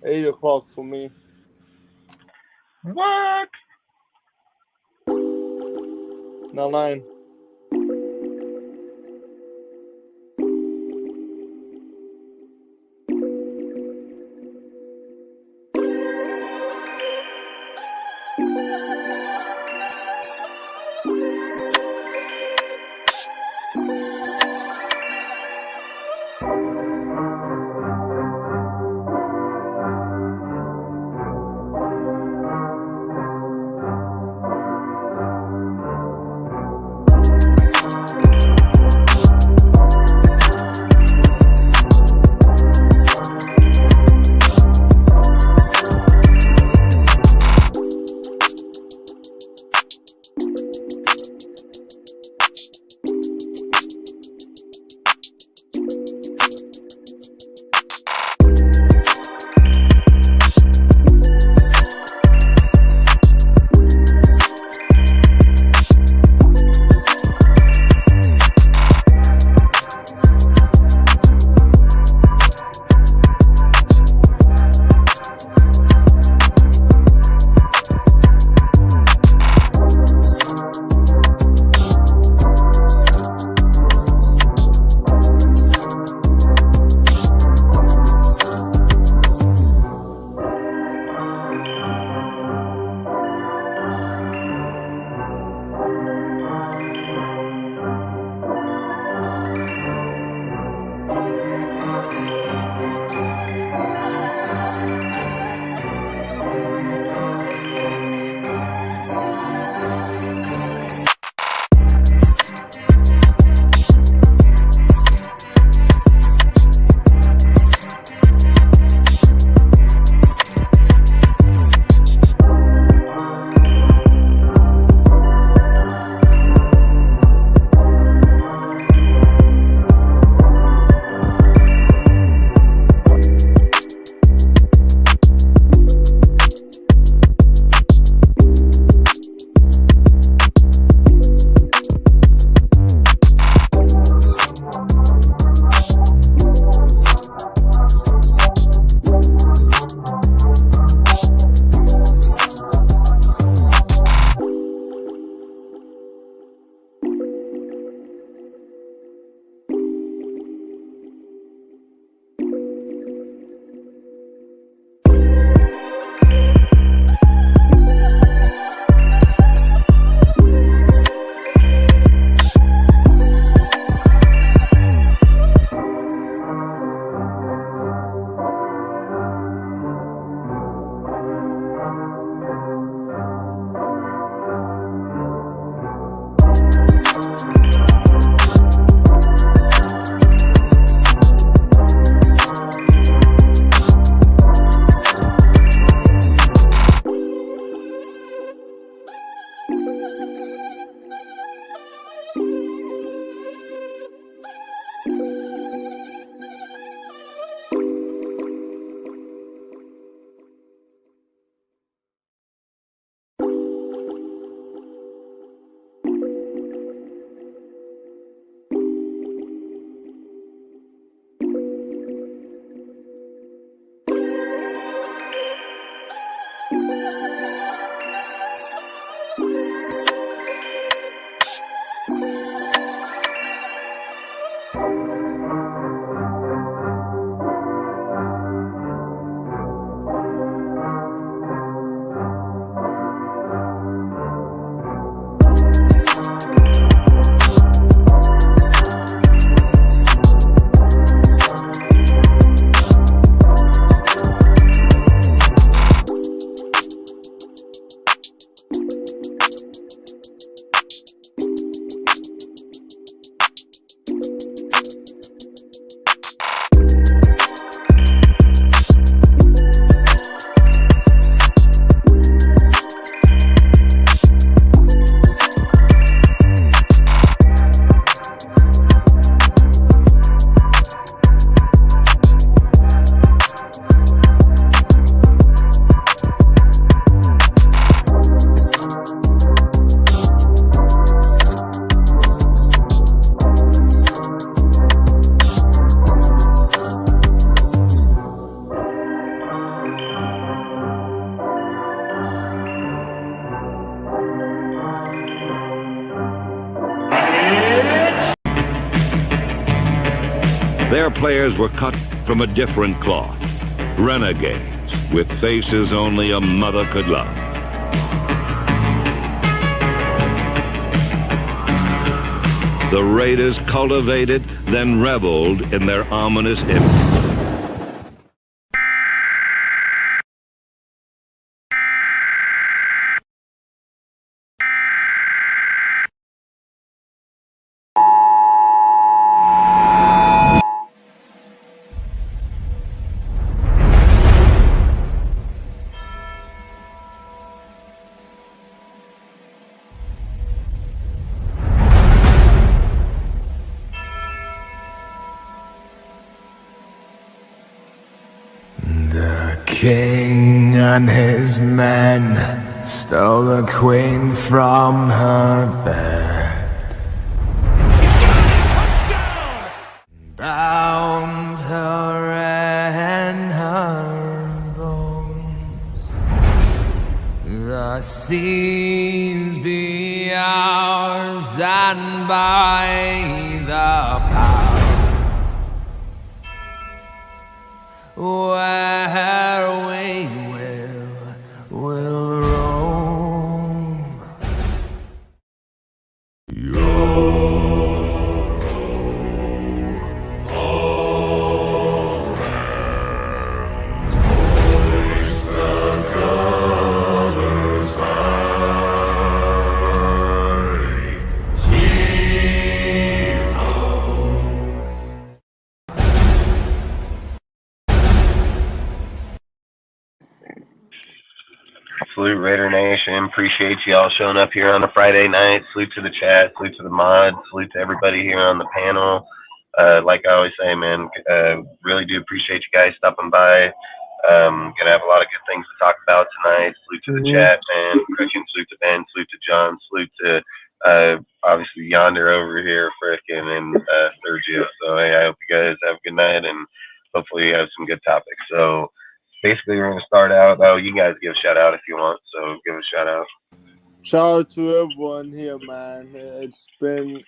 8 o'clock for me. What? Now 9. Their players were cut from a different cloth. Renegades with faces only a mother could love. The Raiders cultivated, then reveled in their ominous image. The king and his men stole the queen from her bed, bound her in her bones. The seas be ours, and by the power where we will roam. Hoist the colors high, heave ho. Salute Raider Nation. Appreciate y'all showing up here on a Friday night. Salute to the chat. Salute to the mods. Salute to everybody here on the panel. Like I always say, man, really do appreciate you guys stopping by. Gonna have a lot of good things to talk about tonight. Salute to the chat, man. Christian, salute to Ben. Salute to John. Salute to obviously Yonder over here, frickin' and Sergio. So hey, I hope you guys have a good night and hopefully you have some good topics. So basically, we're going to start out. Oh, you guys give a shout out if you want. So give a shout out. Shout out to everyone here, man. It's been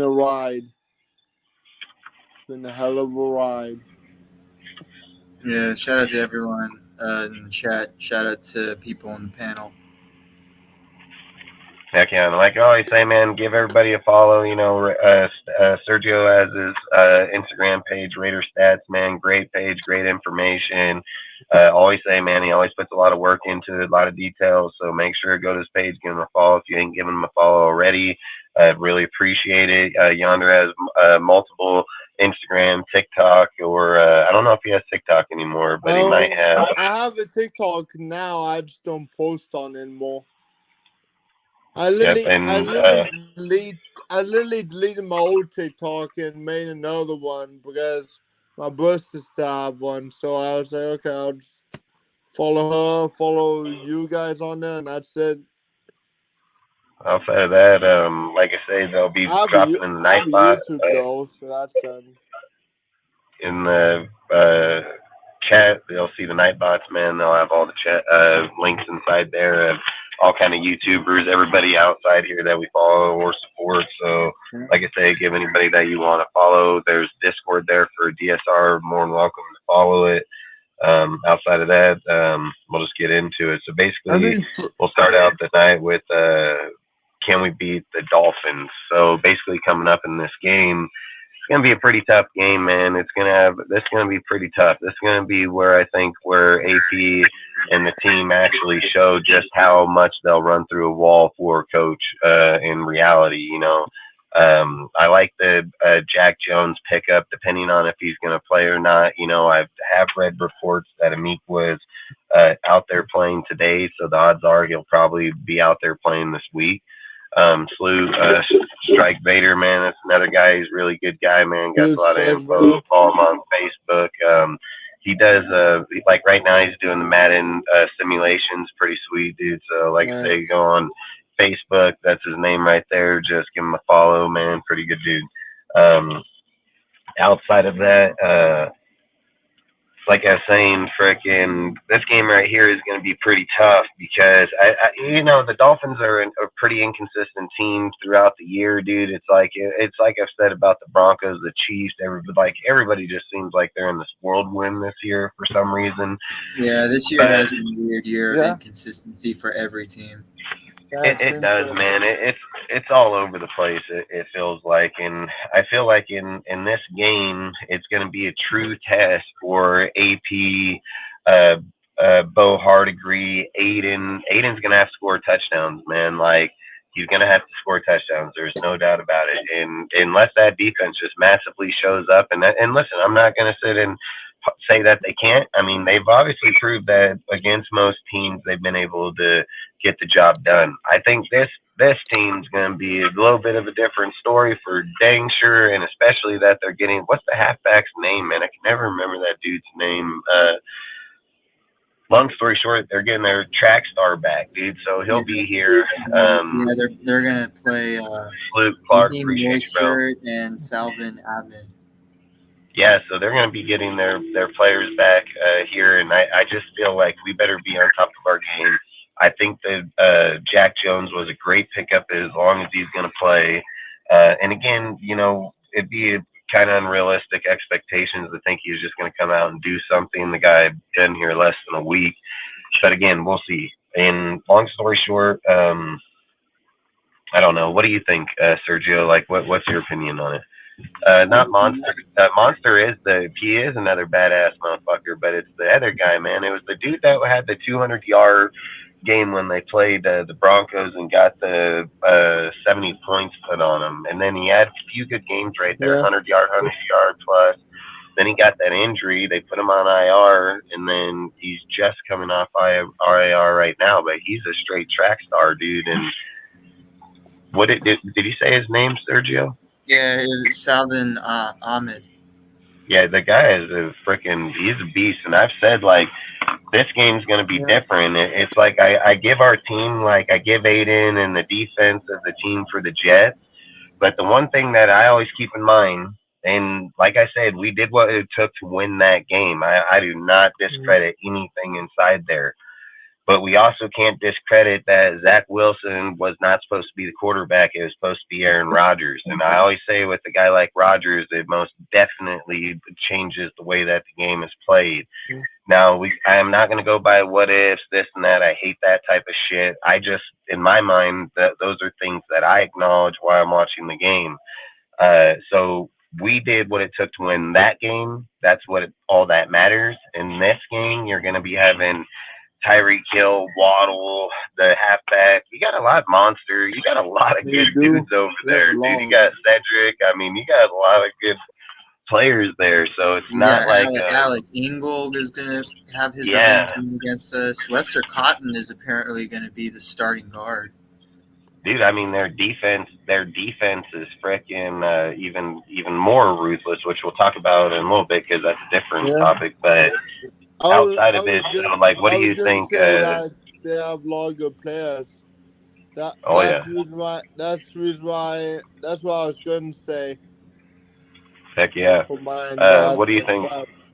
a ride. It's been a hell of a ride. Yeah, shout out to everyone in the chat. Shout out to people on the panel. Heck yeah, and like I always say, man, give everybody a follow. You know, Sergio has his Instagram page, Raider Stats, man. Great page, great information. Always say, man, he always puts a lot of work into it, a lot of details. So make sure to go to his page, give him a follow if you ain't given him a follow already. I'd really appreciate it. Yonder has multiple Instagram, TikTok, or I don't know if he has TikTok anymore, but he might have. I have a TikTok now. I just don't post on it anymore. I literally deleted my old TikTok and made another one because my birth sister have one. So I was like, okay, I'll just follow her, follow you guys on there, and that's it. Outside of that, like I say, they'll be dropping in the Nightbot. YouTube though, so that's in the chat, they'll see the Nightbots, man. They'll have all the chat links inside there of all kind of YouTubers, everybody outside here that we follow or support. So, like I say, give anybody that you want to follow. There's Discord there for DSR. More than welcome to follow it. Outside of that, we'll just get into it. So basically, we'll start out the night with can we beat the Dolphins? So basically, coming up in this game, it's gonna be a pretty tough game, man. This is gonna be pretty tough. This is gonna be where I think where AP and the team actually show just how much they'll run through a wall for Coach in reality. You know, I like the Jack Jones pickup, depending on if he's gonna play or not. You know, I have read reports that Amik was out there playing today, so the odds are he'll probably be out there playing this week. Strike Vader, man, that's another guy. He's a really good guy, man. Got a lot of info. Follow him on Facebook. He does like right now he's doing the Madden simulations. Pretty sweet, dude. So like I say, go on Facebook. That's his name right there. Just give him a follow, man. Pretty good dude. Outside of that, like I was saying, frickin' this game right here is going to be pretty tough because the Dolphins are a pretty inconsistent team throughout the year, dude. It's like I've said about the Broncos, the Chiefs. Everybody just seems like they're in this whirlwind this year for some reason. Yeah, this year But has been a weird year of Yeah, inconsistency for every team. that's it does, interesting. man. It's all over the place. It feels like, and I feel like in this game, it's going to be a true test for AP, uh, Bo Hardigree, Aiden. Aiden's going to have to score touchdowns, man. Like he's going to have to score touchdowns. There's no doubt about it. And unless that defense just massively shows up, and listen, I'm not going to sit and say that they can't. I mean, they've obviously proved that against most teams, they've been able to get the job done. I think this team's going to be a little bit of a different story for dang sure, and especially that they're getting what's the halfback's name, man? I can never remember that dude's name. Long story short, they're getting their track star back, dude. So he'll Yeah, be here. yeah, they're gonna play Luke Clark, Raheem appreciate you, bro. Moistert and Salvin Ahmed. Yeah, so they're going to be getting their players back here, and I just feel like we better be on top of our game. I think that Jack Jones was a great pickup as long as he's going to play. And again, it'd be kind of unrealistic expectations to think he's just going to come out and do something. The guy been here less than a week, but again, we'll see. And long story short, I don't know. What do you think, Sergio? Like, what's your opinion on it? Not Monster. Monster he is another badass motherfucker, but it's the other guy, man. It was the dude that had the 200-yard game when they played the Broncos and got the 70 points put on him, and then he had a few good games right there, Yeah. 100 yard plus. Then he got that injury. They put him on IR, and then he's just coming off IR right now. But he's a straight track star, dude. And did you say his name, Sergio? Yeah, it was Salvin Ahmed. Yeah, the guy is he's a beast. And I've said, like, this game's going to be Yeah. different. It's like I give our team, like, I give Aiden and the defense of the team for the Jets. But the one thing that I always keep in mind, and like I said, we did what it took to win that game. I do not discredit anything inside there. But we also can't discredit that Zach Wilson was not supposed to be the quarterback. It was supposed to be Aaron Rodgers. And I always say with a guy like Rodgers, it most definitely changes the way that the game is played. Now, I am not going to go by what ifs, this and that. I hate that type of shit. I just, in my mind, those are things that I acknowledge while I'm watching the game. So we did what it took to win that game. That's all that matters. In this game, you're going to be having Tyreek Hill, Waddle, the halfback. You got a lot of monster. You got a lot of good dudes over there, dude. You got Cedric. I mean, you got a lot of good players there. So it's not like Alec Ingold is going to have his revenge against us. Lester Cotton is apparently going to be the starting guard. Dude, I mean their defense is freaking even more ruthless, which we'll talk about in a little bit because that's a different topic. But outside of it, what do you think? That they have longer players. That's the reason why. That's what I was going to say. Heck yeah. For mine, what do you think?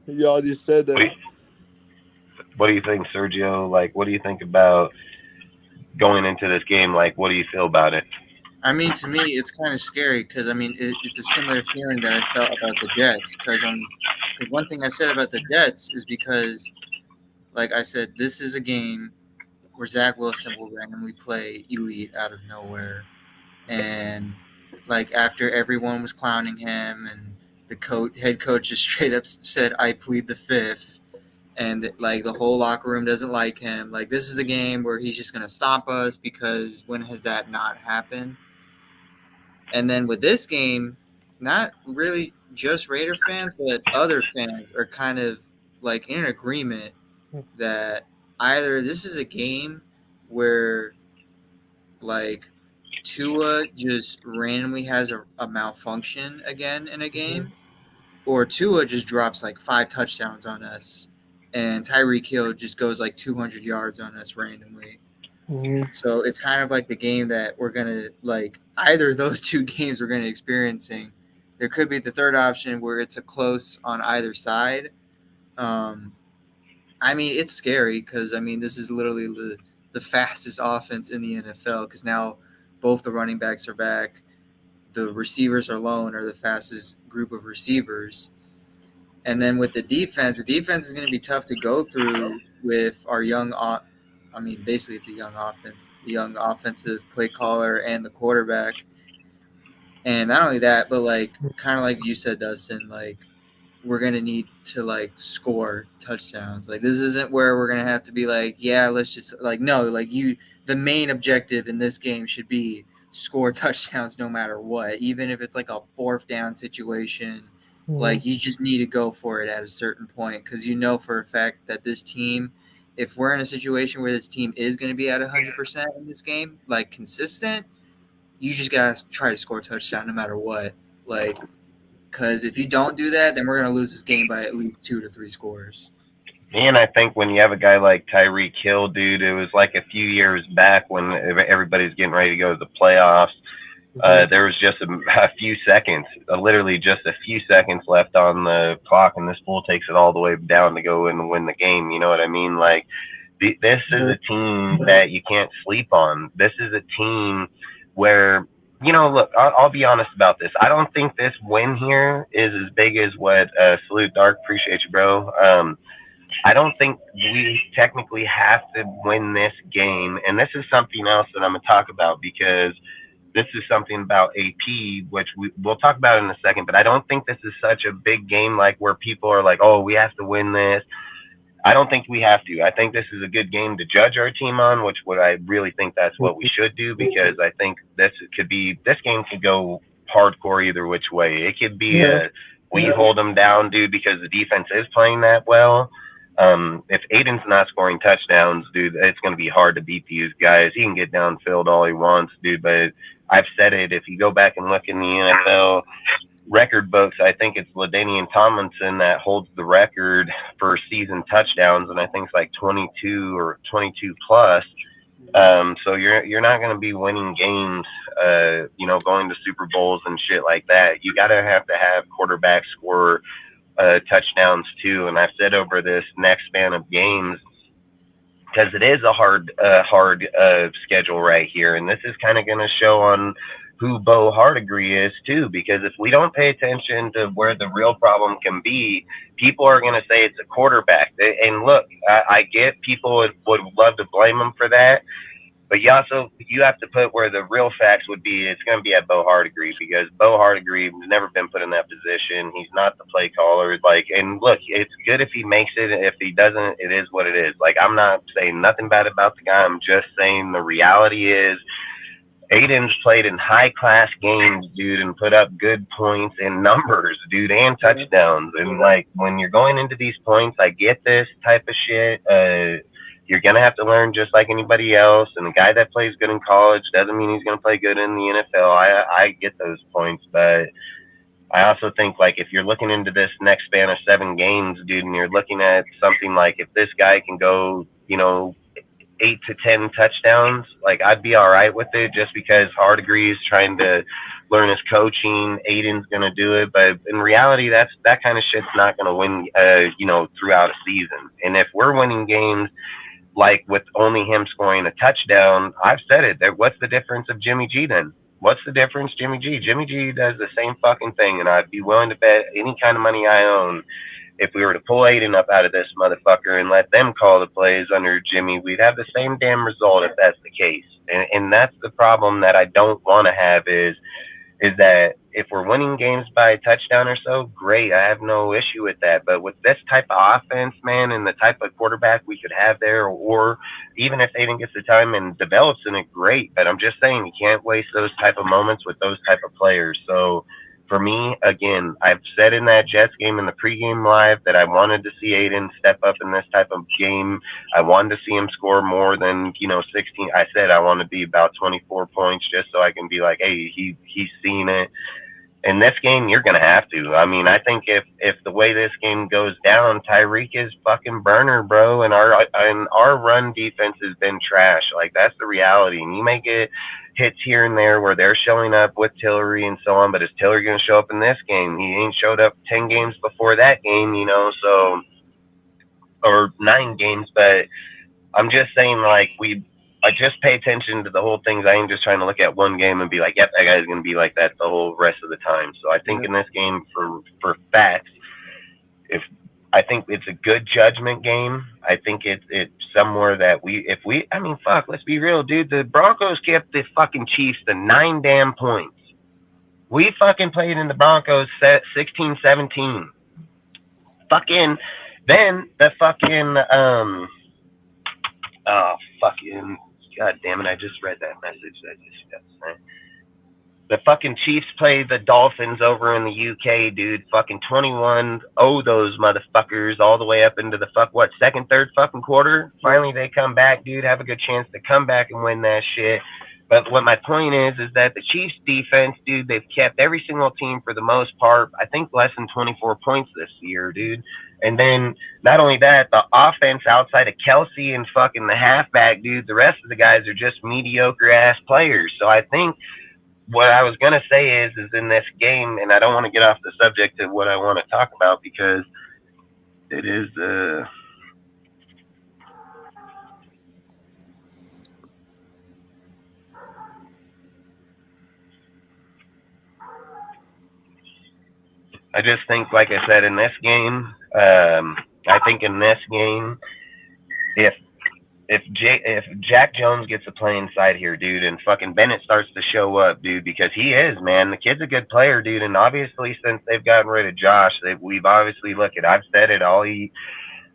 You already said it. What do you think, Sergio? Like, what do you think about going into this game? Like, what do you feel about it? I mean, to me, it's kind of scary because, I mean, it's a similar feeling that I felt about the Jets. Because one thing I said about the Jets is because, like I said, this is a game where Zach Wilson will randomly play elite out of nowhere. And, like, after everyone was clowning him and the head coach just straight up said, "I plead the fifth," and, like, the whole locker room doesn't like him. Like, this is the game where he's just going to stomp us because when has that not happened? And then with this game, not really just Raider fans, but other fans are kind of like in agreement that either this is a game where like Tua just randomly has a malfunction again in a game, or Tua just drops like 5 touchdowns on us and Tyreek Hill just goes like 200 yards on us randomly. So it's kind of like the game that we're going to, like, either of those two games we're going to experiencing. There could be the third option where it's a close on either side. I mean, it's scary because I mean, this is literally the fastest offense in the NFL because now both the running backs are back. The receivers alone are the fastest group of receivers. And then with the defense is going to be tough to go through with our I mean, basically, it's a young offense, the young offensive play caller and the quarterback. And not only that, but like kind of like you said, Dustin, like we're gonna need to like score touchdowns. Like this isn't where we're gonna have to be like, yeah, let's just like no, like you. The main objective in this game should be score touchdowns no matter what, even if it's like a fourth down situation. Like you just need to go for it at a certain point because you know for a fact that this team, if we're in a situation where this team is going to be at 100% in this game, like consistent, you just gotta try to score a touchdown no matter what. Like because if you don't do that, then we're going to lose this game by at least 2 to 3 scores. And I think when you have a guy like Tyreek Hill, dude, it was like a few years back when everybody's getting ready to go to the playoffs. There was just a few seconds, literally just a few seconds left on the clock, and this fool takes it all the way down to go and win the game. You know what I mean? Like, this is a team that you can't sleep on. This is a team where, look, I'll be honest about this. I don't think this win here is as big as what Salute Dark. Appreciate you, bro. I don't think we technically have to win this game, and this is something else that I'm gonna talk about because this is something about AP, which we'll talk about in a second. But I don't think this is such a big game like where people are like, "Oh, we have to win this." I don't think we have to. I think this is a good game to judge our team on, which what I really think that's what we should do because I think this game could go hardcore either which way. It could be we hold them down, dude, because the defense is playing that well. If Aiden's not scoring touchdowns, dude, it's going to be hard to beat these guys. He can get downfield all he wants, dude, but I've said it. If you go back and look in the NFL record books, I think it's LaDainian Tomlinson that holds the record for season touchdowns, and I think it's like 22 or 22 plus. So you're not going to be winning games, going to Super Bowls and shit like that. You got to have quarterbacks score touchdowns too. And I've said over this next span of games, because it is a hard schedule right here, and this is kind of going to show on who Bo Hardigree is too. Because if we don't pay attention to where the real problem can be, people are going to say it's a quarterback. And look, I get people would love to blame him for that. But you have to put where the real facts would be. It's going to be at Bo Hardigree because Bo Hardigree has never been put in that position. He's not the play caller. Like, and look, it's good if he makes it. If he doesn't, it is what it is. Like, I'm not saying nothing bad about the guy. I'm just saying the reality is Aiden's played in high-class games, dude, and put up good points and numbers, dude, and touchdowns. And, like, when you're going into these points, I get this type of shit. You're going to have to learn just like anybody else. And a guy that plays good in college doesn't mean he's going to play good in the NFL. I get those points. But I also think, like, if you're looking into this next span of 7 games, dude, and you're looking at something like if this guy can go, 8 to 10 touchdowns, like I'd be all right with it just because Hardigree is trying to learn his coaching. Aiden's going to do it. But in reality, that kind of shit's not going to win, throughout a season. And if we're winning games, like with only him scoring a touchdown, I've said it. What's the difference of Jimmy G then? What's the difference, Jimmy G? Jimmy G does the same fucking thing, and I'd be willing to bet any kind of money I own if we were to pull Aiden up out of this motherfucker and let them call the plays under Jimmy, we'd have the same damn result if that's the case. And that's the problem that I don't want to have is that if we're winning games by a touchdown or so, great. I have no issue with that. But with this type of offense, man, and the type of quarterback we could have there, or even if Aiden gets the time and develops in it, great. But I'm just saying you can't waste those type of moments with those type of players. So for me, again, I've said in that Jets game in the pregame live that I wanted to see Aiden step up in this type of game. I wanted to see him score more than, 16. I said I want to be about 24 points just so I can be like, hey, he's seen it. In this game, you're going to have to. I mean, I think if the way this game goes down, Tyreek is fucking burner, bro. And our run defense has been trash. Like, that's the reality. And you may get hits here and there where they're showing up with Tillery and so on, but is Tillery going to show up in this game? He ain't showed up 10 games before that game, so or 9 games, but I'm just saying, like, I just pay attention to the whole things. I ain't just trying to look at one game and be like, yep, that guy's going to be like that the whole rest of the time. So I think Yeah. in this game, for facts, if I think it's a good judgment game. I think it's somewhere that I mean, fuck, let's be real, dude. The Broncos kept the fucking Chiefs to 9 damn points. We fucking played in the Broncos 16-17. Fucking, then the fucking, oh, fucking, god damn it, I just read that message that just got sent. The fucking Chiefs play the Dolphins over in the UK, dude. Fucking 21-0 those motherfuckers all the way up into the second, third fucking quarter. Yeah. Finally they come back, dude. Have a good chance to come back and win that shit. But what my point is that the Chiefs defense, dude, they've kept every single team for the most part, I think less than 24 points this year, dude. And then not only that, the offense outside of Kelsey and fucking the halfback, dude, the rest of the guys are just mediocre ass players. So I think what I was gonna say is in this game, and I don't want to get off the subject of what I want to talk about because it is I just think, like I said, in this game, I think in this game, if if Jack Jones gets a play inside here, dude, and fucking Bennett starts to show up, dude, because he is, man. The kid's a good player, dude, and obviously since they've gotten rid of Josh, we've obviously I've said it.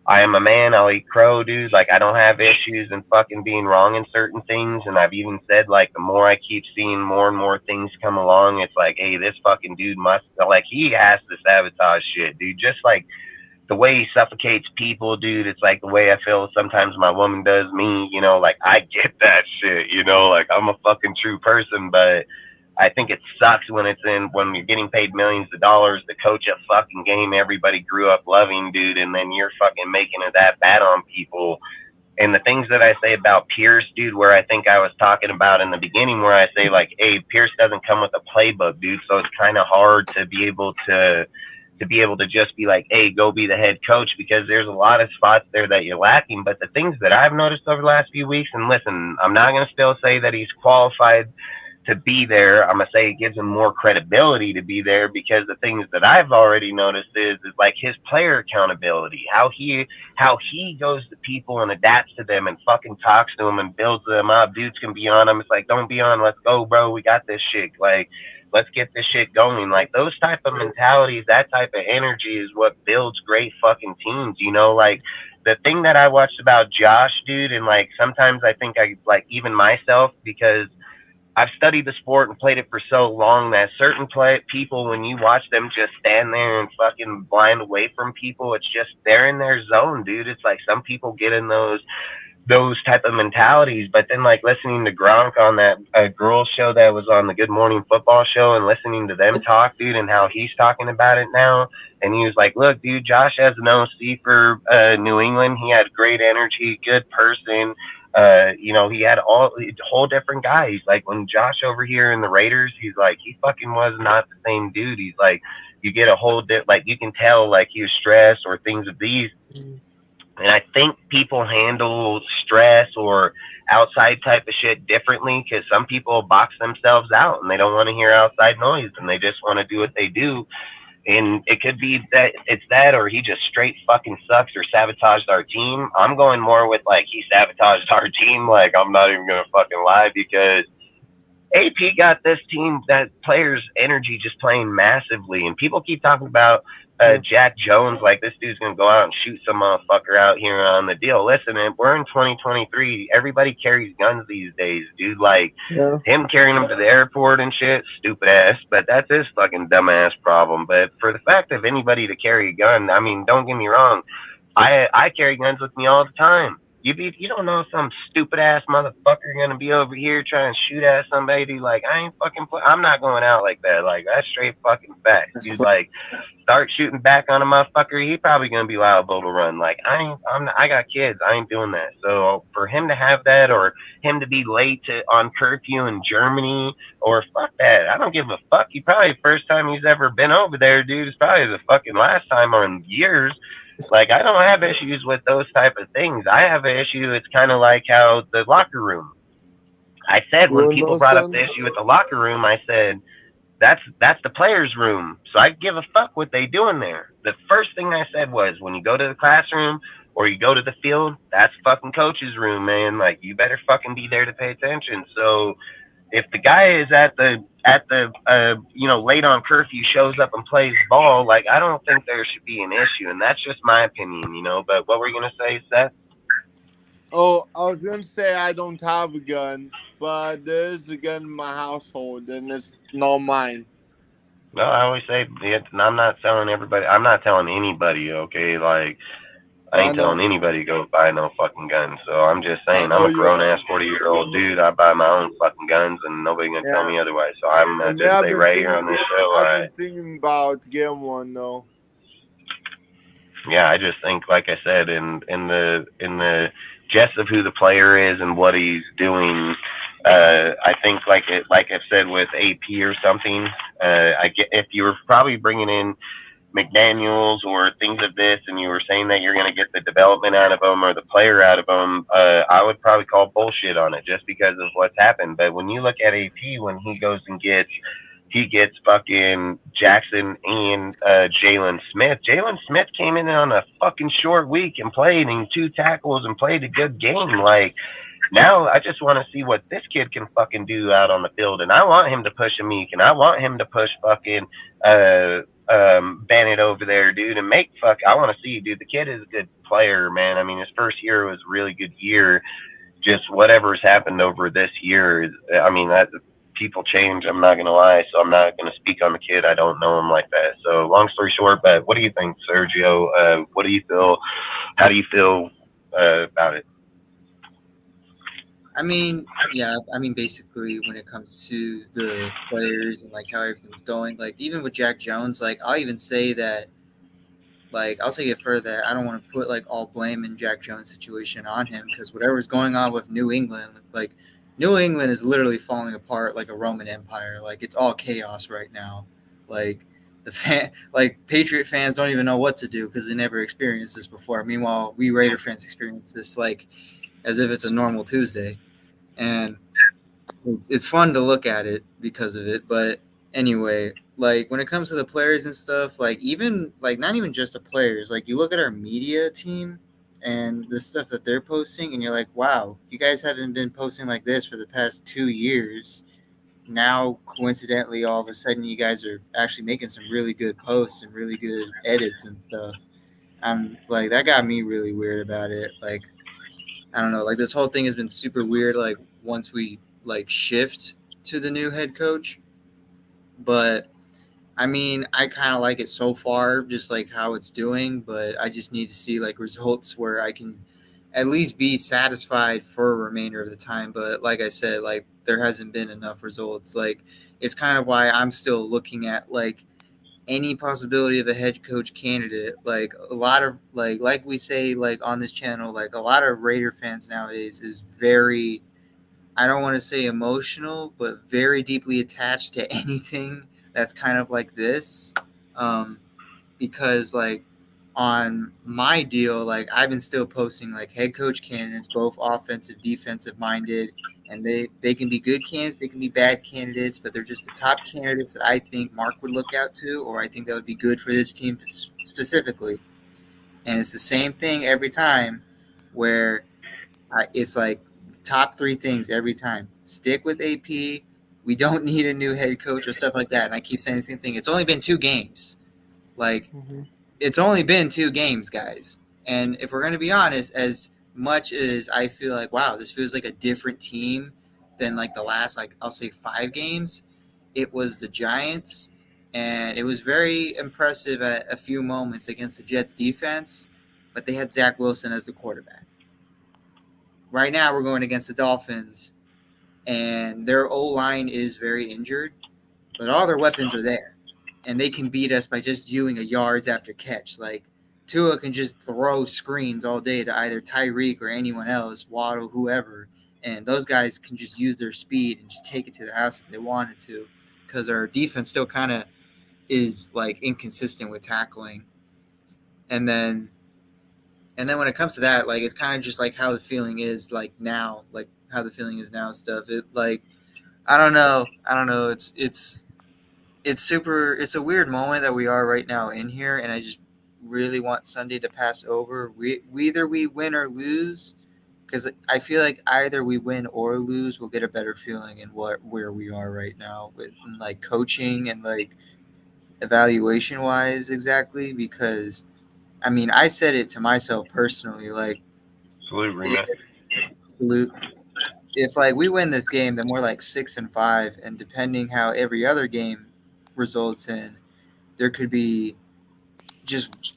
I am a man. I'll eat crow, dude. Like, I don't have issues in fucking being wrong in certain things, and I've even said, like, the more I keep seeing more and more things come along, it's like, hey, this fucking dude he has to sabotage shit, dude. Just like the way he suffocates people, dude, it's like the way I feel sometimes my woman does me, like I get that shit, like I'm a fucking true person, but I think it sucks when when you're getting paid millions of dollars to coach a fucking game everybody grew up loving, dude, and then you're fucking making it that bad on people. And the things that I say about Pierce, dude, where I think I was talking about in the beginning, where I say, like, hey, Pierce doesn't come with a playbook, dude, so it's kind of hard to be able to just be like, hey, go be the head coach, because there's a lot of spots there that you're lacking. But the things that I've noticed over the last few weeks, and listen, I'm not going to still say that he's qualified to be there. I'm gonna say it gives him more credibility to be there, because the things that I've already noticed is like his player accountability, how he goes to people and adapts to them and fucking talks to them and builds them up. Dudes can be on him. It's like, don't be on. Let's go, bro. We got this shit. Like, let's get this shit going. Like, those type of mentalities, that type of energy is what builds great fucking teams. Like, the thing that I watched about Josh, dude, and like sometimes I think I like even myself, because I've studied the sport and played it for so long, that certain people, when you watch them just stand there and fucking blind away from people, it's just they're in their zone, dude. It's like some people get in those type of mentalities. But then, like, listening to Gronk on that girl show that was on the Good Morning Football show, and listening to them talk, dude, and how he's talking about it now, and he was like, look, dude, Josh has an OC for New England. He had great energy, good person. He had whole different guy. He's like, when Josh over here in the Raiders, he's like, he fucking was not the same dude. He's like, you get a whole like, you can tell, like, he was stressed or things of these. And I think people handle stress or outside type of shit differently, because some people box themselves out and they don't want to hear outside noise and they just want to do what they do. And it could be that it's that, or he just straight fucking sucks or sabotaged our team. I'm going more with, like, he sabotaged our team. Like, I'm not even going to fucking lie, because AP got this team, that players' energy just playing massively. And people keep talking about Jack Jones, like this dude's going to go out and shoot some motherfucker out here on the deal. Listen, we're in 2023. Everybody carries guns these days, dude. Like, him carrying them to the airport and shit, stupid ass. But that's his fucking dumbass problem. But for the fact of anybody to carry a gun, I mean, don't get me wrong. I carry guns with me all the time. You don't know some stupid ass motherfucker gonna be over here trying to shoot at somebody. Like, I ain't fucking I'm not going out like that. Like, that's straight fucking fact. Dude, like, start shooting back on a motherfucker, he probably gonna be liable to run. Like, I got kids. I ain't doing that. So for him to have that, or him to be late on curfew in Germany, or fuck that. I don't give a fuck. He probably the first time he's ever been over there, dude. It's probably the fucking last time or in years. Like, I don't have issues with those type of things. I have an issue. It's kind of like how the locker room. I said when You people know, brought up the son? issue with the locker room, I said that's the players' room. So I give a fuck what they do in there. The first thing I said was when you go to the classroom or you go to the field, that's fucking coach's room, man. Like you better fucking be there to pay attention. So if the guy is at the late on curfew shows up and plays ball, like I don't think there should be an issue, and that's just my opinion. But what were you gonna say, Seth? Oh, I was gonna say I don't have a gun, but there is a gun in my household, and it's not mine. No, I always say I'm not telling everybody. I'm not telling anybody. Okay, like I I ain't telling know. anybody to go buy no fucking guns. So I'm just I saying I'm know a you grown ass are. year old dude. I buy my own fucking guns, and nobody gonna tell Yeah. me otherwise. So I'm gonna And just say right here on this show. I've been thinking about getting one though. Yeah, I just think, like I said, in the gist of who the player is and what he's doing, I think like I've said with AP or something. I get if you were probably bringing in McDaniels or things of this, and you were saying that you're going to get the development out of them or the player out of them, I would probably call bullshit on it just because of what's happened. But when you look at AP, when he gets fucking Jackson and Jalen Smith. Jalen Smith came in on a fucking short week and played in 2 tackles and played a good game. Like now, I just want to see what this kid can fucking do out on the field, and I want him to push Amik, and I want him to push fucking Bennett over there, dude, and make fuck. I want to see, dude. The kid is a good player, man. I mean, his first year was a really good year. Just whatever's happened over this year, I mean, that people change. I'm not gonna lie, so I'm not gonna speak on the kid. I don't know him like that. So, long story short, but what do you think, Sergio? What do you feel? How do you feel about it? I mean, yeah, I mean, basically, when it comes to the players and like how everything's going, like even with Jack Jones, like I'll even say that, like I'll take it further. I don't want to put like all blame in Jack Jones' situation on him because whatever's going on with New England, like New England is literally falling apart like a Roman Empire. Like it's all chaos right now. Like like Patriot fans don't even know what to do because they never experienced this before. Meanwhile, we Raider fans experience this like as if it's a normal Tuesday, and it's fun to look at it because of it. But anyway, like when it comes to the players and stuff, like even like not even just the players, like you look at our media team and the stuff that they're posting, and you're like, wow, you guys haven't been posting like this for the past 2 years. Now, coincidentally, all of a sudden, you guys are actually making some really good posts and really good edits and stuff. I'm like, that got me really weird about it. Like, I don't know, like this whole thing has been super weird. Like once we like shift to the new head coach, but I mean, I kind of like it so far, just like how it's doing. But I just need to see like results where I can at least be satisfied for a remainder of the time. But like I said, like there hasn't been enough results. Like it's kind of why I'm still looking at like any possibility of a head coach candidate. Like a lot of like we say like on this channel, like a lot of Raider fans nowadays is very, I don't want to say emotional, but very deeply attached to anything that's kind of like this. Um, because like on my deal, like I've been still posting like head coach candidates, both offensive, defensive minded, and they can be good candidates, they can be bad candidates, but they're just the top candidates that I think Mark would look out to, or I think that would be good for this team specifically. And it's the same thing every time, where it's like top three things every time. Stick with AP. We don't need a new head coach or stuff like that. And I keep saying the same thing. It's only been 2 games. Like Mhm. it's only been 2 games, guys. And if we're going to be honest, as much as I feel like, wow, this feels like a different team than like the last, like, I'll say 5 games, it was the Giants. And it was very impressive at a few moments against the Jets defense, but they had Zach Wilson as the quarterback. Right now, we're going against the Dolphins, and their O line is very injured, but all their weapons are there, and they can beat us by just doing a yards after catch. Like Tua can just throw screens all day to either Tyreek or anyone else, Waddle, whoever, and those guys can just use their speed and just take it to the house if they wanted to, because our defense still kind of is like inconsistent with tackling. And then And then when it comes to that, like it's kind of just like how the feeling is like now, like how the feeling is now stuff. It like I don't know. It's super. It's a weird moment that we are right now in here, and I just really want Sunday to pass over. We either we win or lose, because I feel like either we win or lose, we'll get a better feeling in what where we are right now with like coaching and like evaluation wise exactly. Because I mean, I said it to myself personally, like Salute, Remus. if, if like we win this game, then we're like 6-5, and depending how every other game results in, there could be just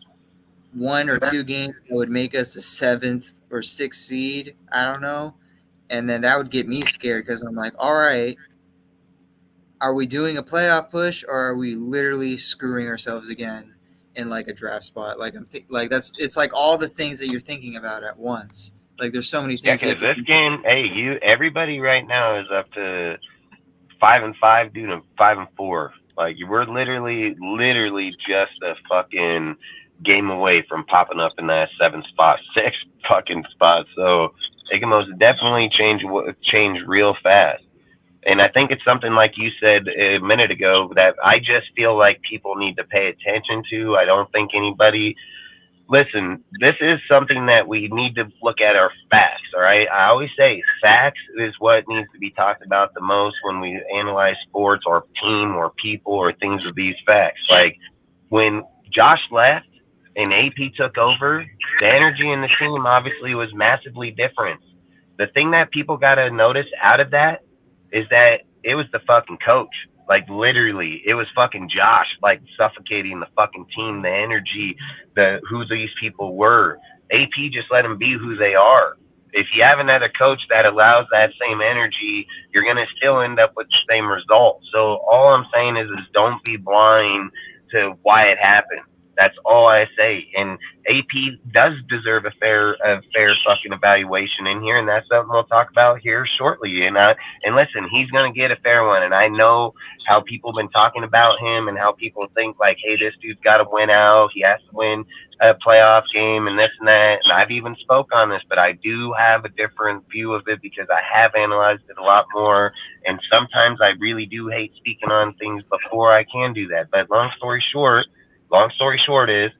one or two games that would make us a seventh or sixth seed. I don't know. And then that would get me scared because I'm like, all right, are we doing a playoff push or are we literally screwing ourselves again in like a draft spot? Like like it's like all the things that you're thinking about at once. Like there's so many Yeah, things you have because to this think. game, hey, everybody right now is up to 5-5, dude, and 5-4. Like we're literally just a fucking game away from popping up in that 7 spot, 6 fucking spot. So it can most definitely change real fast. And I think it's something like you said a minute ago that I just feel like people need to pay attention to. I don't think anybody listen, this is something that we need to look at our facts, all right? I always say facts is what needs to be talked about the most when we analyze sports or team or people or things of these facts. Like when Josh left and AP took over, the energy in the team obviously was massively different. The thing that people got to notice out of that is that it was the fucking coach. Like literally, it was fucking Josh, like suffocating the fucking team, the energy, who these people were. AP just let them be who they are. If you have another coach that allows that same energy, you're gonna still end up with the same result. So all I'm saying is don't be blind to why it happened. That's all I say. And AP does deserve a fair fucking evaluation in here, and that's something we'll talk about here shortly. And listen, he's gonna get a fair one. And I know how people have been talking about him and how people think like, hey, this dude's got to win out. He has to win a playoff game and this and that. And I've even spoke on this, but I do have a different view of it because I have analyzed it a lot more. And sometimes I really do hate speaking on things before I can do that. But long story short is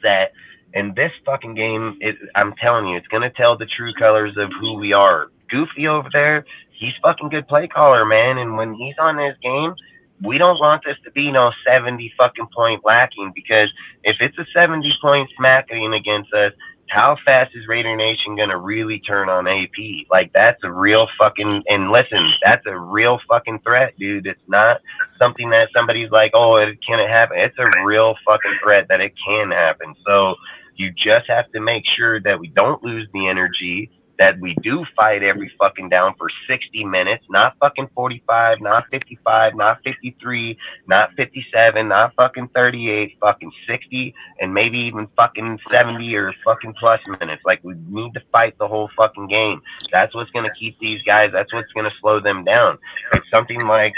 that in this fucking game, I'm telling you, it's gonna tell the true colors of who we are. Goofy over there, he's fucking good play caller, man. And when he's on this game, we don't want this to be no 70 fucking point lacking because if it's a 70 point smacking against us, how fast is Raider Nation gonna really turn on AP? Like that's a real fucking and listen, that's a real fucking threat, dude. It's not something that somebody's like, oh, it can't happen. It's a real fucking threat that it can happen. So you just have to make sure that we don't lose the energy, that we do fight every fucking down for 60 minutes, not fucking 45, not 55, not 53, not 57, not fucking 38, fucking 60, and maybe even fucking 70 or fucking plus minutes. Like, we need to fight the whole fucking game. That's what's going to keep these guys, that's what's going to slow them down. It's something like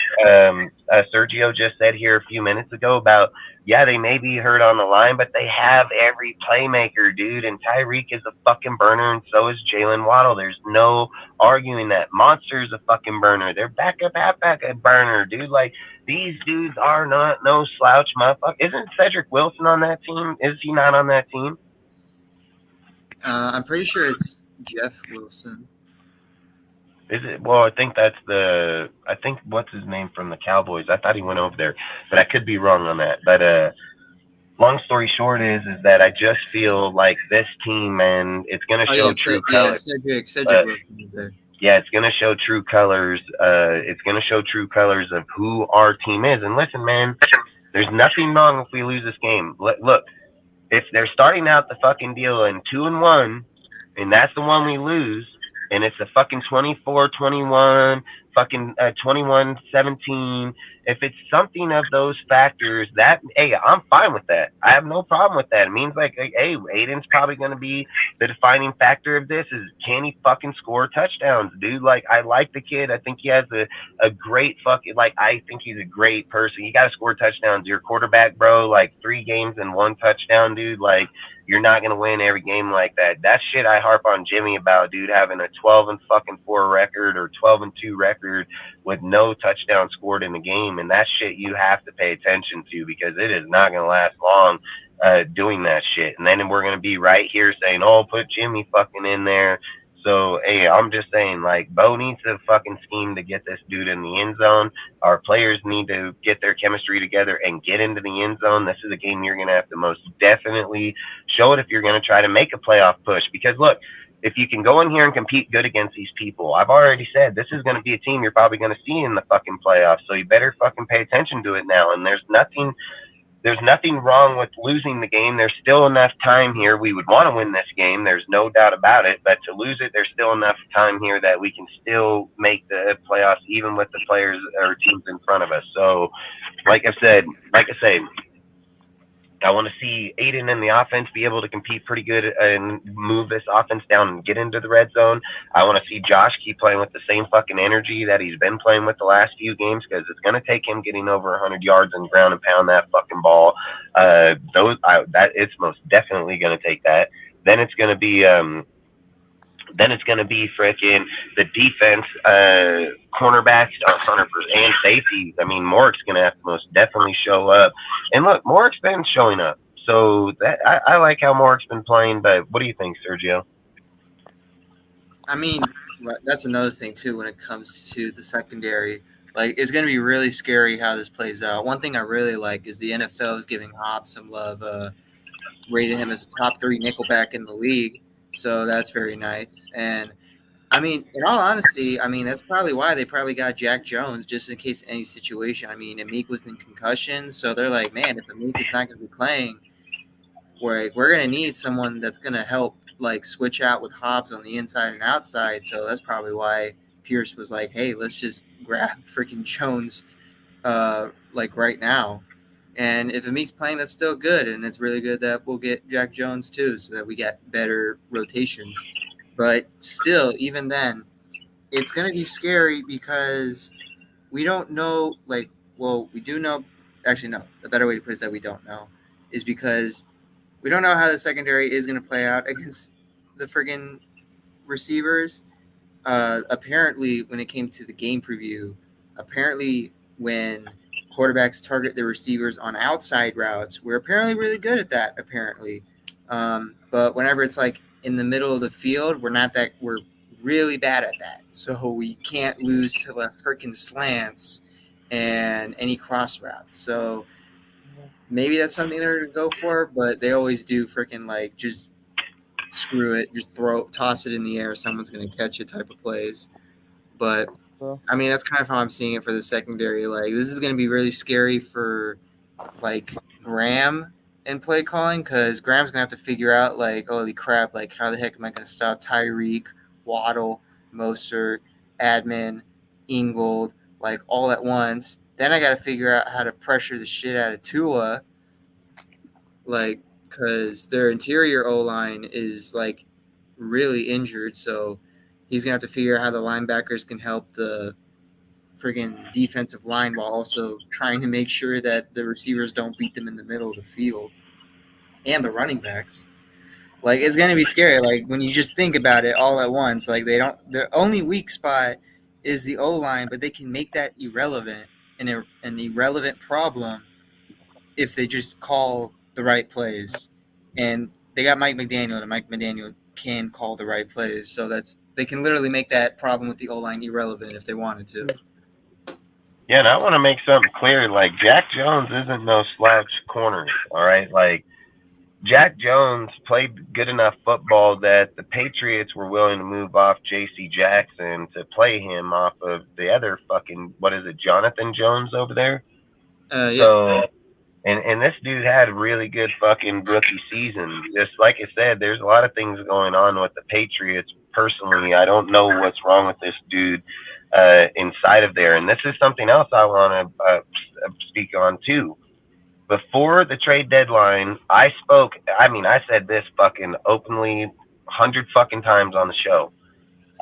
Sergio just said here a few minutes ago about, yeah, they may be hurt on the line, but they have every playmaker, dude. And Tyreek is a fucking burner, and so is Jalen Waddle. There's no arguing that. Monster's a fucking burner. Their backup halfback a burner, dude. Like, these dudes are not no slouch, motherfucker. Isn't Cedric Wilson on that team? Is he not on that team? I'm pretty sure it's Jeff Wilson. Is it? Well, I think what's his name from the Cowboys. I thought he went over there, but I could be wrong on that. But long story short is that I just feel like this team, man, it's gonna show true colors. Cedric Wilson is there. Yeah, it's gonna show true colors. It's gonna show true colors of who our team is. And listen, man, there's nothing wrong if we lose this game. Look, if they're starting out the fucking deal in 2-1, and that's the one we lose, and it's a fucking 24-21 fucking 21-17, if it's something of those factors, that, hey, I'm fine with that. I have no problem with that. It means like, hey, Aiden's probably going to be the defining factor of this. Is can he fucking score touchdowns, dude? Like, I like the kid. I think he has a great fucking, like, I think he's a great person. You got to score touchdowns. You're a quarterback, bro. Like 3 games and 1 touchdown, dude. Like, you're not gonna win every game like that. That shit I harp on Jimmy about, dude, having a 12-4 record or 12-2 record with no touchdown scored in the game, and that shit you have to pay attention to because it is not gonna last long doing that shit. And then we're gonna be right here saying, "Oh, put Jimmy fucking in there." So, hey, I'm just saying, like, Bo needs to fucking scheme to get this dude in the end zone. Our players need to get their chemistry together and get into the end zone. This is a game you're going to have to most definitely show it if you're going to try to make a playoff push. Because, look, if you can go in here and compete good against these people, I've already said this is going to be a team you're probably going to see in the fucking playoffs. So you better fucking pay attention to it now. And there's nothing wrong with losing the game. There's still enough time here. We would want to win this game. There's no doubt about it. But to lose it, there's still enough time here that we can still make the playoffs, even with the players or teams in front of us. So, like I say, I want to see Aiden in the offense be able to compete pretty good and move this offense down and get into the red zone. I want to see Josh keep playing with the same fucking energy that he's been playing with the last few games because it's going to take him getting over 100 yards and ground and pound that fucking ball. It's most definitely going to take that. Then it's going to be freaking the defense, cornerbacks, and safeties. I mean, Morik's going to have to most definitely show up. And look, Morik's been showing up. So I like how Morik's been playing. But what do you think, Sergio? I mean, that's another thing, too, when it comes to the secondary. Like, it's going to be really scary how this plays out. One thing I really like is the NFL is giving Hobbs some love, rating him as a top 3 nickelback in the league. So that's very nice. And I mean, in all honesty, I mean, that's probably why they probably got Jack Jones just in case any situation. I mean, Amik was in concussion. So they're like, man, if Amik is not going to be playing, we're going to need someone that's going to help, like, switch out with Hobbs on the inside and outside. So that's probably why Pierce was like, hey, let's just grab freaking Jones, like, right now. And if Amik's playing, that's still good. And it's really good that we'll get Jack Jones, too, so that we get better rotations. But still, even then, it's going to be scary because we don't know, like, well, we do know. Actually, no. The better way to put it is that we don't know is because we don't know how the secondary is going to play out against the friggin' receivers. Apparently, when it came to the game preview, when quarterbacks target their receivers on outside routes, we're apparently really good at that, apparently. But whenever it's like in the middle of the field, we're really bad at that. So we can't lose to the freaking slants and any cross routes. So maybe that's something they're going to go for, but they always do freaking like just screw it, just toss it in the air, someone's going to catch it type of plays. But I mean, that's kind of how I'm seeing it for the secondary. Like, this is going to be really scary for, like, Graham and play calling because Graham's going to have to figure out, like, holy crap, like, how the heck am I going to stop Tyreek, Waddle, Mostert, Admin, Ingold, like, all at once. Then I got to figure out how to pressure the shit out of Tua, like, because their interior O-line is, like, really injured, so he's going to have to figure out how the linebackers can help the friggin' defensive line while also trying to make sure that the receivers don't beat them in the middle of the field and the running backs. Like, it's going to be scary. Like, when you just think about it all at once, like, the only weak spot is the O-line, but they can make that irrelevant and an irrelevant problem if they just call the right plays. And they got Mike McDaniel, and Mike McDaniel can call the right plays. So they can literally make that problem with the O-line irrelevant if they wanted to. Yeah, and I want to make something clear. Like, Jack Jones isn't no slouch corner, all right? Like, Jack Jones played good enough football that the Patriots were willing to move off J.C. Jackson to play him off of the other fucking, what is it, Jonathan Jones over there? Yeah. So, and this dude had a really good fucking rookie season. Just like I said, there's a lot of things going on with the Patriots. Personally, I don't know what's wrong with this dude. inside of there. And this is something else I want to speak on too. Before the trade deadline, I spoke. I mean, I said this fucking openly 100 fucking times on the show.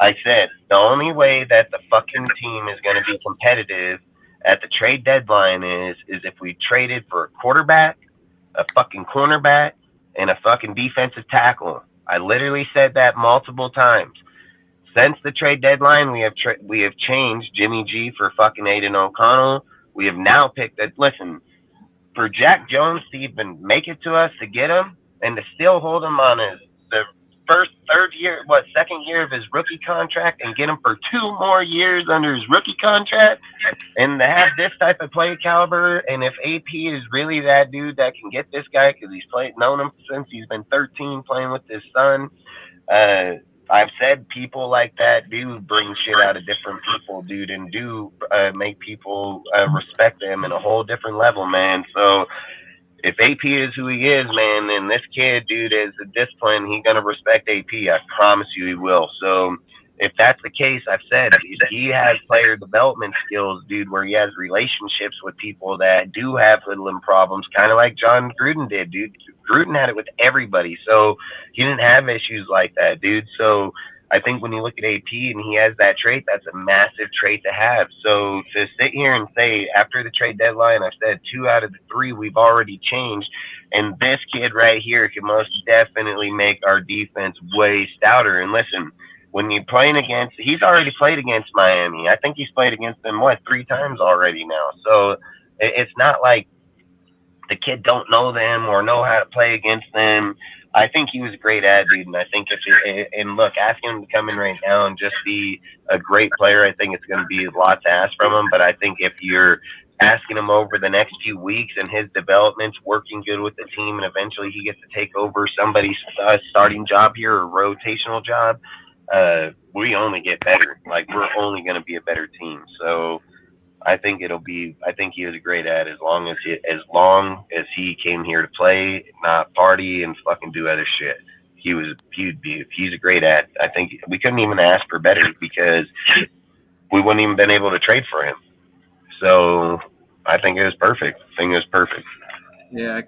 I said the only way that the fucking team is going to be competitive at the trade deadline is if we traded for a quarterback, a fucking cornerback, and a fucking defensive tackle. I literally said that multiple times. Since the trade deadline, we have changed Jimmy G for fucking Aiden O'Connell. We have now picked that. Listen, for Jack Jones to even make it to us to get him and to still hold him on the second year of his rookie contract and get him for 2 more years under his rookie contract, and to have this type of play caliber, and if AP is really that dude that can get this guy because known him since he's been 13 playing with his son. I've said people like that do bring shit out of different people, dude, and do make people respect them in a whole different level, man. So if AP is who he is, man, and this kid, dude, is a discipline, he's gonna respect AP. I promise you, he will. So if that's the case, I've said if he has player development skills, dude, where he has relationships with people that do have hoodlum problems, kind of like John Gruden did, dude. Gruden had it with everybody, so he didn't have issues like that, dude. So I think when you look at AP and he has that trait, that's a massive trait to have. So to sit here and say after the trade deadline, I've said 2 out of the 3 we've already changed, and this kid right here can most definitely make our defense way stouter. And listen, when you're playing against, he's already played against Miami. I think he's played against them, 3 times already now. So it's not like the kid don't know them or know how to play against them. I think he was a great ad, dude. And I think and look, asking him to come in right now and just be a great player, I think it's going to be a lot to ask from him. But I think if you're asking him over the next few weeks and his development's working good with the team and eventually he gets to take over somebody's starting job here or rotational job, we only get better. Like, we're only going to be a better team. So I think he was a great ad as long as he came here to play, not party and fucking do other shit. He's a great ad. I think we couldn't even ask for better because we wouldn't even been able to trade for him. So I think it was perfect. Yeah,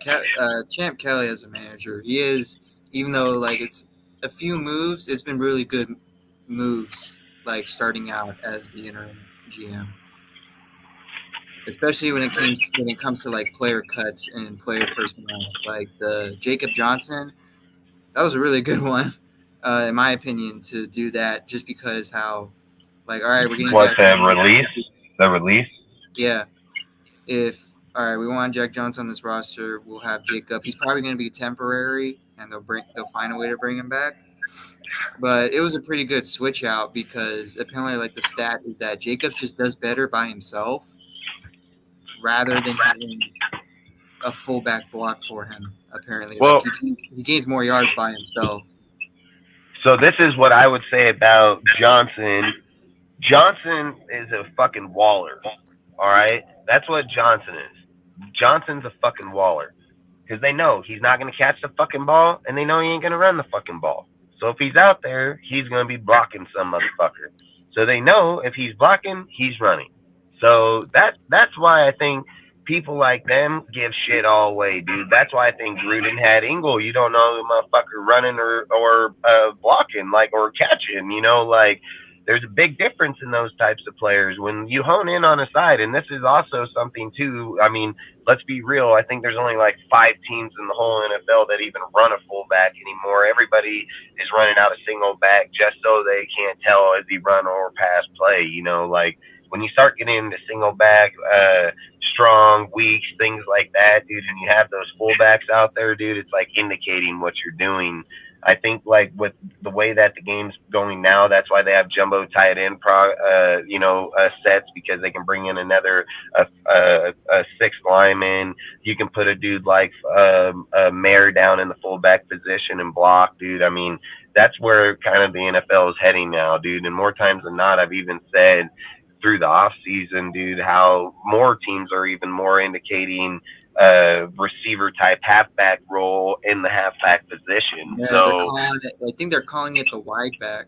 Champ Kelly as a manager, he is, even though like it's a few moves, it's been really good moves, like starting out as the interim GM. Especially when it comes to like player cuts and player personnel, like the Jacob Johnson, that was a really good one, in my opinion, to do that. Just because how, like, all right, we're gonna the release. Yeah, if all right, we want Jack Jones on this roster, we'll have Jacob. He's probably going to be temporary, and they'll find a way to bring him back. But it was a pretty good switch out because apparently, like, the stat is that Jacobs just does better by himself, rather than having a fullback block for him, apparently. Well, like he gains more yards by himself. So this is what I would say about Johnson. Johnson is a fucking waller, all right? That's what Johnson is. Johnson's a fucking waller because they know he's not going to catch the fucking ball, and they know he ain't going to run the fucking ball. So if he's out there, he's going to be blocking some motherfucker. So they know if he's blocking, he's running. So that's why I think people like them give shit all away, dude. That's why I think Gruden had Ingle. You don't know the motherfucker running or blocking, like, or catching, you know, like, there's a big difference in those types of players when you hone in on a side. And this is also something too. I mean, let's be real. I think there's only like 5 teams in the whole NFL that even run a fullback anymore. Everybody is running out a single back just so they can't tell is he run or pass play, you know, like, when you start getting into single back, strong, weak, things like that, dude, and you have those fullbacks out there, dude, it's like indicating what you're doing. I think, like, with the way that the game's going now, that's why they have jumbo tight end sets, because they can bring in another a 6th lineman. You can put a dude like Mayer down in the fullback position and block, dude. I mean, that's where kind of the NFL is heading now, dude. And more times than not, I've even said through the off season, dude, how more teams are even more indicating receiver type halfback role in the halfback position. Yeah, so I think they're calling it the wide back.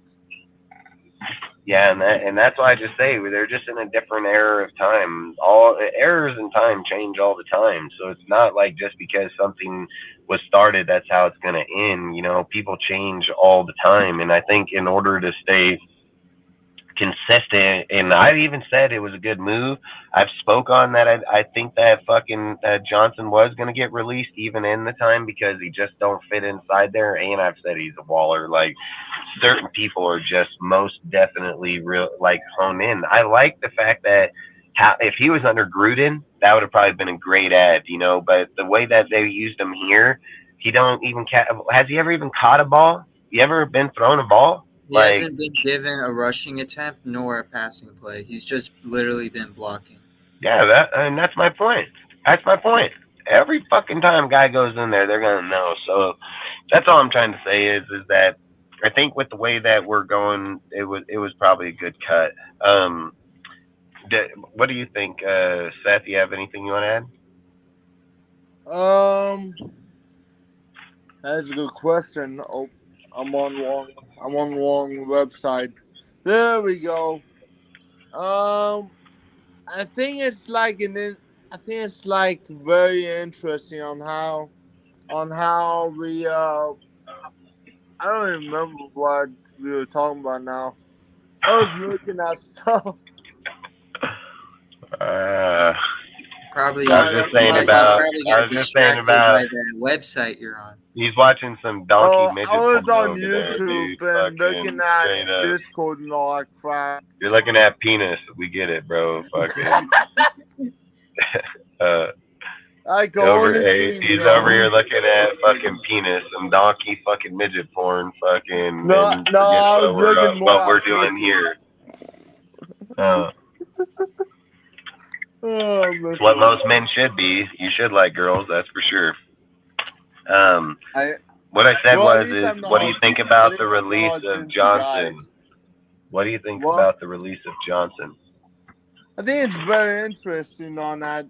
Yeah, and that's why I just say they're just in a different era of time. All errors in time change all the time, so it's not like just because something was started, that's how it's going to end. You know, people change all the time, and I think in order to stay consistent, and I even said it was a good move. I've spoke on that. I think that fucking Johnson was gonna get released even in the time because he just don't fit inside there. And I've said he's a baller. Like certain people are just most definitely real like honed in. I like the fact that if he was under Gruden, that would have probably been a great ad, you know. But the way that they used him here, he don't even has he ever even caught a ball? You ever been thrown a ball? He Like hasn't been given a rushing attempt nor a passing play. He's just literally been blocking. yeah, that's my point. That's my point. Every fucking time guy goes in there, they're gonna know. So that's all I'm trying to say is that I think with the way that we're going, it was probably a good cut. Um, what do you think, Seth? You have anything you want to add? Um, that's a good question. Oh, I'm on the wrong website. There we go. I think it's like I think it's like very interesting on how we I don't remember what we were talking about now. I was looking at stuff. Uh, Probably, I was Sorry, just that's saying my you about. bad. probably I got was just saying distracted about. by the website you're on. He's watching some donkey Oh, I midget was porn on over there, YouTube dude. and looking Fucking at straight up. Discord and all that crap. You're looking at penis. We get it, bro. Fucking. Uh, I can Over, only hey, dream, he's over here bro. looking at fucking penis, some donkey fucking midget porn, fucking, No, and no, forget I was looking more what we're at doing pussy. here. Uh, Oh, it's what listen. most men should be. You should like girls, that's for sure. Um, I what I said well, at was, least is I'm what do you not. think At about the least I'm release not of into Johnson? guys. What do you think Well, about the release of Johnson? I think it's very interesting on that.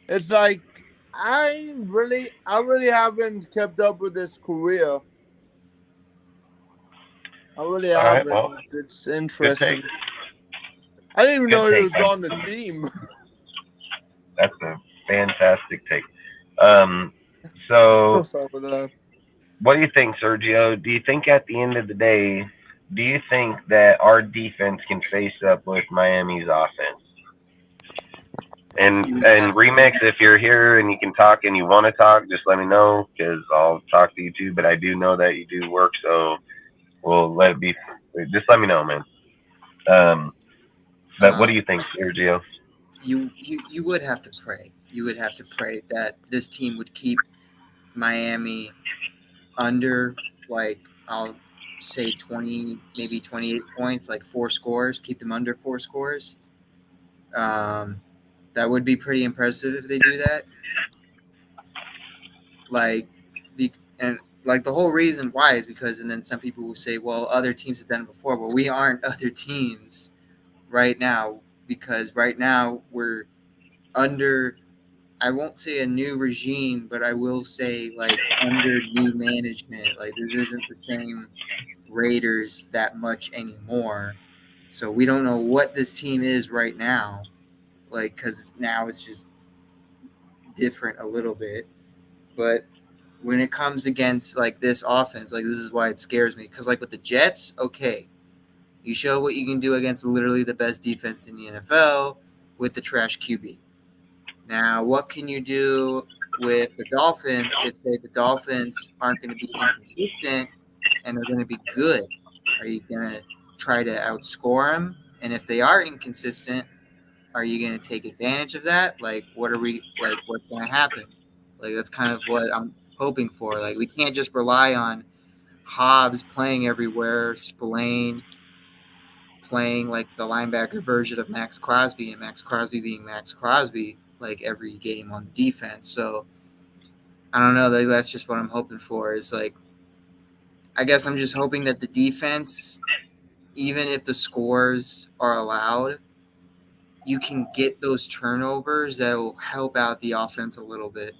It's like I really haven't kept up with his career. I really All right, well, haven't. It's good take. interesting. I didn't even Good know he take, was man. on the team. That's a fantastic take. Um, so What's up with that? what do you think, Sergio? Do you think at the end of the day, do you think that our defense can face up with Miami's offense? You would And have to. remix, if you're here and you can talk and you want to talk, just let me know because I'll talk to you too. But I do know that you do work, so we'll let it be. Just let me know, man. Um, but what Uh, do you think, Sergio? you would have to pray. You would have to pray that this team would keep Miami under, like, I'll say 20, maybe 28 points, like 4 scores. Keep them under 4 scores. Um, that would be pretty impressive if they do that. Like, and like the whole reason why is because, and then some people will say, well, other teams have done it before, but we aren't other teams right now because right now we're under, I won't say a new regime, but I will say like under new management. Like this isn't the same Raiders that much anymore. So we don't know what this team is right now. Like, because now it's just different a little bit. But when it comes against like this offense, like this is why it scares me. Because like with the Jets, okay, you show what you can do against literally the best defense in the NFL with the trash QB. Now, what can you do with the Dolphins if, say, the Dolphins aren't going to be inconsistent and they're going to be good? Are you going to try to outscore them? And if they are inconsistent, are you going to take advantage of that? Like, what's going to happen? Like, that's kind of what I'm hoping for. Like, we can't just rely on Hobbs playing everywhere, Spillane playing like the linebacker version of Max Crosby, and Max Crosby being Max Crosby like every game on the defense. So I don't know. That's just what I'm hoping for. Is like, I guess I'm just hoping that the defense, even if the scores are allowed, you can get those turnovers that will help out the offense a little bit.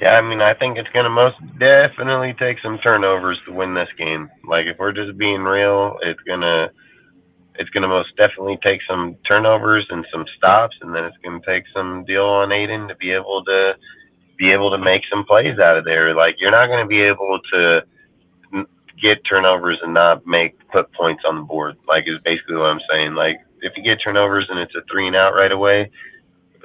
Yeah, I mean, I think it's going to most definitely take some turnovers to win this game. Like, if we're just being real, it's gonna most definitely take some turnovers and some stops, and then it's gonna take some deal on Aiden to be able to make some plays out of there. Like, you're not gonna be able to get turnovers and not put points on the board. Like, is basically what I'm saying. Like, if you get turnovers and it's a 3-and-out right away,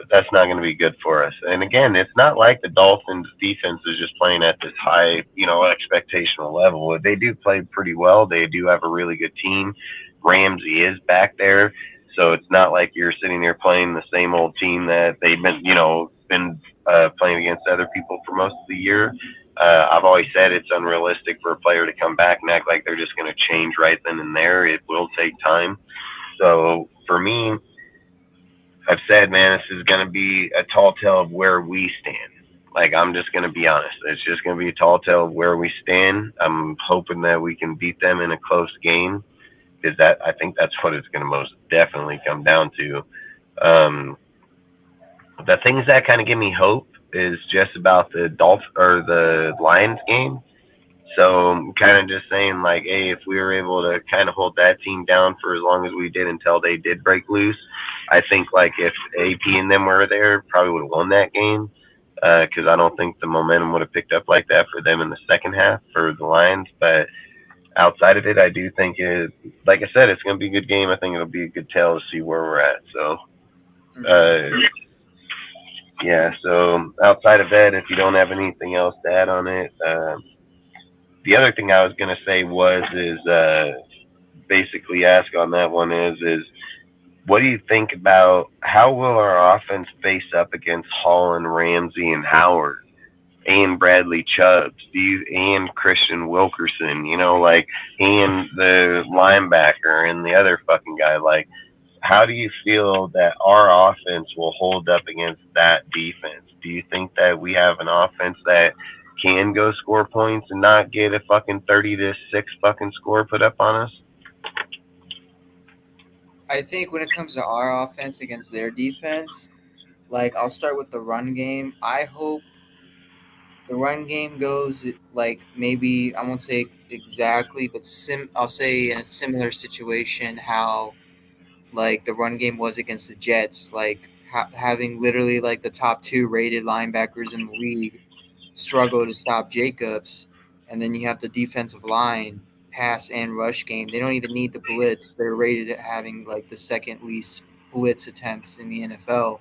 that's not going to be good for us. And again, it's not like the Dolphins defense is just playing at this high, expectational level. They do play pretty well. They do have a really good team. Ramsey is back there. So it's not like you're sitting there playing the same old team that they've been playing against other people for most of the year. I've always said it's unrealistic for a player to come back and act like they're just going to change right then and there. It will take time. So for me, I've said, man, this is going to be a tall tale of where we stand. Like, I'm just going to be honest. It's just going to be a tall tale of where we stand. I'm hoping that we can beat them in a close game because I think that's what it's going to most definitely come down to. Um, the things that kind of give me hope is just about the the Lions game. So I'm kind of just saying, like, hey, if we were able to kind of hold that team down for as long as we did until they did break loose, I think, like, if AP and them were there, probably would have won that game. Because I don't think the momentum would have picked up like that for them in the second half for the Lions. But outside of it, I do think like I said, it's going to be a good game. I think it'll be a good tale to see where we're at. So, Hmm. uh, yeah. So outside of that, if you don't have anything else to add on it, the other thing I was going to say basically ask on that one is what do you think about how will our offense face up against Holland, Ramsey, and Howard, and Bradley Chubbs, and Christian Wilkerson, like, and the linebacker and the other fucking guy? Like, how do you feel that our offense will hold up against that defense? Do you think that we have an offense that can go score points and not get a fucking 30-6 fucking score put up on us? I think when it comes to our offense against their defense, like I'll start with the run game. I hope the run game goes like maybe I won't say exactly, but I'll say in a similar situation how like the run game was against the Jets, like having literally like the top two rated linebackers in the league struggle to stop Jacobs, and then you have the defensive line pass and rush game. They don't even need the blitz. They're rated at having like the second least blitz attempts in the NFL.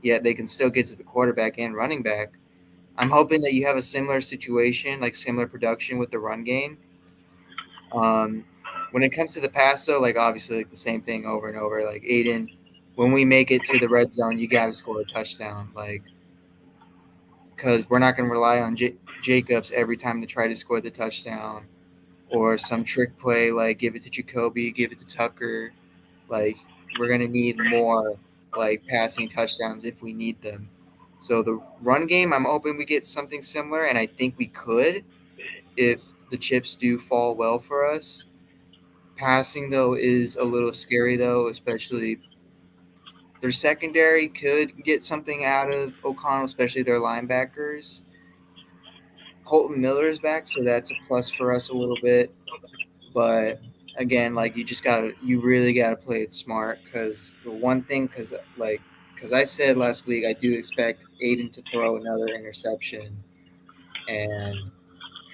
Yet they can still get to the quarterback and running back. I'm hoping that you have a similar situation, like similar production with the run game. Um, when it comes to the pass, though, like obviously like the same thing over and over. Like Aiden, when we make it to the red zone, you got to score a touchdown. Like because we're not going to rely on Jacobs every time to try to score the touchdown or some trick play like give it to Jacoby, give it to Tucker. Like we're going to need more like passing touchdowns if we need them. So the run game, I'm hoping we get something similar, and I think we could if the chips do fall well for us. Passing though is a little scary though, especially their secondary could get something out of O'Connell, especially their linebackers. Colton Miller's back, so that's a plus for us a little bit. But again, like you really gotta play it smart because the one thing, because I said last week I do expect Aiden to throw another interception, and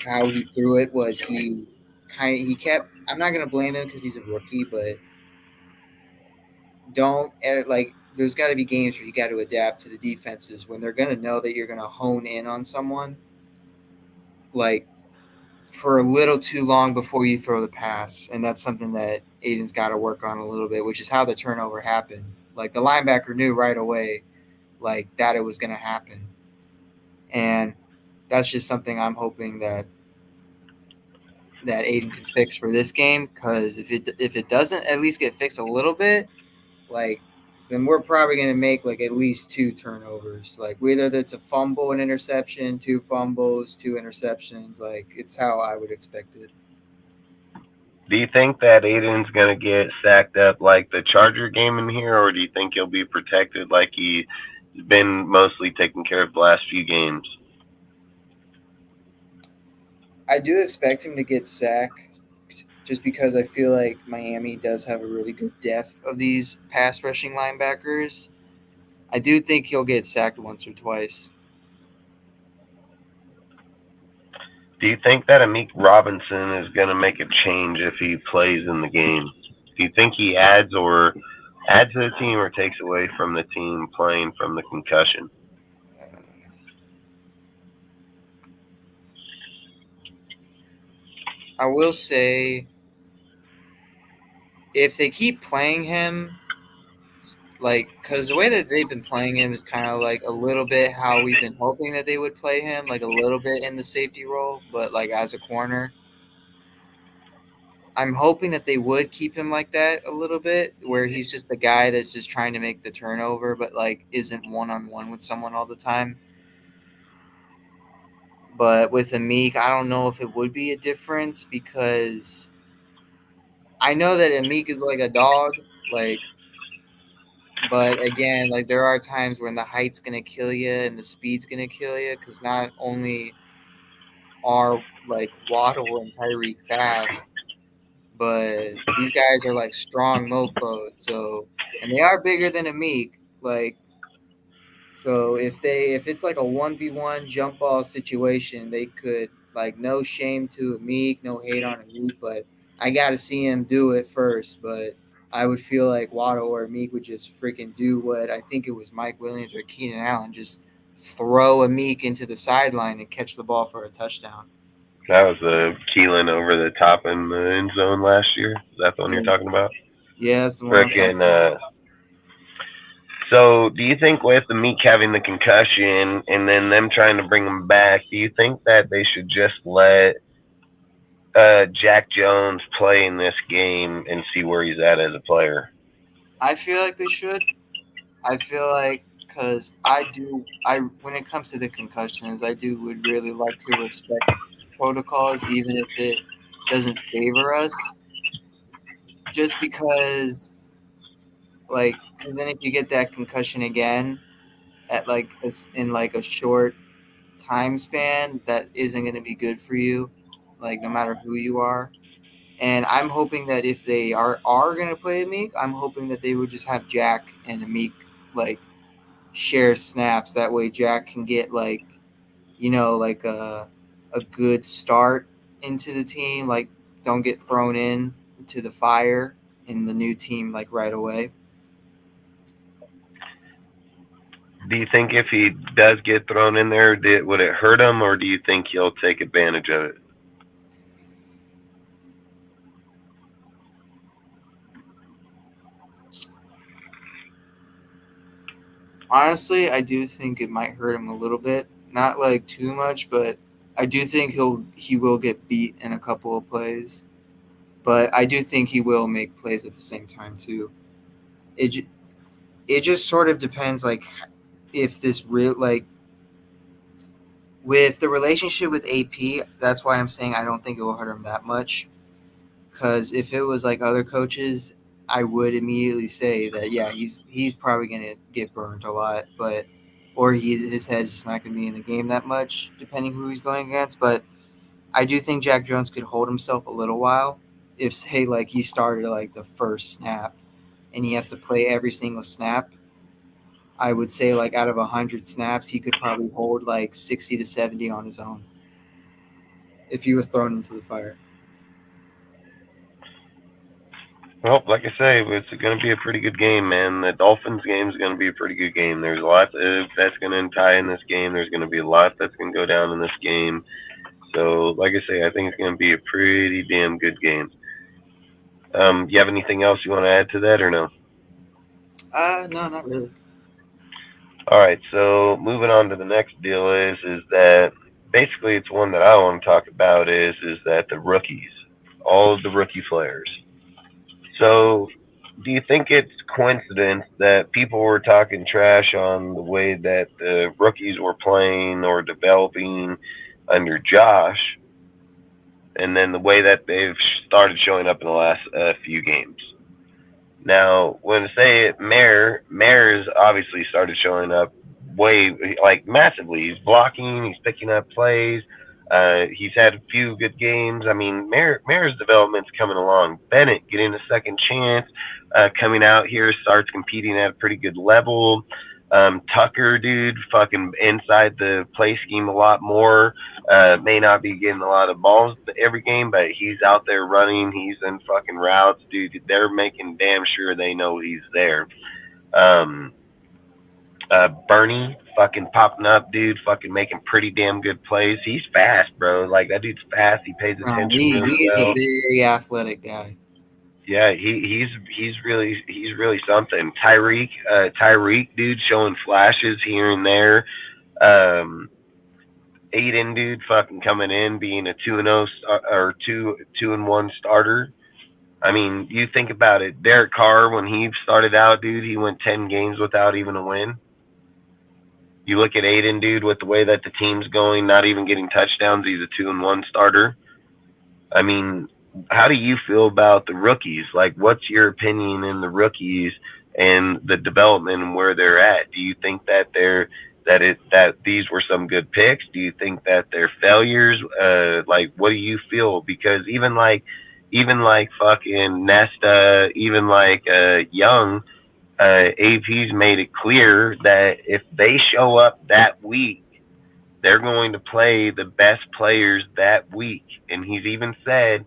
how he threw it was he kept. I'm not gonna blame him because he's a rookie, but don't like. There's got to be games where you got to adapt to the defenses when they're gonna know that you're gonna hone in on someone. Like for a little too long before you throw the pass, and that's something that Aiden's got to work on a little bit, which is how the turnover happened. Like the linebacker knew right away, like that it was going to happen, and that's just something I'm hoping that Aiden can fix for this game. Because if it doesn't at least get fixed a little bit, like then we're probably going to make like at least two turnovers. Like whether it's a fumble, an interception, two fumbles, two interceptions. Like it's how I would expect it. Do you think that Aiden's going to get sacked up like the Charger game in here, or do you think he'll be protected like he's been mostly taking care of the last few games? I do expect him to get sacked just because I feel like Miami does have a really good depth of these pass rushing linebackers. I do think he'll get sacked once or twice. Do you think that Amik Robinson is going to make a change if he plays in the game? Do you think he adds to the team or takes away from the team playing from the concussion? I will say, if they keep playing him, like, because the way that they've been playing him is kind of like a little bit how we've been hoping that they would play him, like a little bit in the safety role, but like as a corner. I'm hoping that they would keep him like that a little bit, where he's just the guy that's just trying to make the turnover, but like isn't one on one with someone all the time. But with Amik, I don't know if it would be a difference because I know that Amik is like a dog, like, but again, like there are times when the height's gonna kill you and the speed's gonna kill you because not only are like Waddle and Tyreek fast, but these guys are like strong mofos. So, and they are bigger than Amik. Like, so if it's like a 1v1 jump ball situation, they could, like, no shame to Amik, no hate on Amik, but I got to see him do it first. But I would feel like Waddle or Amik would just freaking do what I think it was Mike Williams or Keenan Allen, just throw Amik into the sideline and catch the ball for a touchdown. That was a Keelan over the top in the end zone last year. Is that the one Yeah, you're talking about? yeah, that's the one I'm talking Frickin' about. So, do you think with the Meek having the concussion and then them trying to bring him back, do you think that they should just let Jack Jones play in this game and see where he's at as a player? I feel like they should. I feel like because I when it comes to the concussions, I do would really like to respect protocols, even if it doesn't favor us. Just because, like, because then if you get that concussion again at like in like a short time span, that isn't going to be good for you, like no matter who you are. And I'm hoping that if they are going to play Meek, I'm hoping that they would just have Jack and Meek like share snaps. That way, Jack can get like like a good start into the team. Like, don't get thrown in to the fire in the new team like right away. Do you think if he does get thrown in there, would it hurt him, or do you think he'll take advantage of it? Honestly, I do think it might hurt him a little bit. Not like too much, but I do think he will get beat in a couple of plays. But I do think he will make plays at the same time too. It it just sort of depends, like, if this real like with the relationship with AP. That's why I'm saying I don't think it will hurt him that much. Because if it was like other coaches, I would immediately say that yeah, he's probably gonna get burned a lot, but or his head's just not gonna be in the game that much, depending who he's going against. But I do think Jack Jones could hold himself a little while if, say, like he started like the first snap and he has to play every single snap. I would say like out of 100 snaps, he could probably hold like 60 to 70 on his own if he was thrown into the fire. Well, like I say, it's going to be a pretty good game, man. The Dolphins game is going to be a pretty good game. There's a lot that's going to tie in this game. There's going to be a lot that's going to go down in this game. So, like I say, I think it's going to be a pretty damn good game. You have anything else you want to add to that or no? No, not really. All right, so moving on to the next deal is that basically it's one that I want to talk about is that the rookies, all of the rookie players. So, do you think it's coincidence that people were talking trash on the way that the rookies were playing or developing under Josh, and then the way that they've started showing up in the last few games? Now, when I say it, Mayor's obviously started showing up way, like, massively. He's blocking, he's picking up plays. He's had a few good games. I mean, Mayor's development's coming along. Bennett getting a second chance, coming out here, starts competing at a pretty good level. Tucker, dude, fucking inside the play scheme a lot more. May not be getting a lot of balls every game, but he's out there running. He's in fucking routes, dude. They're making damn sure they know he's there. Um, Bernie fucking popping up, dude, fucking making pretty damn good plays. He's fast, bro. Like that dude's fast. He pays attention really He's well. a big athletic guy. Yeah, he's really something. Tyreek, dude, showing flashes here and there. Aiden, dude, fucking coming in, being a 2-0 or 2-1 starter. I mean, you think about it. Derek Carr, when he started out, dude, he went 10 games without even a win. You look at Aiden, dude, with the way that the team's going, not even getting touchdowns. He's a 2-1 starter. I mean, how do you feel about the rookies? Like, what's your opinion in the rookies and the development and where they're at? Do you think that that these were some good picks? Do you think that they're failures? Like, what do you feel? Because even like fucking Nesta, even like Young, AP's made it clear that if they show up that week, they're going to play the best players that week. And he's even said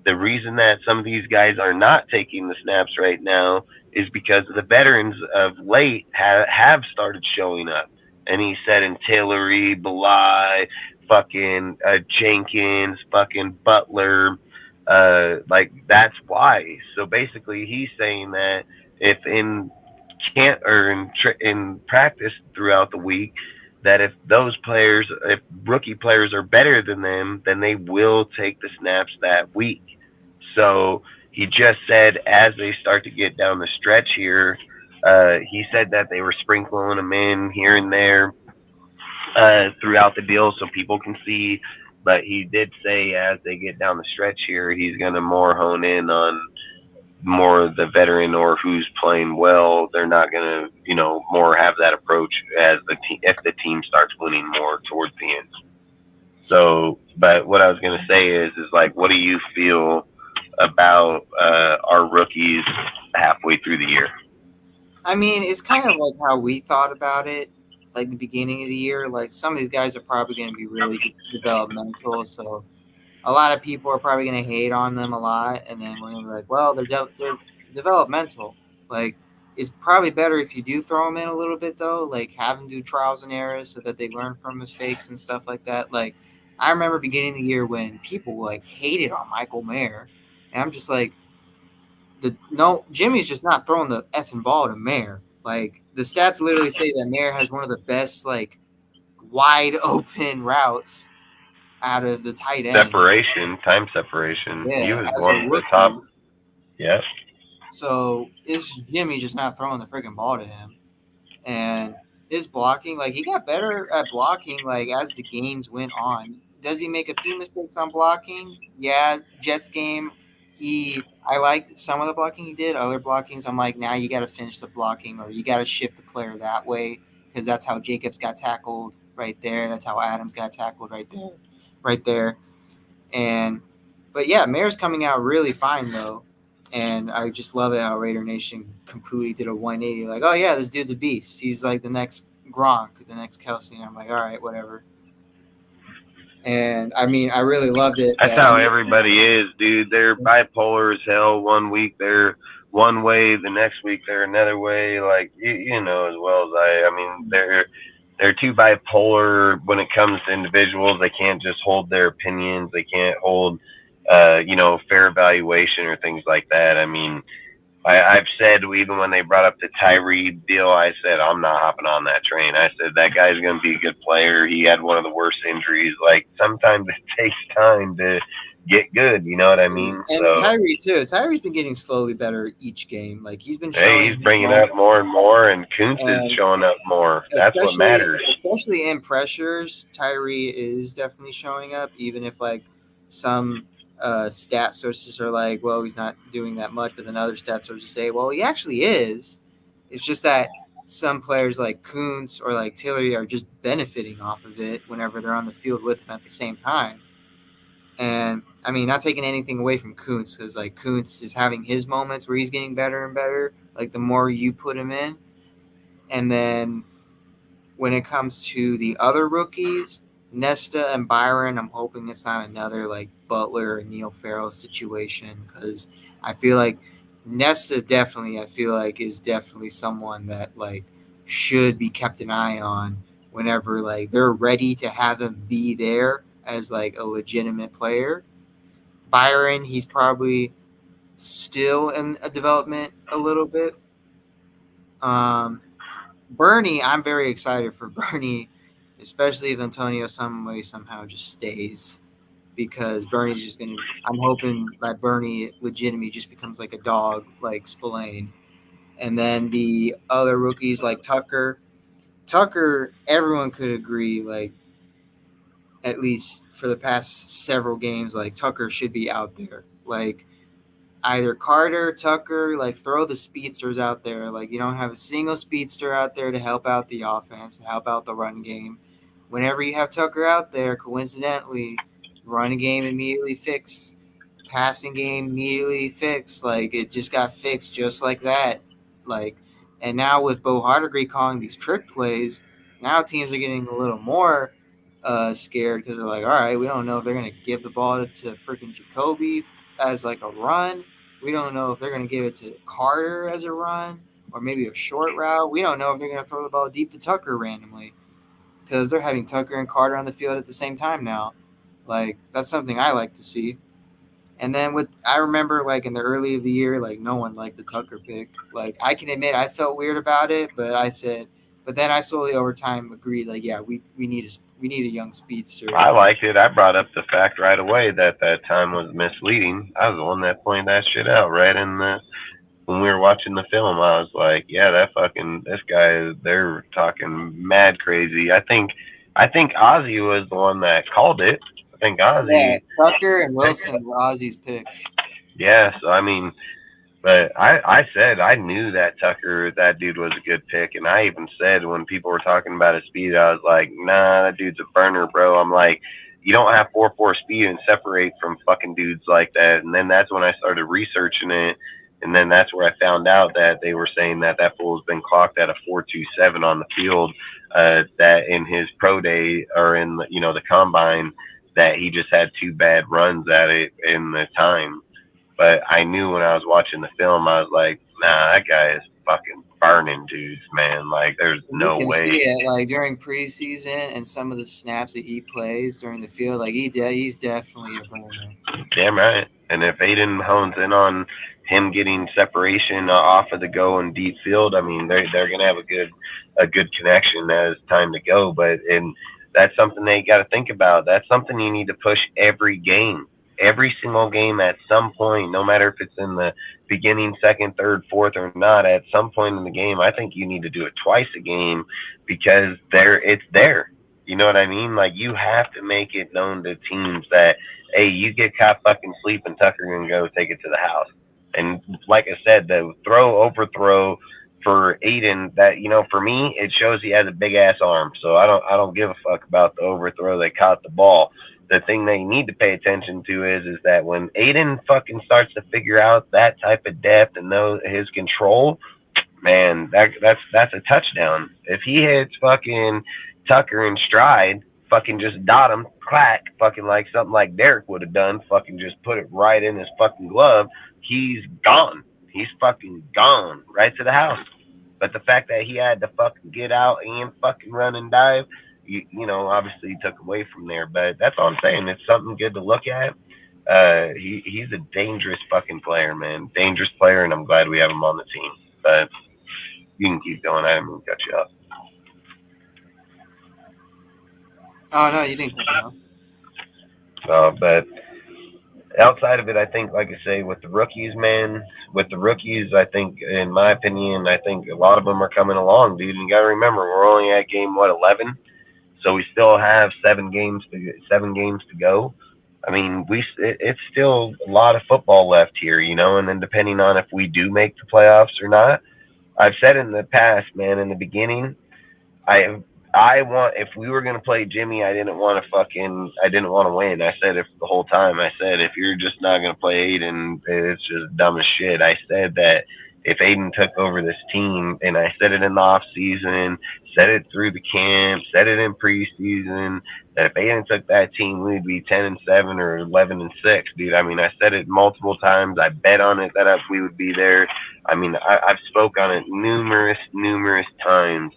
the reason that some of these guys are not taking the snaps right now is because the veterans of late have started showing up. And he said in Tillery, Belay, fucking Jenkins, fucking Butler, like that's why. So basically, he's saying that if in can't or in practice throughout the week, that if those players, if rookie players are better than them, then they will take the snaps that week. So he just said as they start to get down the stretch here, he said that they were sprinkling them in here and there throughout the deal so people can see. But he did say as they get down the stretch here, he's going to more hone in on more the veteran or who's playing well. They're not going to, more have that approach as the team if the team starts winning more towards the end. So, but what I was going to say is like, what do you feel about our rookies halfway through the year? I mean, it's kind of like how we thought about it, like the beginning of the year. Like some of these guys are probably going to be really developmental, so a lot of people are probably going to hate on them a lot, and then we're going to be like, well, they're developmental. Like it's probably better if you do throw them in a little bit though, like have them do trials and errors so that they learn from mistakes and stuff like that. Like I remember beginning of the year when people like hated on Michael Mayer, and I'm just like, Jimmy's just not throwing the effing ball to Mayer. Like the stats literally say that Mayer has one of the best like wide open routes out of the tight end. Time separation. Yeah, He was as one a of the rookie. top. Yeah. So is Jimmy just not throwing the freaking ball to him? And his blocking, like he got better at blocking like as the games went on. Does he make a few mistakes on blocking? Yeah, Jets game, I liked some of the blocking he did. Other blockings, I'm like, now you got to finish the blocking or you got to shift the player that way because that's how Jacobs got tackled right there. That's how Adams got tackled right there. And but yeah, Mayer's coming out really fine though. And I just love it how Raider Nation completely did a 180. Like, oh yeah, this dude's a beast. He's like the next Gronk, the next Kelsey. And I'm like, all right, whatever. And I mean, I really loved it. That's how everybody is, dude. They're bipolar as hell. One week they're one way, the next week they're another way. Like you know as well as I. I mean, they're too bipolar when it comes to individuals. They can't just hold their opinions. They can't hold, fair evaluation or things like that. I mean, I've said even when they brought up the Tyree deal, I said I'm not hopping on that train. I said that guy's going to be a good player. He had one of the worst injuries. Like sometimes it takes time to get good. You know what I mean? And so, Tyree too. Tyree's been getting slowly better each game. Like he's been showing. Hey, he's bringing up more and more, and Kuntz is showing up more. That's what matters. Especially in pressures, Tyree is definitely showing up. Even if like some stat sources are like, well, he's not doing that much, but then other stat sources say, well, he actually is. It's just that some players like Kuntz or like Tillery are just benefiting off of it whenever they're on the field with him at the same time. And I mean, not taking anything away from Kuntz, because like Kuntz is having his moments where he's getting better and better. Like the more you put him in, and then when it comes to the other rookies, Nesta and Byron, I'm hoping it's not another like Butler or Neil Farrell situation, because I feel like Nesta definitely, I feel like, is definitely someone that like should be kept an eye on whenever like they're ready to have him be there as like a legitimate player. Byron, he's probably still in a development a little bit. Um, Bernie, I'm very excited for Bernie, especially if Antonio some way somehow just stays, because Bernie's just gonna. I'm hoping that Bernie legitimately just becomes like a dog, like Spillane, and then the other rookies like Tucker. Tucker, everyone could agree, like at least for the past several games, like Tucker should be out there, like either Carter, Tucker, like throw the speedsters out there. Like you don't have a single speedster out there to help out the offense, to help out the run game. Whenever you have Tucker out there, coincidentally, run game immediately fixed, passing game immediately fixed. Like it just got fixed just like that. Like, and now with Bo Hardegree calling these trick plays, now teams are getting a little more scared, because they're like, all right, we don't know if they're gonna give the ball to freaking Jacoby as like a run. We don't know if they're going to give it to Carter as a run or maybe a short route. We don't know if they're going to throw the ball deep to Tucker randomly, because they're having Tucker and Carter on the field at the same time now. Like, that's something I like to see. And then I remember like in the early of the year, like no one liked the Tucker pick. Like I can admit I felt weird about it, but then I slowly over time agreed. Like yeah, we need a young speedster. I liked it. I brought up the fact right away that time was misleading. I was the one that pointed that shit out right in the when we were watching the film. I was like, yeah, this guy, they're talking mad crazy. I think Ozzy was the one that called it. I think Ozzy. Yeah, Tucker and Wilson were Ozzy's picks. Yeah, so I mean, but I said I knew that that dude was a good pick, and I even said when people were talking about his speed, I was like, nah, that dude's a burner, bro. I'm like, you don't have 4.4 speed and separate from fucking dudes like that. And then that's when I started researching it, and then that's where I found out that they were saying that fool's been clocked at a 4.27 on the field. That in his pro day or in the combine, that he just had 2 bad runs at it in the time. But I knew when I was watching the film, I was like, nah, that guy is fucking burning dudes, man. Like, there's no You can way. see it, like during preseason and some of the snaps that he plays during the field. Like he's definitely a burner. Damn right. And if Aiden hones in on him getting separation off of the go and deep field, I mean, they're gonna have a good connection as time to go. But that's something they got to think about. That's something you need to push every game. Every single game at some point, no matter if it's in the beginning, second, third, fourth, or not, at some point in the game, I think you need to do it twice a game, because it's there. You know what I mean? Like, you have to make it known to teams that, hey, you get caught fucking sleeping, Tucker gonna go take it to the house. And like I said, the overthrow for Aiden, that, for me, it shows he has a big ass arm. So I don't give a fuck about the overthrow that caught the ball. The thing they need to pay attention to is that when Aiden fucking starts to figure out that type of depth and know his control, man, that's a touchdown. If he hits fucking Tucker in stride, fucking just dot him, clack, fucking like something like Derek would have done, fucking just put it right in his fucking glove, he's gone. He's fucking gone right to the house. But the fact that he had to fucking get out and fucking run and dive, obviously took away from there. But that's all I'm saying. It's something good to look at. He's a dangerous fucking player, man. Dangerous player, and I'm glad we have him on the team. But you can keep going. I didn't mean to cut you off. Oh no, you didn't cut me off. But outside of it, I think, like I say, with the rookies, man, I think, in my opinion, I think a lot of them are coming along, dude. And you got to remember, we're only at game 11. So we still have 7 games to go. I mean, it's still a lot of football left here, and then depending on if we do make the playoffs or not, I've said in the past, man, in the beginning, I I want if we were gonna play Jimmy, I didn't want to win. I said if the whole time I said if you're just not gonna play Aiden, it's just dumb as shit. I said that if Aiden took over this team, and I said it in the off season, said it through the camp, said it in preseason, that if Aiden took that team, we'd be 10-7 or 11-6, dude. I mean, I said it multiple times. I bet on it that we would be there. I mean, I've spoke on it numerous times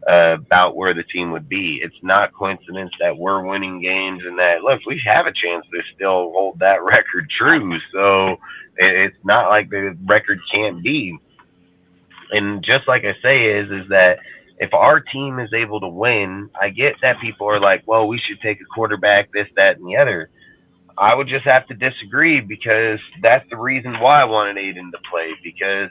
about where the team would be. It's not coincidence that we're winning games and that look, we have a chance to still hold that record true. So it's not like the record can't be. And just like I say is that if our team is able to win, I get that people are like, well, we should take a quarterback, this, that, and the other. I would just have to disagree because that's the reason why I wanted Aiden to play, because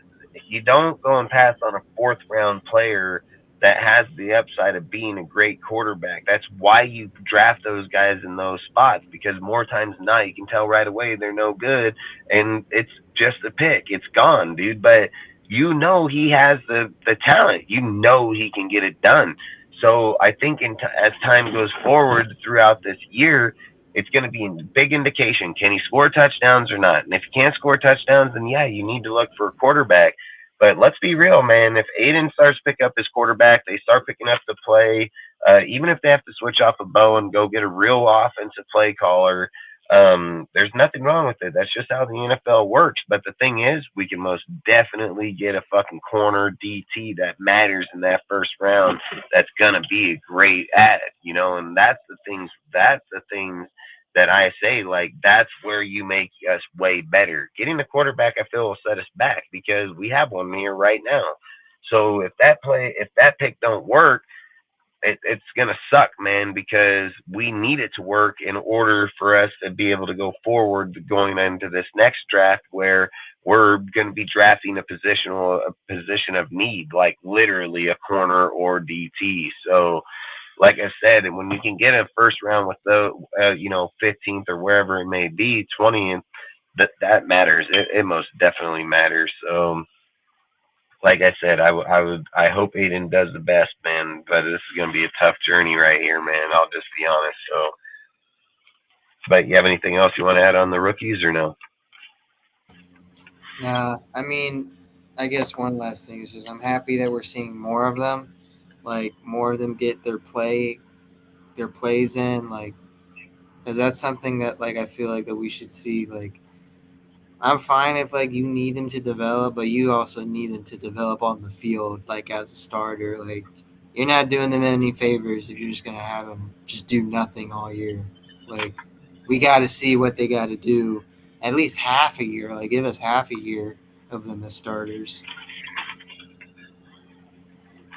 you don't go and pass on a fourth round player that has the upside of being a great quarterback. That's why you draft those guys in those spots, because more times than not you can tell right away they're no good and it's just a pick. It's gone, dude. But you know he has the talent. You know he can get it done. So I think as time goes forward throughout this year, it's going to be a big indication. Can he score touchdowns or not? And if he can't score touchdowns, then yeah, you need to look for a quarterback. But let's be real, man. If Aiden starts to pick up his quarterback, they start picking up the play. Even if they have to switch off a bow and go get a real offensive play caller, there's nothing wrong with it. That's just how the NFL works. But the thing is, we can most definitely get a fucking corner DT that matters in that first round. That's gonna be a great at it, you know. And that's the things. That's the things that I say, like, that's where you make us way better. Getting the quarterback, I feel, will set us back because we have one here right now. So if that pick don't work, it's gonna suck, man, because we need it to work in order for us to be able to go forward going into this next draft where we're gonna be drafting a position of need, like literally a corner or DT. So like I said, and when you can get a first round with the 15th or wherever it may be, 20th, that matters. It most definitely matters. So like I said, I hope Aiden does the best, man. But this is gonna be a tough journey right here, man. I'll just be honest. So, but you have anything else you want to add on the rookies or no? Nah, I mean, I guess one last thing is just I'm happy that we're seeing more of them, like more of them get their plays in, like because that's something that like I feel like that we should see. Like I'm fine if like you need them to develop, but you also need them to develop on the field, like as a starter. Like you're not doing them any favors if you're just gonna have them just do nothing all year. Like we got to see what they got to do at least half a year. Like give us half a year of them as starters.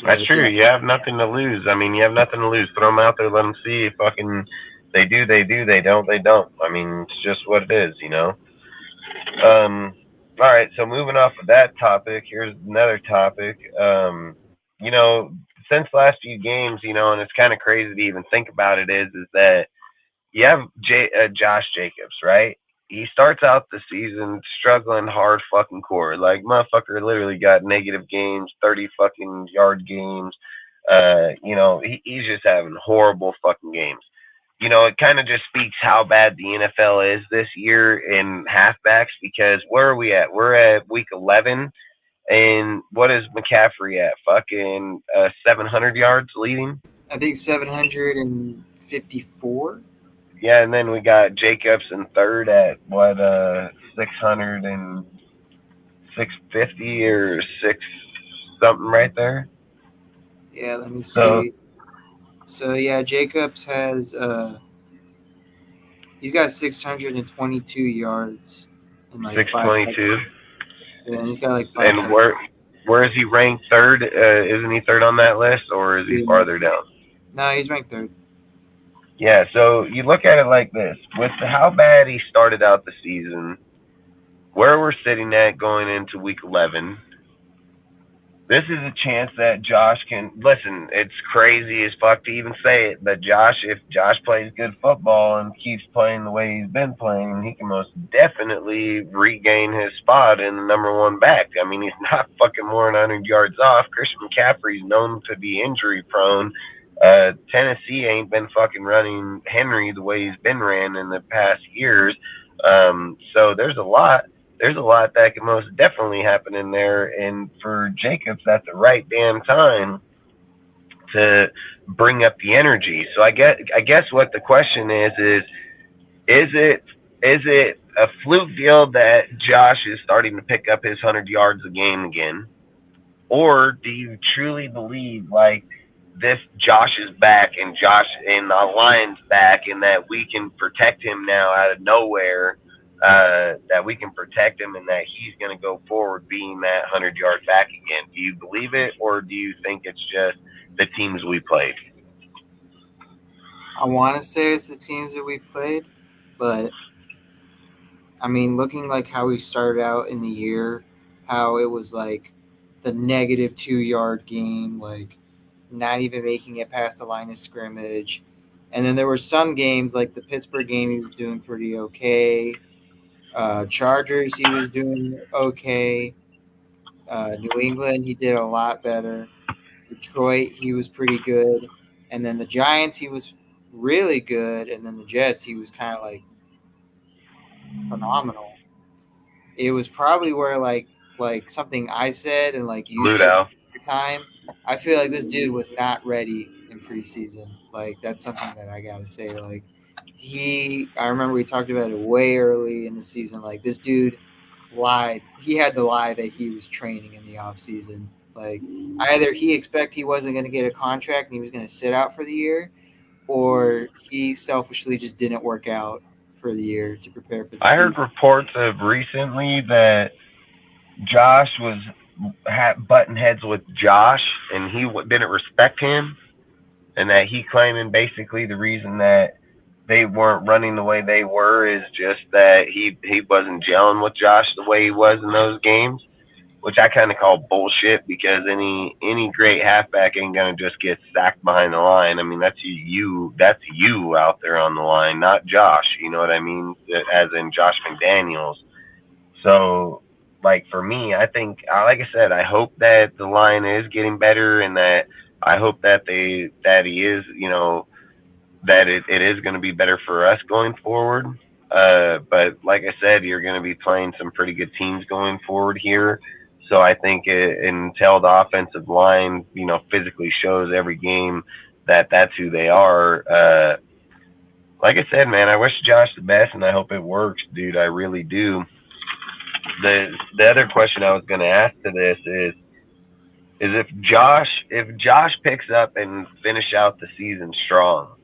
That's But true. yeah, You have nothing to lose. I mean, you have nothing to lose. Throw them out there, let them see. Fucking, they do, they do. They don't, they don't. I mean, it's just what it is, you know. All right. So moving off of that topic, here's another topic. You know, since last few games, you know, and it's kind of crazy to even think about it, is that you have Josh Jacobs, right? He starts out the season struggling hard fucking core. Like motherfucker literally got negative games, 30 fucking yard games. He's just having horrible fucking games. You know, it kind of just speaks how bad the NFL is this year in halfbacks because where are we at? We're at week 11. And what is McCaffrey at? Fucking 700 yards leading? I think 754. Yeah, and then we got Jacobs in third at what 600 and 650 or six something right there. Yeah, let me So see. So yeah, Jacobs has he's got 622 yards and like five. 622, Yeah, and he's got like five and touchdowns. where is he ranked third? Isn't he third on that list, or is he Yeah. farther down? No, he's ranked third. Yeah, so you look at it like this: with how bad he started out the season, where we're sitting at going into week 11. this is a chance that Josh can listen. It's crazy as fuck to even say it, but Josh, if Josh plays good football and keeps playing the way he's been playing, he can most definitely regain his spot in the number one back. I mean, he's not fucking more than 100 yards off. Christian McCaffrey's known to be injury prone. Tennessee ain't been fucking running Henry the way he's been ran in the past years. So there's a lot that can most definitely happen in there. And for Jacobs, at the right damn time to bring up the energy. So I guess what the question is it a fluke deal that Josh is starting to pick up his 100 yards a game again, or do you truly believe like this Josh is back and Josh and the Lions back and that we can protect him now out of nowhere, that we can protect him and that he's going to go forward being that 100-yard back again? Do you believe it, or do you think it's just the teams we played? I want to say it's the teams that we played, but I mean, looking like how we started out in the year, how it was like the negative 2 yard game, like not even making it past the line of scrimmage. And then there were some games like the Pittsburgh game, he was doing pretty okay. Chargers, he was doing okay. New England, he did a lot better. Detroit, he was pretty good. And then the Giants, he was really good. And then the Jets, he was kind of like phenomenal. It was probably where like something I said and like you said Ludo. at the time. I feel like this dude was not ready in preseason. Like that's something that I gotta say. Like I remember we talked about it way early in the season. Like this dude lied. He had to lie that he was training in the off season. Like either he expect he wasn't going to get a contract and he was going to sit out for the year, or he selfishly just didn't work out for the year to prepare for the I heard season. reports of recently that Josh was button heads with Josh, and he didn't respect him, and that he claiming basically the reason that they weren't running the way they were is just that he wasn't gelling with Josh the way he was in those games, which I kind of call bullshit because any great halfback ain't gonna just get sacked behind the line. I mean that's you out there on the line, not Josh. You know what I mean? As in Josh McDaniels. So, like for me, I think, like I said, I hope that the line is getting better, and that I hope that he is, that it is going to be better for us going forward. But like I said, you're going to be playing some pretty good teams going forward here. So I think until the offensive line, physically shows every game that that's who they are. Like I said, man, I wish Josh the best, and I hope it works, dude. I really do. The other question I was going to ask to this is if Josh picks up and finish out the season strong,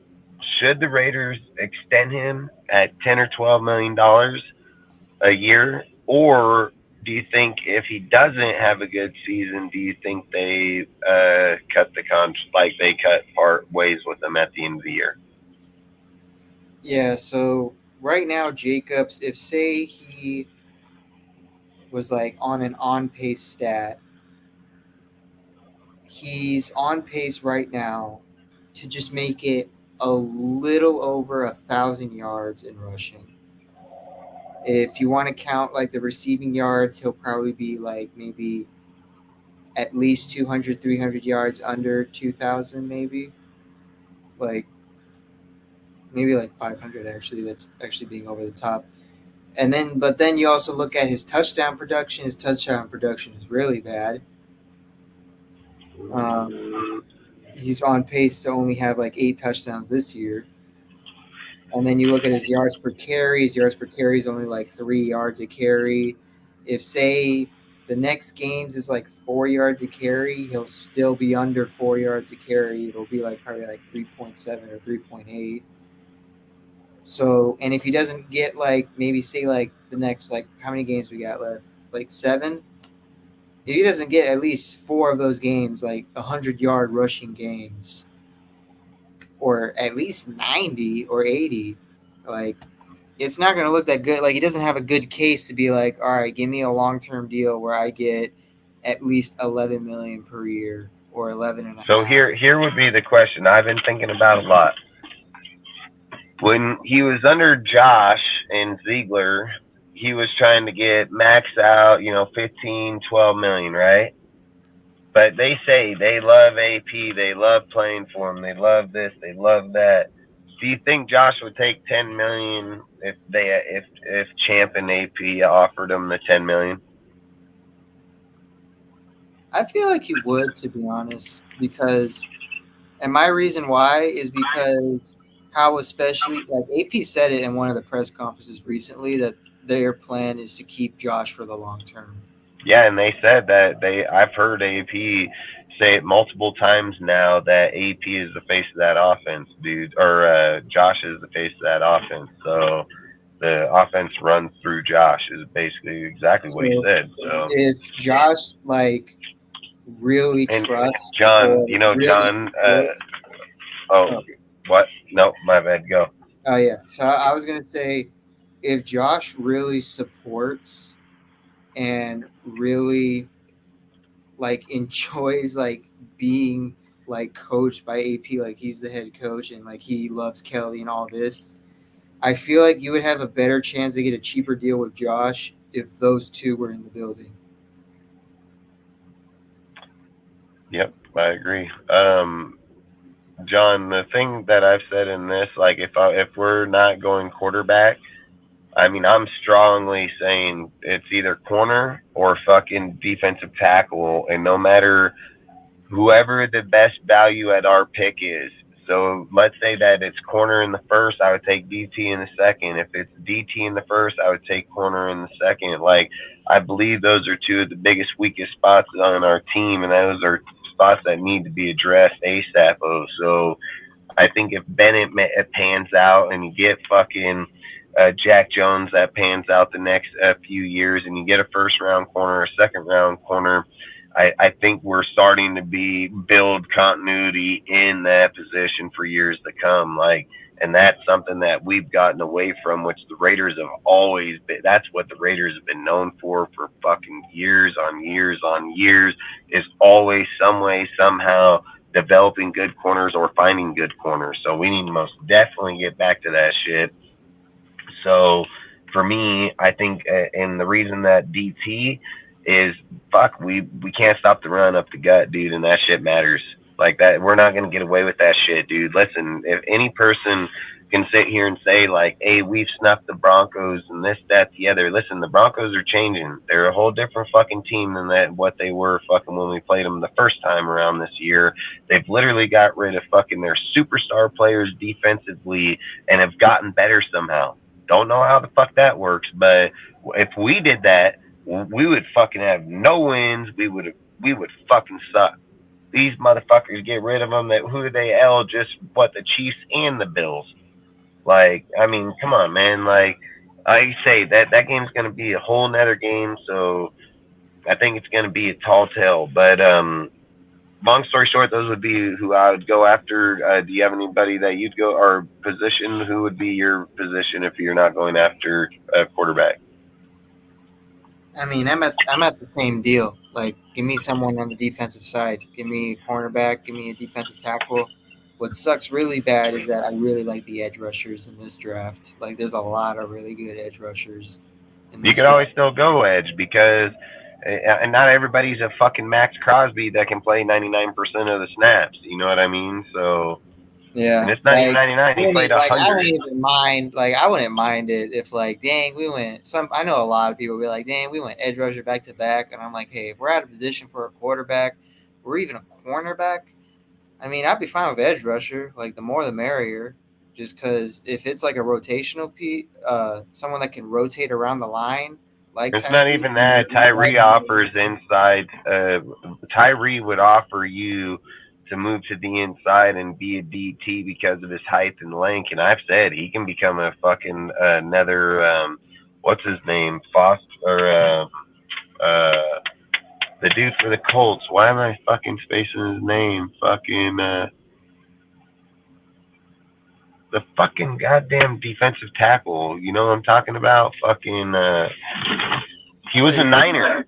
should the Raiders extend him at $10 or $12 million a year, or do you think if he doesn't have a good season, do you think they cut the like they cut part ways with him at the end of the year? Yeah, so right now Jacobs, if say he was like on an on pace stat, he's on pace right now to just make it a little over 1,000 yards in rushing. If you want to count like the receiving yards, he'll probably be like maybe at least 200, 300 yards under 2,000, maybe. Like maybe like 500 actually. That's actually being over the top. But then you also look at his touchdown production. His touchdown production is really bad. Um, he's on pace to only have like 8 touchdowns this year. And then you look at his yards per carry. His yards per carry is only like 3 yards a carry. If say the next games is like 4 yards a carry, he'll still be under 4 yards a carry. It'll be like probably like 3.7 or 3.8. So, and if he doesn't get like maybe say like the next like how many games we got left? Like 7. If he doesn't get at least 4 of those games, like 100-yard rushing games, or at least 90 or 80, like it's not going to look that good. Like he doesn't have a good case to be like, all right, give me a long-term deal where I get at least 11 million per year or 11 and a So half. here would be the question I've been thinking about a lot. When he was under Josh and Ziegler, he was trying to get max out, 15, 12 million, right? But they say they love AP, they love playing for him, they love this, they love that. Do you think Josh would take 10 million if Champ and AP offered him the 10 million? I feel like he would, to be honest, and my reason why is because how especially like AP said it in one of the press conferences recently that their plan is to keep Josh for the long term. Yeah, and they said that I've heard AP say it multiple times now that AP is the face of that offense, dude, or Josh is the face of that offense. So the offense runs through Josh is basically exactly what he So said. So if Josh really and trusts John, or really John. supports, oh, What? No, my bad. Go. oh yeah. So I was gonna say if Josh really supports and really enjoys being coached by AP, like he's the head coach and he loves Kelly and all this, I feel like you would have a better chance to get a cheaper deal with Josh if those two were in the building. Yep, I agree. John, the thing that I've said in this, like if we're not going quarterback, I mean, I'm strongly saying it's either corner or fucking defensive tackle, and no matter whoever the best value at our pick is. So let's say that it's corner in the first, I would take DT in the second. If it's DT in the first, I would take corner in the second. Like, I believe those are two of the biggest, weakest spots on our team, and those are spots that need to be addressed ASAP. So I think if Bennett pans out and you get fucking Jack Jones that pans out the next few years, and you get a first round corner, a second round corner, I think we're starting to build continuity in that position for years to come. And that's something that we've gotten away from, which the Raiders have always been. That's what the Raiders have been known for fucking years on years on years, is always some way, somehow developing good corners or finding good corners. So we need to most definitely get back to that shit. So for me, I think, and the reason that DT is we can't stop the run up the gut, dude, and that shit matters. Like that, we're not gonna get away with that shit, dude. Listen, if any person can sit here and say like, "Hey, we've snuffed the Broncos and this, that, the other," listen, the Broncos are changing. They're a whole different fucking team than what they were fucking when we played them the first time around this year. They've literally got rid of fucking their superstar players defensively and have gotten better somehow. Don't know how the fuck that works, but if we did that, we would fucking have no wins. We would fucking suck. These motherfuckers, get rid of them. Who do they L? Just the Chiefs and the Bills. Like, I mean, come on, man. Like I say, that game's gonna be a whole nother game. So I think it's gonna be a tall tale. But long story short, those would be who I would go after. Do you have anybody that you'd go, or position? Who would be your position if you're not going after a quarterback? I mean, I'm at the same deal. Like, give me someone on the defensive side. Give me a cornerback. Give me a defensive tackle. What sucks really bad is that I really like the edge rushers in this draft. Like, there's a lot of really good edge rushers in You this could draft. always still go edge because, and not everybody's a fucking Max Crosby that can play 99% of the snaps. You know what I mean? So Yeah, and it's not even 99. He played 100. I wouldn't even mind. Like, I wouldn't mind it if, dang, we went. I know a lot of people be like, dang, we went edge rusher back to back, and I'm like, hey, if we're out of position for a quarterback, or even a cornerback, I mean, I'd be fine with edge rusher. Like, the more the merrier. Just because if it's like a rotational piece, someone that can rotate around the line, like It's not even that. Tyree offers inside. Tyree would offer you to move to the inside and be a DT because of his height and length. And I've said he can become a fucking another. What's his name? Foster or the dude for the Colts. Why am I fucking spacing his name? Fucking the fucking goddamn defensive tackle. You know what I'm talking about? Fucking he was a Niner.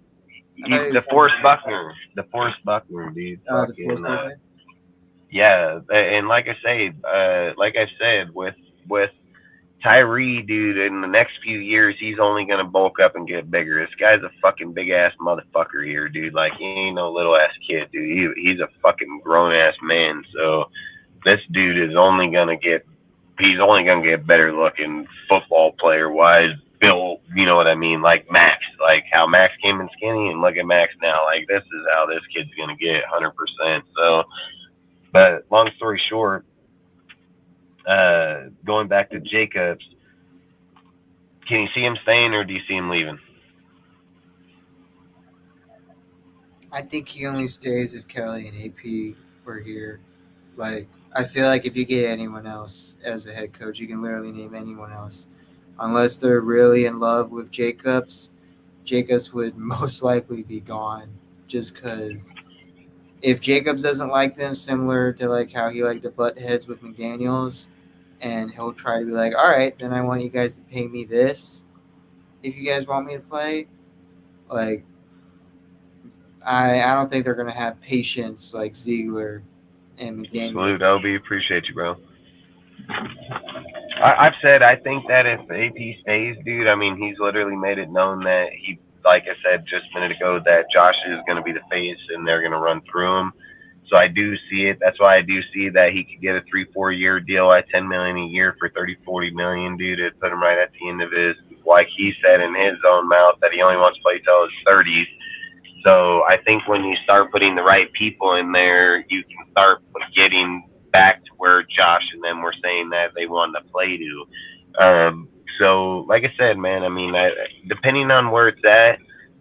I thought you were DeForest Buckner. DeForest Buckner, dude. the fourth Fucking quarterback. yeah. And like I say, like I said, with Tyree, dude, in the next few years, he's only gonna bulk up and get bigger. This guy's a fucking big ass motherfucker here, dude. Like he ain't no little ass kid, dude. He's a fucking grown ass man. So this dude is only gonna get. He's only gonna get better looking football player wise. Built, you know what I mean? Like Max, like how Max came in skinny, and look at Max now. Like this is how this kid's gonna get 100%. So, but long story short, going back to Jacobs, can you see him staying or do you see him leaving? I think he only stays if Kelly and AP were here. Like, I feel like if you get anyone else as a head coach, you can literally name anyone else. Unless they're really in love with Jacobs, Jacobs would most likely be gone. Just because if Jacobs doesn't like them, similar to like how he liked to butt heads with McDaniels, and he'll try to be like, all right, then I want you guys to pay me this if you guys want me to play. Like, I don't think they're gonna have patience like Ziegler and McDaniels. Salute, Obi. Appreciate you, bro. I've said I think that if AP stays, dude, I mean, he's literally made it known that he, like I said just a minute ago, that Josh is going to be the face and they're going to run through him. So I do see it. That's why I do see that he could get a 3-4 year deal at $10 million a year for 30-40 million, dude. It put him right at the end of his, like he said in his own mouth, that he only wants to play till his 30s. So I think when you start putting the right people in there, you can start getting back to where Josh and them were saying that they wanted to play to. So like I said, man, I mean, depending on where it's at,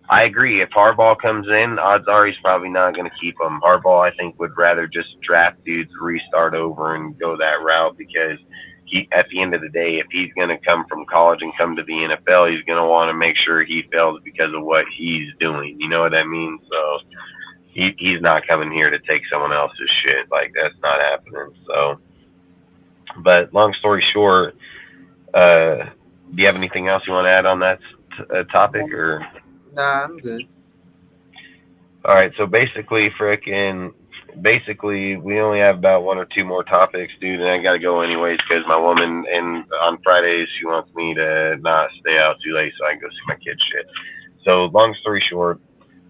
I agree. If Harbaugh comes in, odds are he's probably not going to keep him. Harbaugh, I think, would rather just draft dudes, restart over, and go that route because he, at the end of the day, if he's going to come from college and come to the NFL, he's going to want to make sure he fails because of what he's doing. You know what I mean? So he's not coming here to take someone else's shit. Like, that's not happening. So, but long story short, do you have anything else you want to add on that topic or? Nah, I'm good. All right, so basically, we only have about one or two more topics, dude, and I got to go anyways because my woman, and on Fridays, she wants me to not stay out too late so I can go see my kids shit. So long story short,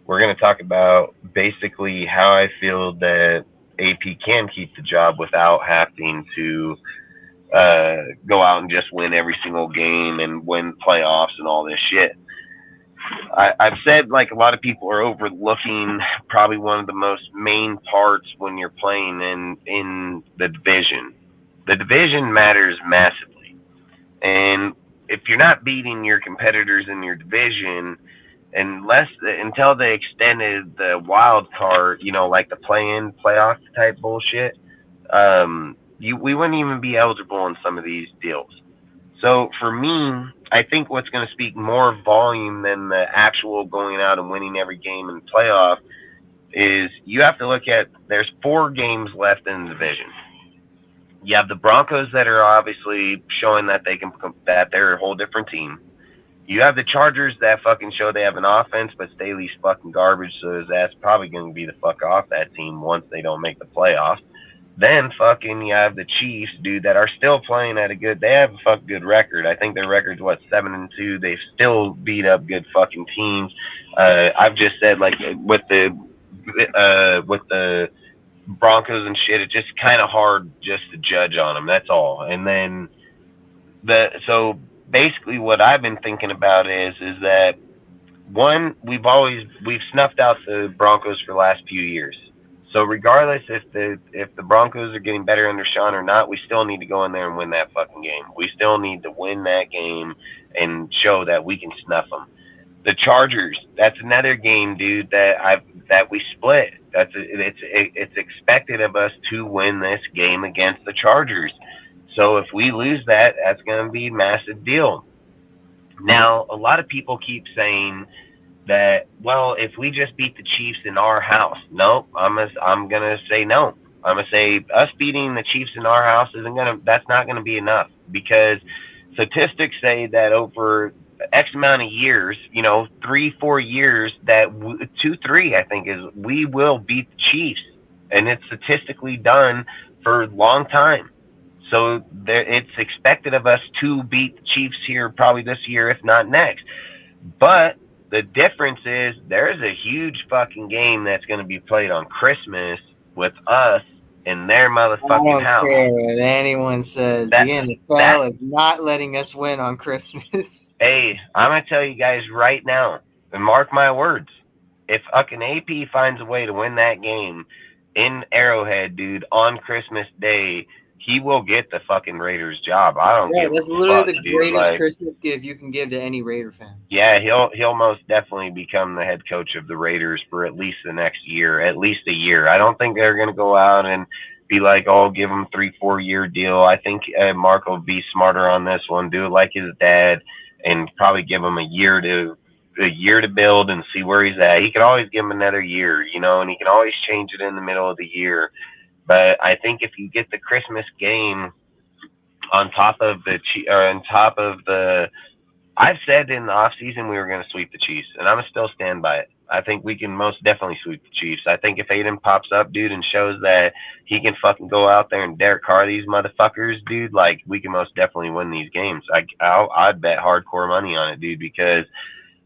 we're going to talk about basically how I feel that AP can keep the job without having to go out and just win every single game and win playoffs and all this shit. I've said, like, a lot of people are overlooking probably one of the most main parts when you're playing in the division. The division matters massively. And if you're not beating your competitors in your division, until they extended the wild card, you know, like the play-in, playoff type bullshit, we wouldn't even be eligible in some of these deals. So for me, I think what's going to speak more volume than the actual going out and winning every game in the playoff is you have to look at, there's 4 games left in the division. You have the Broncos that are obviously showing that that they're a whole different team. You have the Chargers that fucking show they have an offense, but Staley's fucking garbage, so his ass probably going to be the fuck off that team once they don't make the playoffs. Then fucking you have the Chiefs, dude, that are still playing at they have a fucking good record. I think their record's 7-2. They've still beat up good fucking teams. I've just said, like, with the Broncos and shit, it's just kind of hard just to judge on them. That's all. And then so basically what I've been thinking about is that one, we've snuffed out the Broncos for the last few years. So regardless if the Broncos are getting better under Sean or not, we still need to go in there and win that fucking game. We still need to win that game and show that we can snuff them. The Chargers, that's another game, dude, that we split. It's expected of us to win this game against the Chargers. So if we lose that, that's going to be a massive deal. Now, a lot of people keep saying that, well, if we just beat the Chiefs in our house. No, I'm gonna say no. I'm gonna say us beating the Chiefs in our house that's not gonna be enough, because statistics say that over X amount of years, 3, 4 years that 2, 3, I think is we will beat the Chiefs, and it's statistically done for a long time. So it's expected of us to beat the Chiefs here probably this year, if not next. But the difference is there's a huge fucking game that's going to be played on Christmas with us in their I motherfucking don't house. care what anyone says. That The NFL is not letting us win on Christmas. Hey, I'm gonna tell you guys right now, and mark my words. If fucking AP finds a way to win that game in Arrowhead, dude, on Christmas Day, he will get the fucking Raiders job. I don't Yeah, give that's a literally fuck, the dude. greatest Like, Christmas gift you can give to any Raider fan. yeah, he'll most definitely become the head coach of the Raiders for at least the next year, at least a year. I don't think they're gonna go out and be like, oh, give him 3, 4 year deal. I think Mark will be smarter on this one. Do it like his dad, and probably give him a year to build and see where he's at. He could always give him another year, and he can always change it in the middle of the year. But I think if you get the Christmas game on top of the I've said in the off season we were going to sweep the Chiefs, and I'm still stand by it. I think we can most definitely sweep the Chiefs. I think if Aiden pops up, dude, and shows that he can fucking go out there and Derek Carr these motherfuckers, dude, like we can most definitely win these games. I'd bet hardcore money on it, dude, because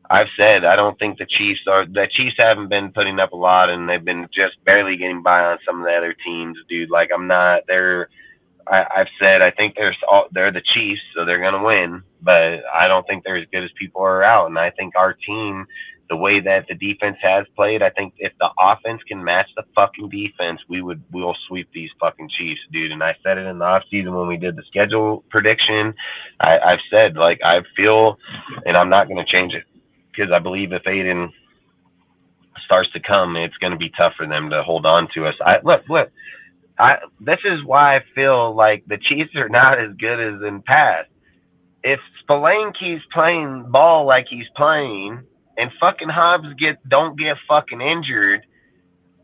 I've said I don't think the Chiefs haven't been putting up a lot, and they've been just barely getting by on some of the other teams, dude. Like I'm not they're I've said I think they're the Chiefs, so they're gonna win. But I don't think they're as good as people are out, and I think our team, the way that the defense has played, I think if the offense can match the fucking defense, we'll sweep these fucking Chiefs, dude. And I said it in the off season when we did the schedule prediction. I've said like I feel, and I'm not gonna change it because I believe if Aiden starts to come, it's gonna be tough for them to hold on to us. Look. This is why I feel like the Chiefs are not as good as in past. If Spillane keeps playing ball like he's playing, and fucking Hobbs don't get fucking injured,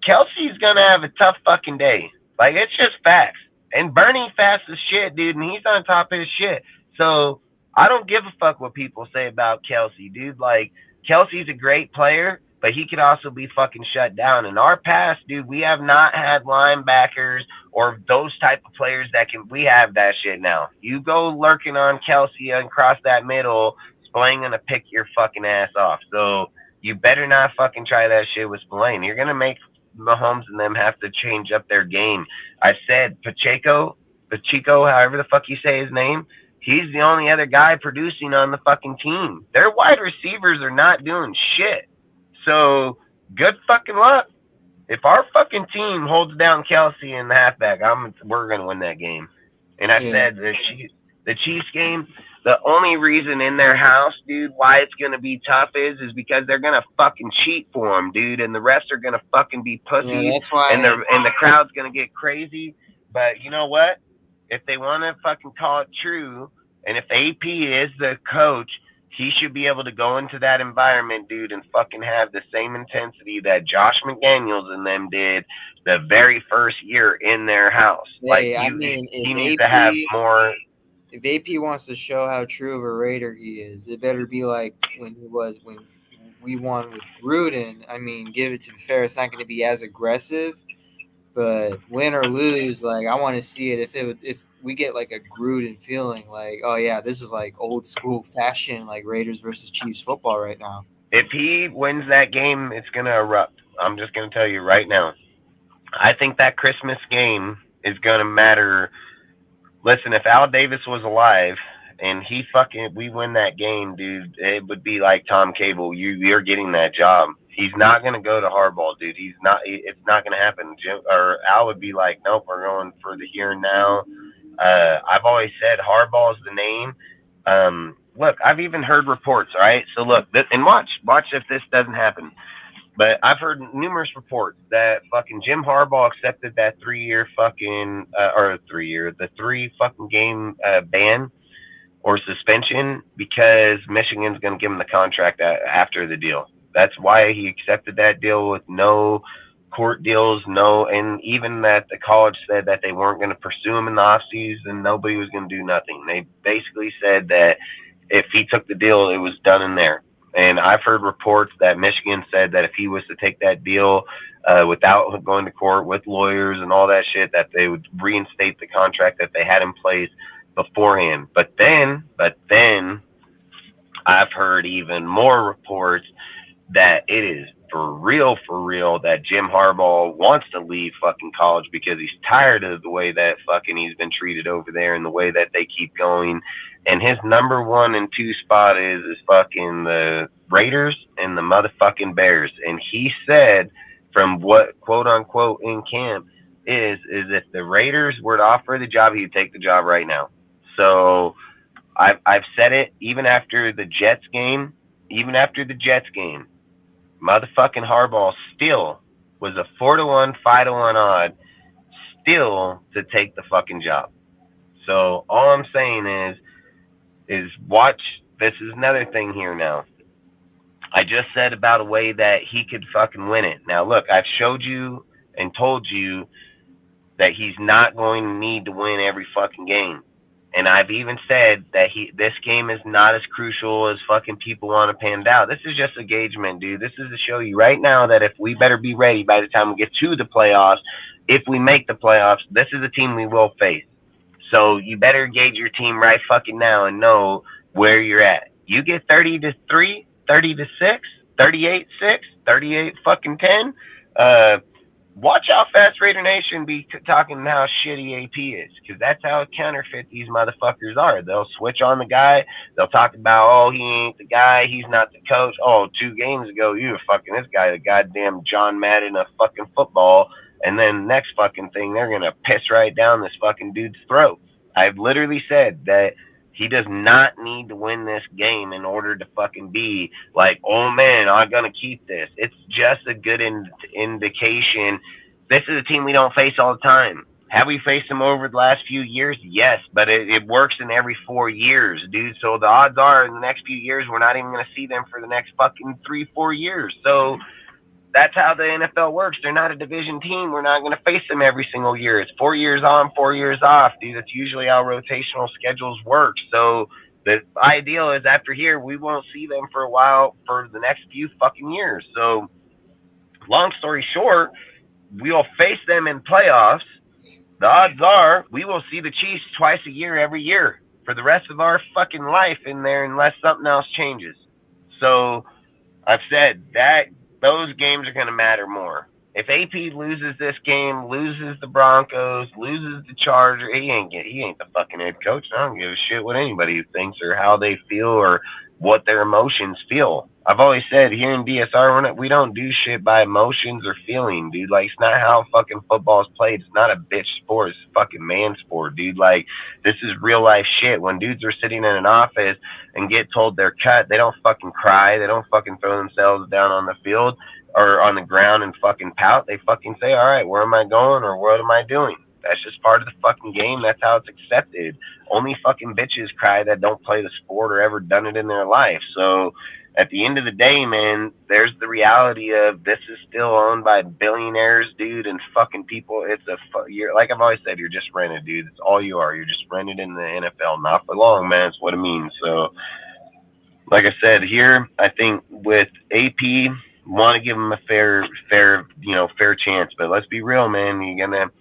Kelsey's gonna have a tough fucking day. Like it's just facts. And Bernie fast as shit, dude, and he's on top of his shit. So I don't give a fuck what people say about Kelsey, dude. Like Kelsey's a great player, but he could also be fucking shut down. In our past, dude, we have not had linebackers or those type of players we have that shit now. You go lurking on Kelsey and cross that middle, Spillane gonna pick your fucking ass off. So you better not fucking try that shit with Spillane. You're gonna make Mahomes and them have to change up their game. I said Pacheco, however the fuck you say his name, he's the only other guy producing on the fucking team. Their wide receivers are not doing shit. So good fucking luck. If our fucking team holds down Kelsey in the halfback, we're gonna win that game. And I said the Chiefs game, the only reason in their house, dude, why it's gonna be tough is because they're gonna fucking cheat for them, dude, and the rest are gonna fucking be pussies, Yeah, that's why. and the crowd's gonna get crazy. But you know what? If they want to fucking call it true, and if AP is the coach, he should be able to go into that environment, dude, and fucking have the same intensity that Josh McDaniels and them did the very first year in their house. Hey, Like I mean, he needs to have more. If AP wants to show how true of a Raider he is, it better be like when we won with Gruden. I mean, give it to fair. It's not going to be as aggressive, but win or lose, like I want to see it. If we get like a Gruden feeling, like oh yeah, this is like old school fashion, like Raiders versus Chiefs football right now. If he wins that game, it's gonna erupt. I'm just gonna tell you right now. I think that Christmas game is gonna matter. Listen, if Al Davis was alive and we win that game, dude, it would be like Tom Cable. You're getting that job. He's not going to go to Harbaugh, dude. It's not going to happen. Al would be like, nope, we're going for the here and now. I've always said Harbaugh's the name. Look, I've even heard reports, all right? So look, and watch if this doesn't happen. But I've heard numerous reports that fucking Jim Harbaugh accepted that 3-year fucking, the 3 fucking game ban or suspension because Michigan's going to give him the contract after the deal. That's why he accepted that deal with no court deals, and even that the college said that they weren't going to pursue him in the offseason, nobody was going to do nothing. They basically said that if he took the deal, it was done in there. And I've heard reports that Michigan said that if he was to take that deal without going to court with lawyers and all that shit, that they would reinstate the contract that they had in place beforehand. But then I've heard even more reports that it is for real, that Jim Harbaugh wants to leave fucking college because he's tired of the way that fucking he's been treated over there and the way that they keep going. And his number 1 and 2 spot is fucking the Raiders and the motherfucking Bears. And he said, from what quote unquote in camp is if the Raiders were to offer the job, he'd take the job right now. So I've said it even after the Jets game, motherfucking Harbaugh still was a 4-1, 5-1 odd still to take the fucking job. So all I'm saying is watch. This is another thing here now. I just said about a way that he could fucking win it. Now look, I've showed you and told you that he's not going to need to win every fucking game. And I've even said that this game is not as crucial as fucking people want to pan out. This is just engagement, dude. This is to show you right now that if we better be ready by the time we get to the playoffs, if we make the playoffs, this is a team we will face. So you better gauge your team right fucking now and know where you're at. You get 30-3, 30-6, 38-6, 38 fucking 10. Watch how fast Raider Nation be talking how shitty AP is, because that's how counterfeit these motherfuckers are. They'll switch on the guy. They'll talk about, oh, he ain't the guy. He's not the coach. Oh, 2 games ago, you were fucking this guy, the goddamn John Madden of fucking football. And then next fucking thing, they're going to piss right down this fucking dude's throat. I've literally said that he does not need to win this game in order to fucking be like, oh man, I'm going to keep this. It's just a good indication. This is a team we don't face all the time. Have we faced them over the last few years? Yes, but it works in every 4 years, dude. So the odds are in the next few years, we're not even going to see them for the next fucking 3-4 years. So that's how the NFL works. They're not a division team. We're not going to face them every single year. It's 4 years on, 4 years off, dude. That's usually how rotational schedules work. So the ideal is after here, we won't see them for a while for the next few fucking years. So long story short, we'll face them in playoffs. The odds are we will see the Chiefs twice a year every year for the rest of our fucking life in there unless something else changes. So I've said that those games are going to matter more. If AP loses this game, loses the Broncos, loses the Chargers, he ain't the fucking head coach. I don't give a shit what anybody thinks or how they feel or what their emotions feel. I've always said here in DSR, we don't do shit by emotions or feeling, dude. Like, it's not how fucking football is played. It's not a bitch sport. It's a fucking man sport, dude. Like, this is real life shit. When dudes are sitting in an office and get told they're cut, they don't fucking cry. They don't fucking throw themselves down on the field or on the ground and fucking pout. They fucking say, all right, where am I going or what am I doing? That's just part of the fucking game. That's how it's accepted. Only fucking bitches cry that don't play the sport or ever done it in their life. So at the end of the day, man, there's the reality of this is still owned by billionaires, dude, and fucking people. You're like I've always said, you're just rented, dude. It's all you are. You're just rented in the NFL. Not for long, man. That's what it means. So, like I said, here, I think with AP, want to give him a fair chance. But let's be real, man. You're gonna.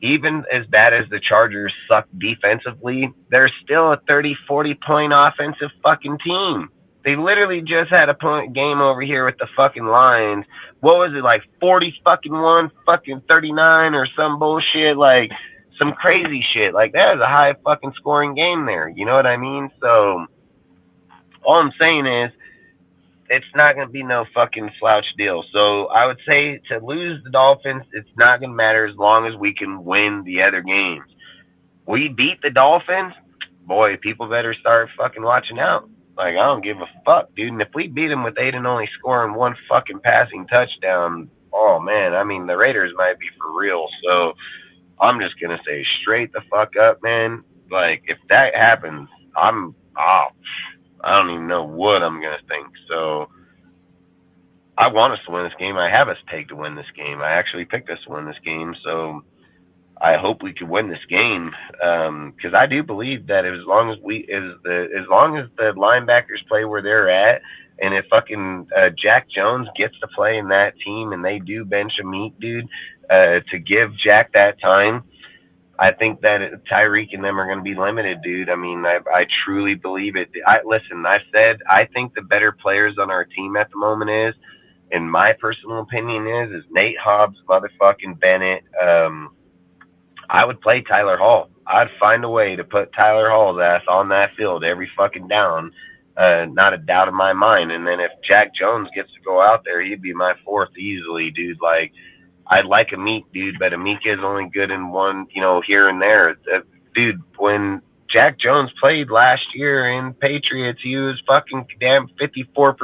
Even as bad as the Chargers suck defensively, they're still a 30, 40-point offensive fucking team. They literally just had a point game over here with the fucking Lions. What was it, like 40 fucking 1, fucking 39 or some bullshit, like some crazy shit. Like, that was a high fucking scoring game there. You know what I mean? So all I'm saying is, it's not going to be no fucking slouch deal. So I would say to lose the Dolphins, it's not going to matter as long as we can win the other games. We beat the Dolphins, boy, people better start fucking watching out. Like, I don't give a fuck, dude. And if we beat them with Aiden only scoring 1 fucking passing touchdown, oh, man, I mean, the Raiders might be for real. So I'm just going to say straight the fuck up, man. Like, if that happens, I don't even know what I'm going to think. So I want us to win this game. I have us pegged to win this game. I actually picked us to win this game. So I hope we could win this game because I do believe that as long as the linebackers play where they're at, and if fucking Jack Jones gets to play in that team, and they do bench a meat dude to give Jack that time, I think that Tyreek and them are going to be limited, dude. I mean, I truly believe it. Listen. I said I think the better players on our team at the moment in my personal opinion, is Nate Hobbs, motherfucking Bennett. I would play Tyler Hall. I'd find a way to put Tyler Hall's ass on that field every fucking down. Not a doubt in my mind. And then if Jack Jones gets to go out there, he'd be my fourth easily, dude. Like, I'd like a Meek, dude, but Amika is only good in one, here and there. Dude, when Jack Jones played last year in Patriots, he was fucking damn 54%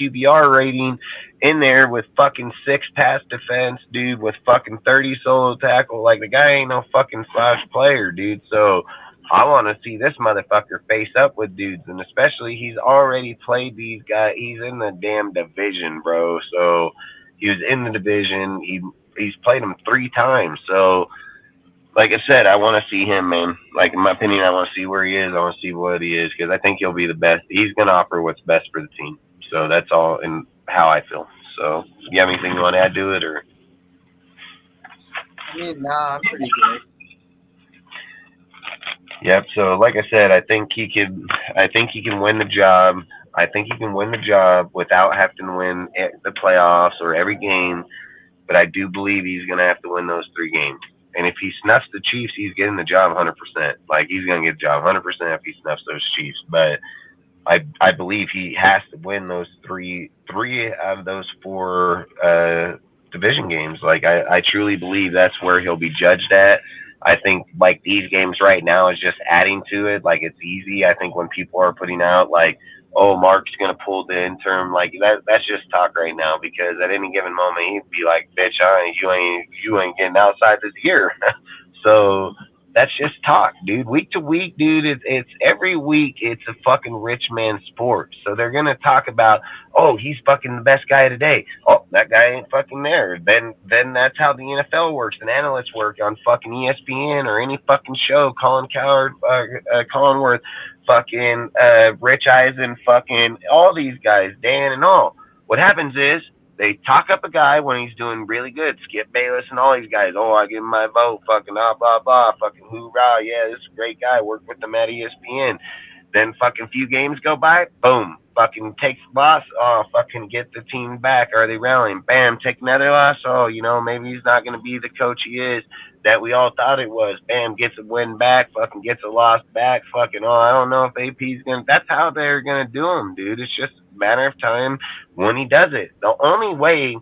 QBR rating in there with fucking 6 pass defense, dude, with fucking 30 solo tackle. Like, the guy ain't no fucking slash player, dude. So I want to see this motherfucker face up with dudes, and especially he's already played these guys. He's in the damn division, bro. So he was in the division. He's played him 3 times. So, like I said, I want to see him, man. Like, in my opinion, I want to see where he is. I want to see what he is because I think he'll be the best. He's going to offer what's best for the team. So that's all in how I feel. So, do you have anything you want to add to it, or? I mean, nah, I'm pretty good. Yep. So, like I said, I think he can win the job. I think he can win the job without having to win the playoffs or every game. But I do believe he's going to have to win those 3 games. And if he snuffs the Chiefs, he's getting the job 100%. Like, he's going to get the job 100% if he snuffs those Chiefs. But I believe he has to win those three out of those 4 division games. Like, I truly believe that's where he'll be judged at. I think, like, these games right now is just adding to it. Like, it's easy. I think when people are putting out, like, oh, Mark's going to pull the interim, like, that's just talk right now because at any given moment, he'd be like, bitch, you ain't getting outside this year. So that's just talk, dude. Week to week, dude, it's every week it's a fucking rich man sport. So they're going to talk about, oh, he's fucking the best guy today. Oh, that guy ain't fucking there. Then that's how the NFL works and analysts work on fucking ESPN or any fucking show. Colin Worth, fucking Rich Eisen, fucking all these guys, Dan and all. What happens is they talk up a guy when he's doing really good. Skip Bayless and all these guys. Oh, I give him my vote. Fucking blah, blah, blah. Fucking hoorah. Yeah, this is a great guy. Work with him at ESPN. Then fucking few games go by. Boom. Fucking takes a loss. Oh, fucking get the team back. Are they rallying? Bam. Take another loss. Oh, maybe he's not going to be the coach he is that we all thought it was. Bam. Gets a win back. Fucking gets a loss back. Fucking, oh, I don't know if AP's going to. That's how they're going to do him, dude. It's just a matter of time when he does it. The only way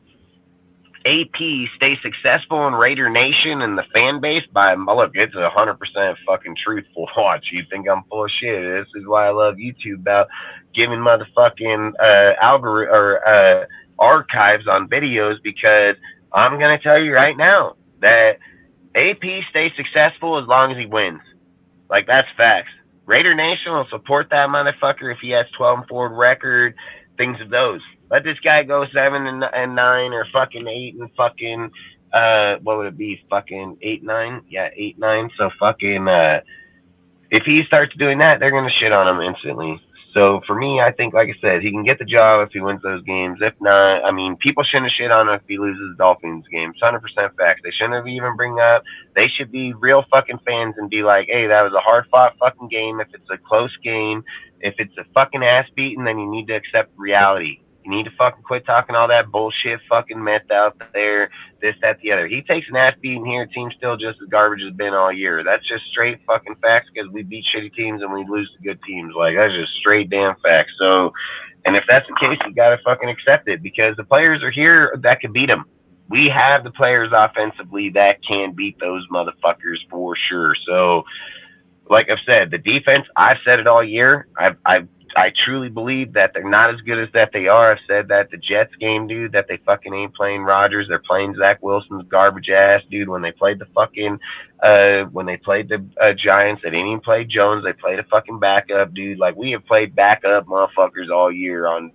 AP stays successful in Raider Nation and the fan base look, it's 100% fucking truthful watch. You think I'm full of shit. This is why I love YouTube about giving motherfucking algorithm or archives on videos, because I'm going to tell you right now that AP stays successful as long as he wins. Like, that's facts. Raider Nation will support that motherfucker if he has 12-4 record, things of those. Let this guy go 7-9 or fucking 8 and fucking what would it be? Fucking 8-9? Yeah, 8-9. So fucking if he starts doing that, they're gonna shit on him instantly. So for me, I think, like I said, he can get the job if he wins those games. If not, I mean, people shouldn't have shit on him if he loses the Dolphins game. It's 100% facts. They shouldn't have even bring up. They should be real fucking fans and be like, hey, that was a hard-fought fucking game. If it's a close game, if it's a fucking ass beating, then you need to accept reality. You need to fucking quit talking all that bullshit fucking myth out there, this, that, the other. He takes an ass beating here, team's still just as garbage as been all year. That's just straight fucking facts because we beat shitty teams and we lose to good teams. Like, that's just straight damn facts. So, and if that's the case, you got to fucking accept it because the players are here that can beat them. We have the players offensively that can beat those motherfuckers for sure. So, like I've said, the defense, I've said it all year. I truly believe that they're not as good as that they are. I've said that the Jets game, dude, that they fucking ain't playing Rodgers. They're playing Zach Wilson's garbage ass, dude. When they played the fucking, Giants, they didn't even play Jones. They played a fucking backup, dude. Like, we have played backup motherfuckers all year on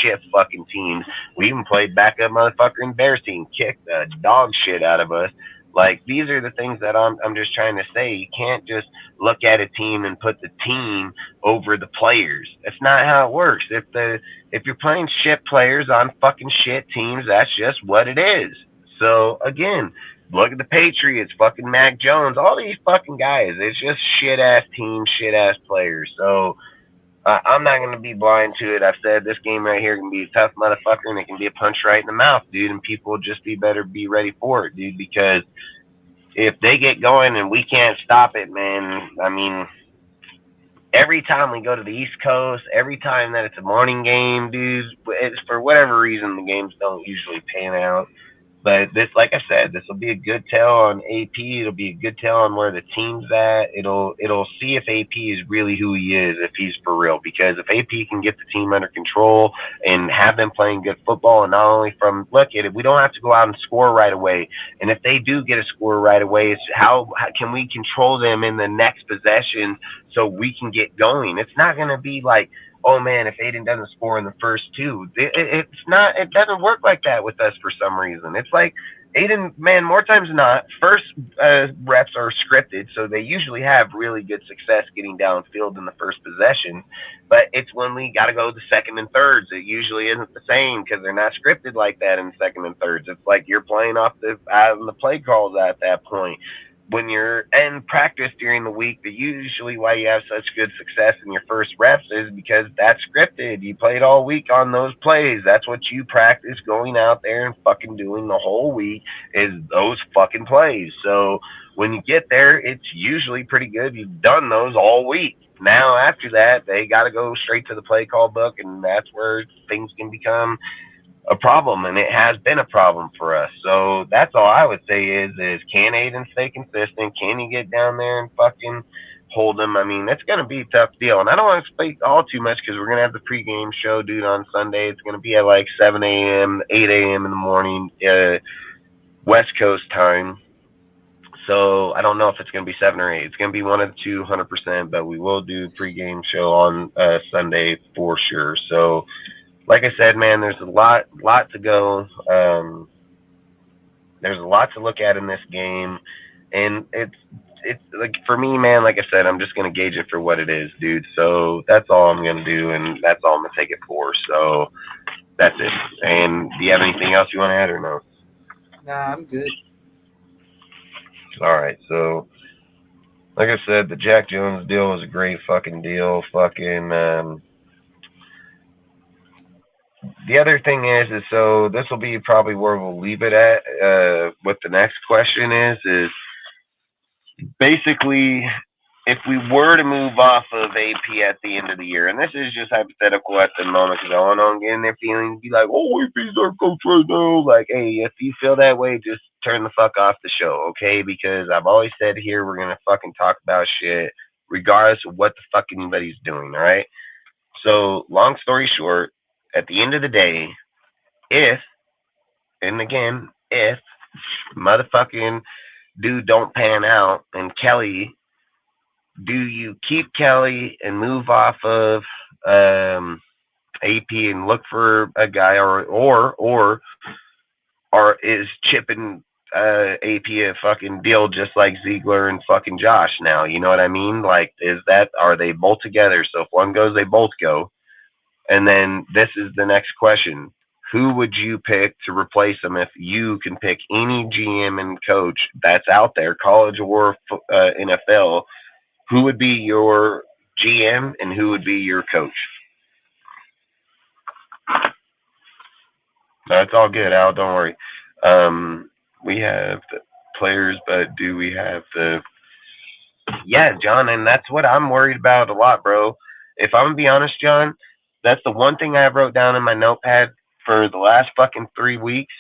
shit fucking teams. We even played backup motherfucker in Bears team. Kicked the dog shit out of us. Like, these are the things that I'm just trying to say. You can't just look at a team and put the team over the players. That's not how it works. If you're playing shit players on fucking shit teams, that's just what it is. So again, look at the Patriots, fucking Mac Jones, all these fucking guys. It's just shit ass teams, shit ass players. So I'm not going to be blind to it. I've said this game right here can be a tough motherfucker, and it can be a punch right in the mouth, dude. And people will just better be ready for it, dude. Because if they get going and we can't stop it, man, I mean, every time we go to the East Coast, every time that it's a morning game, dude, it's, for whatever reason, the games don't usually pan out. But this, like I said, this will be a good tell on AP. It'll be a good tell on where the team's at. It'll see if AP is really who he is, if he's for real. Because if AP can get the team under control and have them playing good football, and not only from, look at it, we don't have to go out and score right away. And if they do get a score right away, it's how can we control them in the next possession so we can get going. It's not going to be like, oh man, if Aiden doesn't score in the first two, it's not. It doesn't work like that with us for some reason. It's like Aiden, man, more times than not, first reps are scripted, so they usually have really good success getting downfield in the first possession. But it's when we got to go to second and thirds, it usually isn't the same because they're not scripted like that in second and thirds. It's like you're playing off out of the play calls at that point. When you're in practice during the week, that usually why you have such good success in your first reps is because that's scripted. You played all week on those plays. That's what you practice going out there and fucking doing the whole week is those fucking plays. So when you get there, it's usually pretty good. You've done those all week. Now after that, they got to go straight to the play call book, and that's where things can become a problem, and it has been a problem for us. So that's all I would say is can Aiden stay consistent? Can he get down there and fucking hold him? I mean, it's going to be a tough deal, and I don't want to speak all too much because we're going to have the pregame show, dude, on Sunday. It's going to be at like 7 a.m., 8 a.m. in the morning, West Coast time. So I don't know if it's going to be 7 or 8. It's going to be one of the two, 100%, but we will do pregame show on Sunday for sure. So like I said, man, there's a lot to go. There's a lot to look at in this game, and it's like for me, man. Like I said, I'm just gonna gauge it for what it is, dude. So that's all I'm gonna do, and that's all I'm gonna take it for. So that's it. And do you have anything else you want to add or no? Nah, I'm good. All right. So, like I said, the Jack Jones deal was a great fucking deal. Fucking. The other thing is so this will be probably where we'll leave it at. What the next question is basically if we were to move off of AP at the end of the year, and this is just hypothetical at the moment because I don't know, getting their feelings, be like, oh, AP's our coach right now. Like, hey, if you feel that way, just turn the fuck off the show, okay? Because I've always said here we're gonna fucking talk about shit regardless of what the fuck anybody's doing, all right? So, long story short, at the end of the day, if motherfucking dude don't pan out and Kelly, do you keep Kelly and move off of AP and look for a guy or is chipping AP a fucking deal just like Ziegler and fucking Josh now? You know what I mean? Like, are they both together? So if one goes, they both go. And then this is the next question. Who would you pick to replace them if you can pick any GM and coach that's out there, college or NFL? Who would be your GM and who would be your coach? That's all good, Al. Don't worry. We have the players, but do we have the... Yeah, John, and that's what I'm worried about a lot, bro. If I'm going to be honest, John, that's the one thing I wrote down in my notepad for the last fucking 3 weeks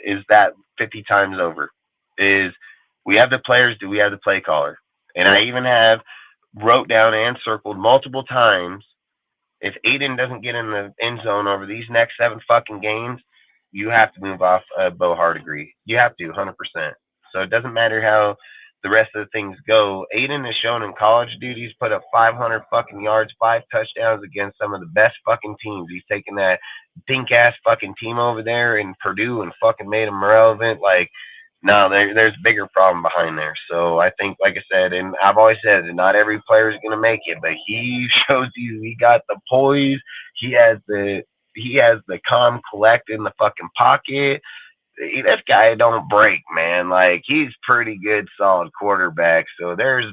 is that 50 times over. Is we have the players, do we have the play caller? And I even have wrote down and circled multiple times, if Aiden doesn't get in the end zone over these next 7 fucking games, you have to move off Bo Hardegree. You have to, 100%. So it doesn't matter how the rest of the things go. Aiden has shown in college, dude, he's put up 500 fucking yards, 5 touchdowns against some of the best fucking teams. He's taken that dink-ass fucking team over there in Purdue and fucking made them relevant. Like, No, there's a bigger problem behind there. So I think, like I said, and I've always said, that not every player is going to make it, but he shows you he got the poise. He has the calm, collect in the fucking pocket. This guy don't break, man. Like he's pretty good, solid quarterback. So there's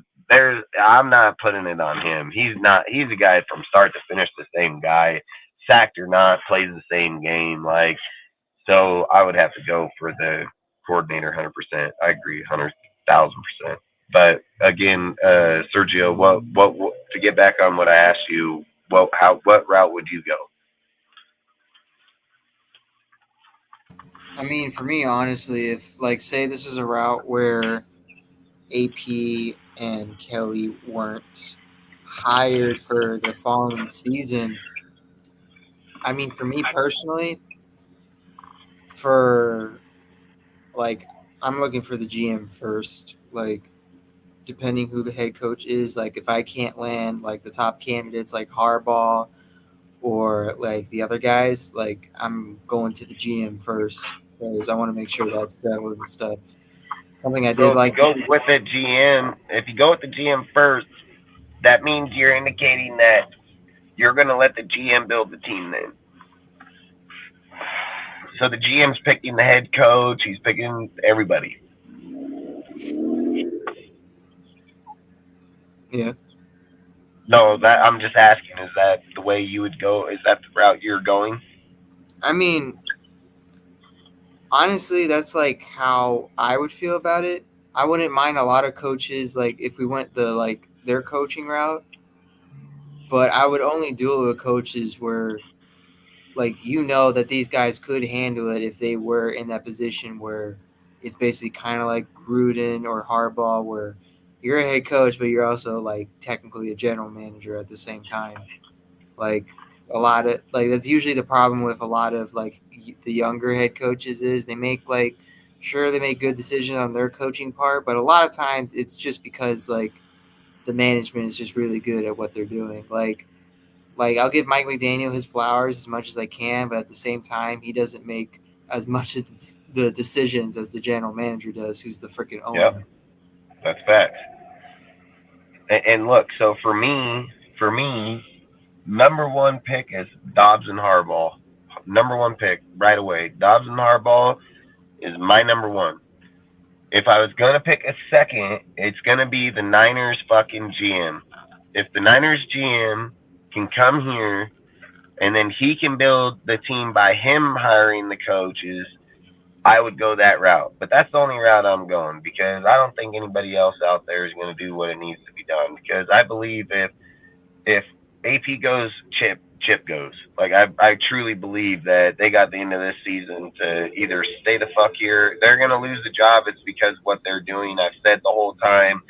I'm not putting it on him. He's not. He's a guy from start to finish, the same guy, sacked or not, plays the same game. Like so, I would have to go for the coordinator, 100%. I agree, 100,000%. But again, Sergio, what to get back on what I asked you? What route would you go? I mean, for me, honestly, if like say this was a route where AP and Kelly weren't hired for the following season, I mean, for me personally, for like I'm looking for the GM first. Like depending who the head coach is, like if I can't land like the top candidates like Harbaugh or like the other guys, like I'm going to the GM first because I want to make sure that's settled and stuff. Something I So did if you like. go with the GM, if you go with the GM first, that means you're indicating that you're going to let the GM build the team then. So the GM's picking the head coach. He's picking everybody. Yeah. No, that I'm just asking. Is that the way you would go? Is that the route you're going? I mean, honestly, that's like how I would feel about it. I wouldn't mind a lot of coaches like if we went the like their coaching route, but I would only do it with coaches where like that these guys could handle it if they were in that position where it's basically kind of like Gruden or Harbaugh, where you're a head coach, but you're also like technically a general manager at the same time. Like a lot of like that's usually the problem with a lot of like the younger head coaches is they make like sure they make good decisions on their coaching part, but a lot of times it's just because like the management is just really good at what they're doing. Like I'll give Mike McDaniel his flowers as much as I can, but at the same time, he doesn't make as much of the decisions as the general manager does, who's the freaking Yep, owner. that's facts. And look, so for me, number one pick is Dobbs and Harbaugh. Number one pick right away. Dobbs and Harbaugh is my number one. If I was gonna pick a second, it's gonna be the Niners fucking GM. If the Niners GM can come here and then he can build the team by him hiring the coaches, I would go that route. But that's the only route I'm going because I don't think anybody else out there is going to do what it needs to be done. Because I believe if AP goes, Chip goes. Like I truly believe that they got the end of this season to either stay the fuck here. They're going to lose the job. It's because of what they're doing. I've said the whole time,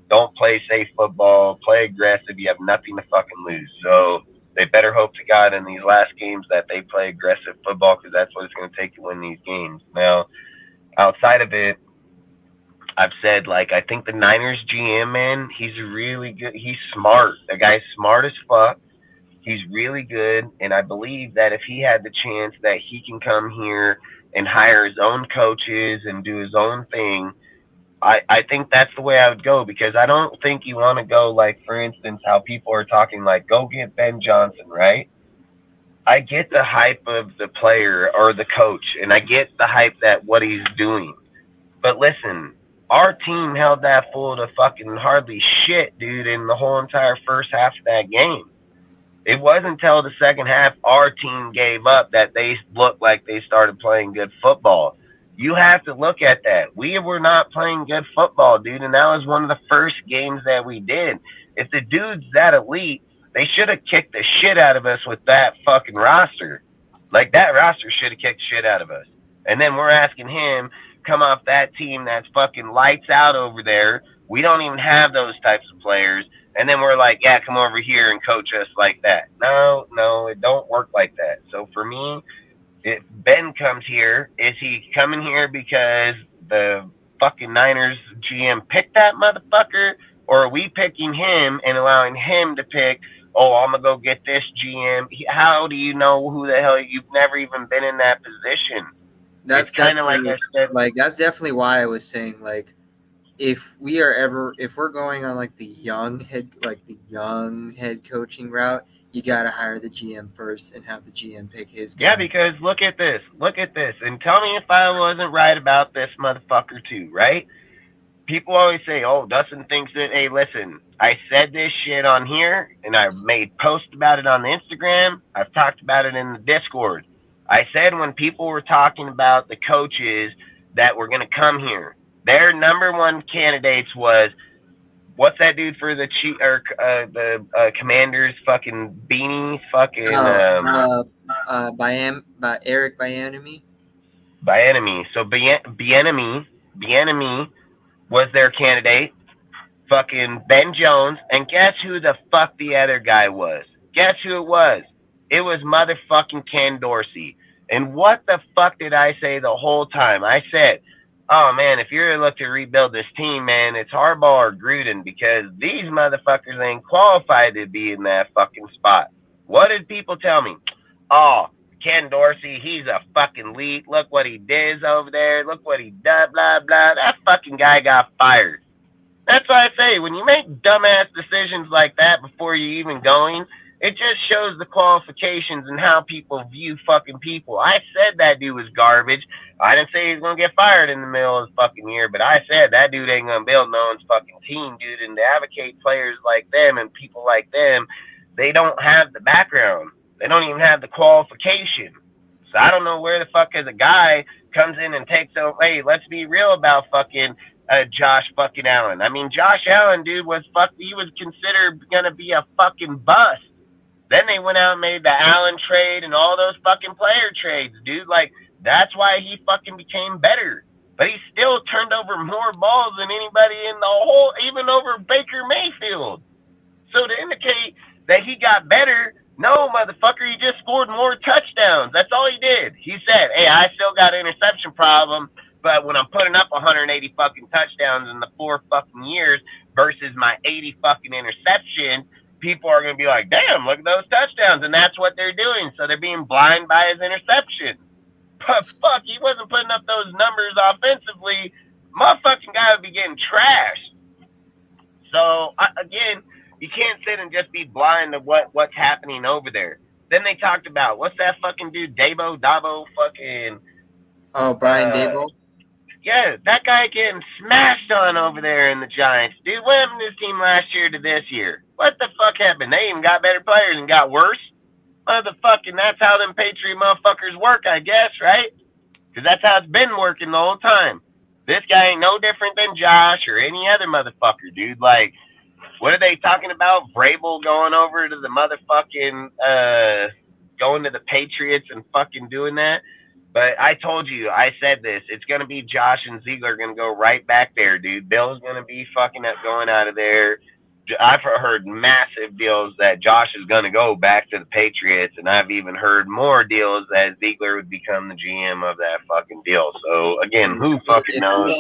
don't play safe football, play aggressive. You have nothing to fucking lose. So they better hope to God in these last games that they play aggressive football because that's what it's going to take to win these games. Now, outside of it, I've said like I think the Niners GM man, he's really good. He's smart. The guy's smart as fuck. He's really good, and I believe that if he had the chance that he can come here and hire his own coaches and do his own thing, I think that's the way I would go because I don't think you want to go like, for instance, how people are talking like, go get Ben Johnson, right? I get the hype of the player or the coach, and I get the hype that what he's doing. But listen, our team held that fool to fucking hardly shit, dude, in the whole entire first half of that game. It wasn't until the second half our team gave up that they looked like they started playing good football. You have to look at that. We were not playing good football, dude, and that was one of the first games that we did. If the dude's that elite, they should have kicked the shit out of us with that fucking roster. Like that roster should have kicked shit out of us. And then we're asking him come off that team that's fucking lights out over there. We don't even have those types of players. And then we're like, yeah, come over here and coach us like that. No, it don't work like that. So for me, if Ben comes here, is he coming here because the fucking Niners GM picked that motherfucker? Or are we picking him and allowing him to pick, oh, I'm going to go get this GM? How do you know who the hell? You've never even been in that position. That's kind of like definitely I said. like that's definitely why I was saying like if we're going on like the young head coaching route, you gotta hire the GM first and have the GM pick his guy. Yeah, because look at this, and tell me if I wasn't right about this motherfucker too, right? People always say, "Oh, Dustin thinks that." Hey, listen, I said this shit on here, and I made posts about it on the Instagram. I've talked about it in the Discord. I said when people were talking about the coaches that were going to come here, their number one candidates was what's that dude for the the Commanders? Fucking beanie, fucking By Eric Bieniemy. Bieniemy. So Bieniemy was their candidate. Fucking Ben Jones, and guess who the fuck the other guy was? Guess who it was? It was motherfucking Ken Dorsey. And what the fuck did I say the whole time? I said, oh man, if you're looking to rebuild this team, man, it's Harbaugh or Gruden because these motherfuckers ain't qualified to be in that fucking spot. What did people tell me? Oh, Ken Dorsey, he's a fucking leak. Look what he did over there. Look what he did, blah, blah. That fucking guy got fired. That's why I say when you make dumbass decisions like that before you even going, it just shows the qualifications and how people view fucking people. I said that dude was garbage. I didn't say he's gonna get fired in the middle of the fucking year, but I said that dude ain't gonna build no one's fucking team, dude. And to advocate players like them and people like them, they don't have the background. They don't even have the qualification. So I don't know where the fuck as a guy comes in and takes over. Hey, let's be real about fucking Josh fucking Allen. I mean, Josh Allen, dude, he was considered gonna be a fucking bust. Then they went out and made the Allen trade and all those fucking player trades, dude. Like, that's why he fucking became better. But he still turned over more balls than anybody in the whole, even over Baker Mayfield. So to indicate that he got better, no, motherfucker, he just scored more touchdowns. That's all he did. He said, hey, I still got an interception problem, but when I'm putting up 180 fucking touchdowns in the 4 fucking years versus my 80 fucking interception, people are going to be like, damn, look at those touchdowns. And that's what they're doing. So they're being blind by his interception. But fuck, he wasn't putting up those numbers offensively. Motherfucking guy would be getting trashed. So, again, you can't sit and just be blind to what's happening over there. Then they talked about, what's that fucking dude, Dabo, fucking... Oh, Brian Dabo? Yeah, that guy getting smashed on over there in the Giants. Dude, what happened to this team last year to this year? What the fuck happened? They even got better players and got worse? Motherfucking, that's how them Patriot motherfuckers work, I guess, right? Because that's how it's been working the whole time. This guy ain't no different than Josh or any other motherfucker, dude. Like, what are they talking about? Vrabel going over to the motherfucking, going to the Patriots and fucking doing that? But I told you, I said this. It's going to be Josh and Ziegler going to go right back there, dude. Bill's going to be fucking going out of there. I've heard massive deals that Josh is going to go back to the Patriots, and I've even heard more deals that Ziegler would become the GM of that fucking deal. So, again, who fucking knows?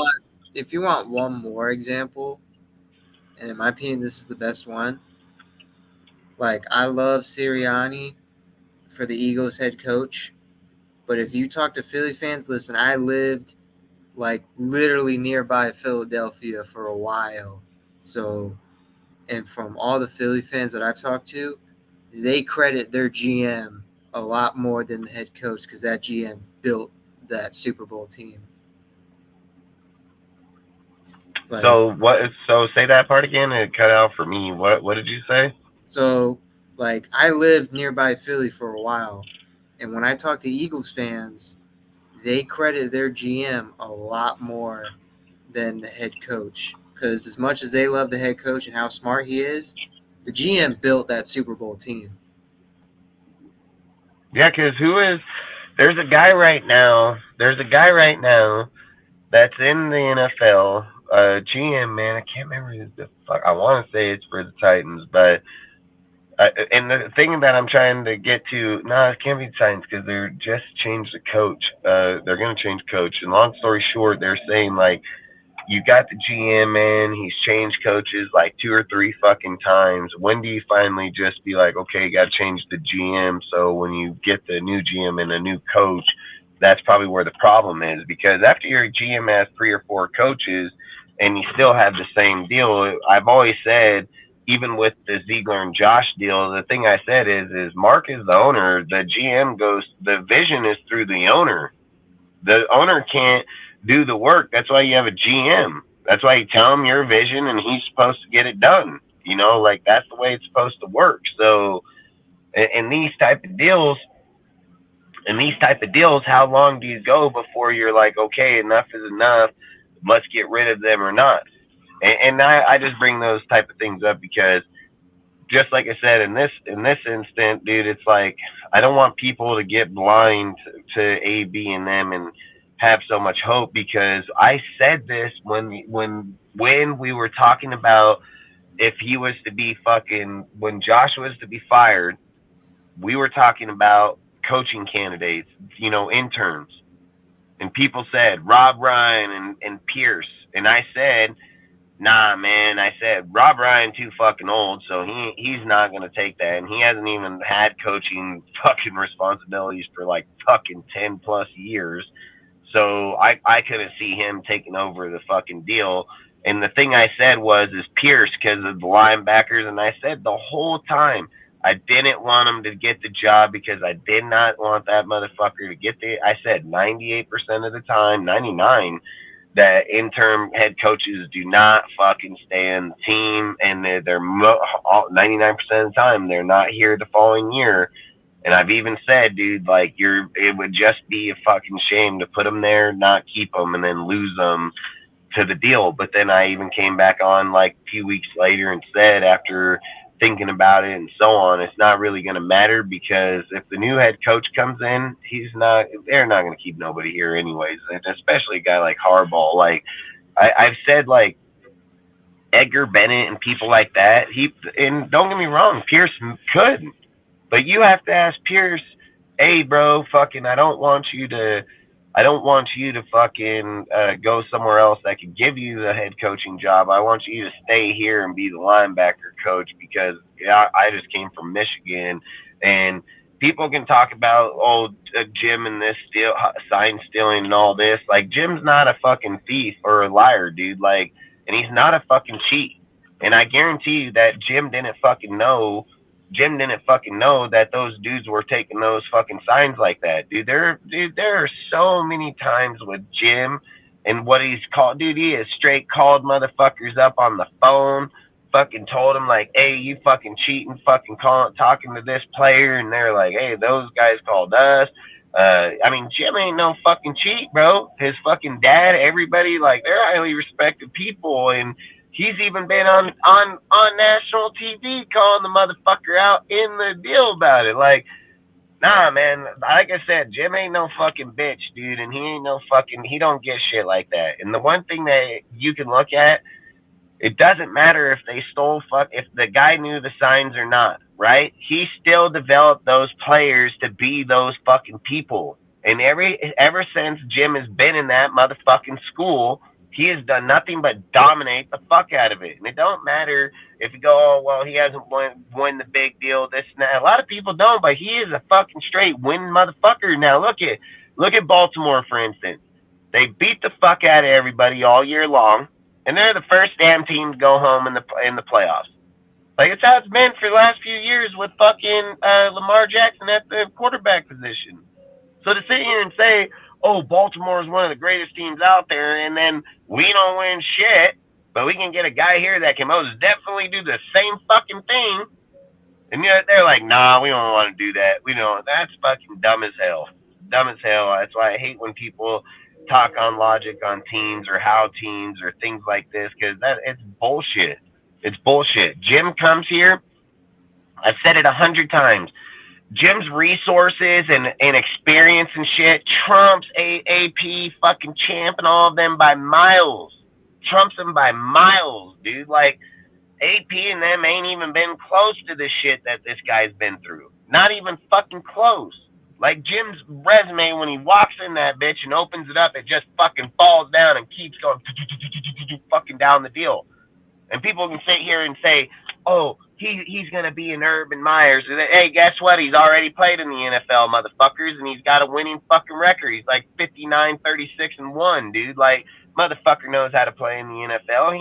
If you want one more example, and in my opinion, this is the best one, like, I love Sirianni for the Eagles head coach, but if you talk to Philly fans, listen, I lived, like, literally nearby Philadelphia for a while, so... And from all the Philly fans that I've talked to, they credit their GM a lot more than the head coach because that GM built that Super Bowl team. Like, so say that part again. It cut out for me. What did you say? So, like, I lived nearby Philly for a while, and when I talk to Eagles fans, they credit their GM a lot more than the head coach. Because as much as they love the head coach and how smart he is, the GM built that Super Bowl team. Yeah, because there's a guy right now that's in the NFL, GM, man, I can't remember the fuck, I want to say it's for the Titans, but, and the thing that I'm trying to get to, no, it can't be the Titans because they're just changed the coach. They're going to change coach. And long story short, they're saying, like, you got the GM, man. He's changed coaches like 2 or 3 fucking times. When do you finally just be like, okay, you got to change the GM so when you get the new GM and a new coach that's probably where the problem is, because after your GM has 3 or 4 coaches and you still have the same deal, I've always said, even with the Ziegler and Josh deal, the thing I said is Mark is the owner. The GM goes, the vision is through the owner. The owner can't do the work. That's why you have a GM. That's why you tell him your vision and he's supposed to get it done. You know, like that's the way it's supposed to work. So in these type of deals, how long do you go before you're like, okay, enough is enough. Let's get rid of them or not. And I just bring those type of things up because just like I said, in this instant, dude, it's like I don't want people to get blind to A, B, and them and have so much hope, because I said this when we were talking about if he was to be when Josh was to be fired, we were talking about coaching candidates, interns, and people said Rob Ryan and Pierce, and I said, nah, man. I said Rob Ryan too fucking old, so he's not gonna take that, and he hasn't even had coaching fucking responsibilities for like fucking 10+ years. So I couldn't see him taking over the fucking deal. And the thing I said is Pierce, because of the linebackers, and I said the whole time I didn't want him to get the job because I did not want that motherfucker to get the. I said 98% of the time, 99. That interim head coaches do not fucking stay in the team, and they're 99% of the time they're not here the following year. And I've even said, dude, like it would just be a fucking shame to put them there, not keep them, and then lose them to the deal. But then I even came back on like a few weeks later and said, after thinking about it and so on, it's not really going to matter, because if the new head coach comes in, they're not going to keep nobody here anyways, and especially a guy like Harbaugh. Like I've said, like Edgar Bennett and people like that, and don't get me wrong, Pierce could, but you have to ask Pierce, hey bro, fucking I don't want you to fucking go somewhere else that could give you the head coaching job. I want you to stay here and be the linebacker coach, because I just came from Michigan, and people can talk about Jim and this sign stealing and all this. Like, Jim's not a fucking thief or a liar, dude. Like, and he's not a fucking cheat. And I guarantee you that Jim didn't fucking know that those dudes were taking those fucking signs like that, dude. There are so many times with Jim and what he's called, dude. He has straight called motherfuckers up on the phone, fucking told them like, hey, you fucking cheating, fucking talking to this player, and they're like, hey, those guys called us. I mean, Jim ain't no fucking cheat, bro. His fucking dad, everybody, like, they're highly respected people, and he's even been on national TV calling the motherfucker out in the deal about it. Like, nah, man. Like I said, Jim ain't no fucking bitch, dude, and he don't get shit like that. And the one thing that you can look at, it doesn't matter if they if the guy knew the signs or not, right? He still developed those players to be those fucking people. And ever since Jim has been in that motherfucking school, he has done nothing but dominate the fuck out of it. And it don't matter if you go, oh, well, he hasn't won the big deal, this and that. A lot of people don't, but he is a fucking straight winning motherfucker. Now, look at Baltimore, for instance. They beat the fuck out of everybody all year long, and they're the first damn team to go home in the playoffs. Like, it's how it's been for the last few years with fucking Lamar Jackson at the quarterback position. So to sit here and say, oh, Baltimore is one of the greatest teams out there, and then we don't win shit, but we can get a guy here that can most definitely do the same fucking thing. And they're like, nah, we don't want to do that. We don't. That's fucking dumb as hell. Dumb as hell. That's why I hate when people talk on logic on teams or how teams or things like this, because it's bullshit. It's bullshit. Jim comes here. I've said it 100 times. Jim's resources and experience and shit trumps AP fucking champ and all of them by miles. Trumps them by miles, dude. Like, AP and them ain't even been close to the shit that this guy's been through. Not even fucking close. Like, Jim's resume, when he walks in that bitch and opens it up, it just fucking falls down and keeps going fucking down the deal. And people can sit here and say, oh, he's gonna be an Urban Myers. Hey, guess what? He's already played in the NFL, motherfuckers, and he's got a winning fucking record. He's like 59, 36, and 1, dude. Like, motherfucker knows how to play in the NFL.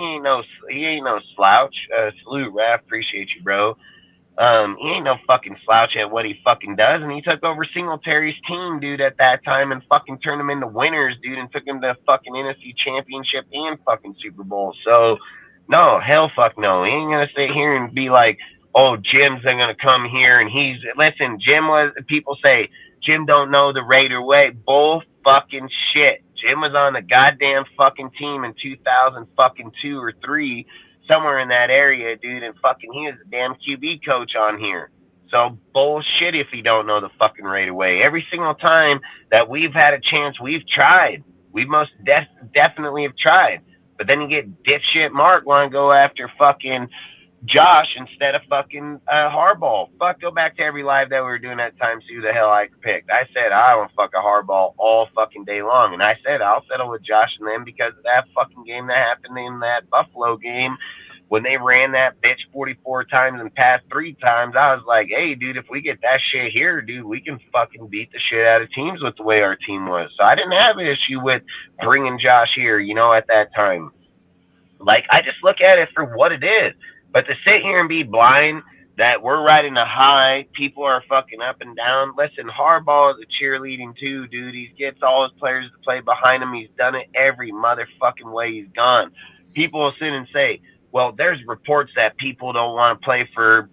He ain't no slouch. Salute, Raph. Appreciate you, bro. He ain't no fucking slouch at what he fucking does, and he took over Singletary's team, dude, at that time, and fucking turned him into winners, dude, and took him to fucking NFC Championship and fucking Super Bowl. So, no, hell fuck no. He ain't gonna sit here and be like, oh, Jim's gonna come here and listen, people say, Jim don't know the Raider way. Bull fucking shit. Jim was on the goddamn fucking team in 2000 fucking 2 or 3, somewhere in that area, dude, and fucking he was a damn QB coach on here. So bullshit if you don't know the fucking Raider way. Every single time that we've had a chance, we've tried. We most definitely have tried. But then you get dipshit Mark want to go after fucking Josh instead of fucking Harbaugh. Fuck, go back to every live that we were doing at the time, see who the hell I picked. I said I don't fuck a Harbaugh all fucking day long. And I said I'll settle with Josh and them because of that fucking game that happened in that Buffalo game when they ran that bitch 44 times and passed 3 times. I was like, hey, dude, if we get that shit here, dude, we can fucking beat the shit out of teams with the way our team was. So I didn't have an issue with bringing Josh here, at that time. Like, I just look at it for what it is. But to sit here and be blind that we're riding a high, people are fucking up and down. Listen, Harbaugh is a cheerleading too, dude. He gets all his players to play behind him. He's done it every motherfucking way he's gone. People will sit and say, well, there's reports that people don't want to play for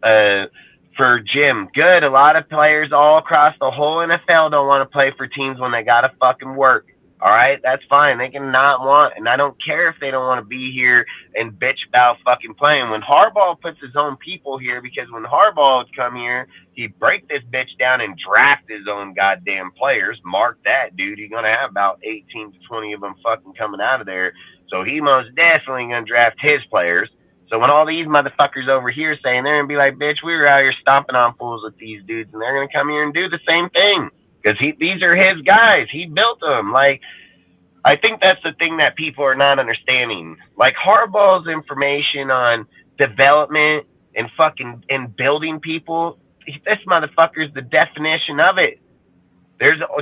Jim. Good. A lot of players all across the whole NFL don't want to play for teams when they got to fucking work. All right, that's fine. They can not want, and I don't care if they don't want to be here and bitch about fucking playing. When Harbaugh puts his own people here, because when Harbaugh would come here, he'd break this bitch down and draft his own goddamn players. Mark that, dude. He's going to have about 18 to 20 of them fucking coming out of there. So he most definitely going to draft his players. So when all these motherfuckers over here saying they're going to be like, bitch, we were out here stomping on fools with these dudes, and they're going to come here and do the same thing. Because these are his guys. He built them. Like, I think that's the thing that people are not understanding. Like, Harbaugh's information on development and fucking and building people, this motherfucker's the definition of it.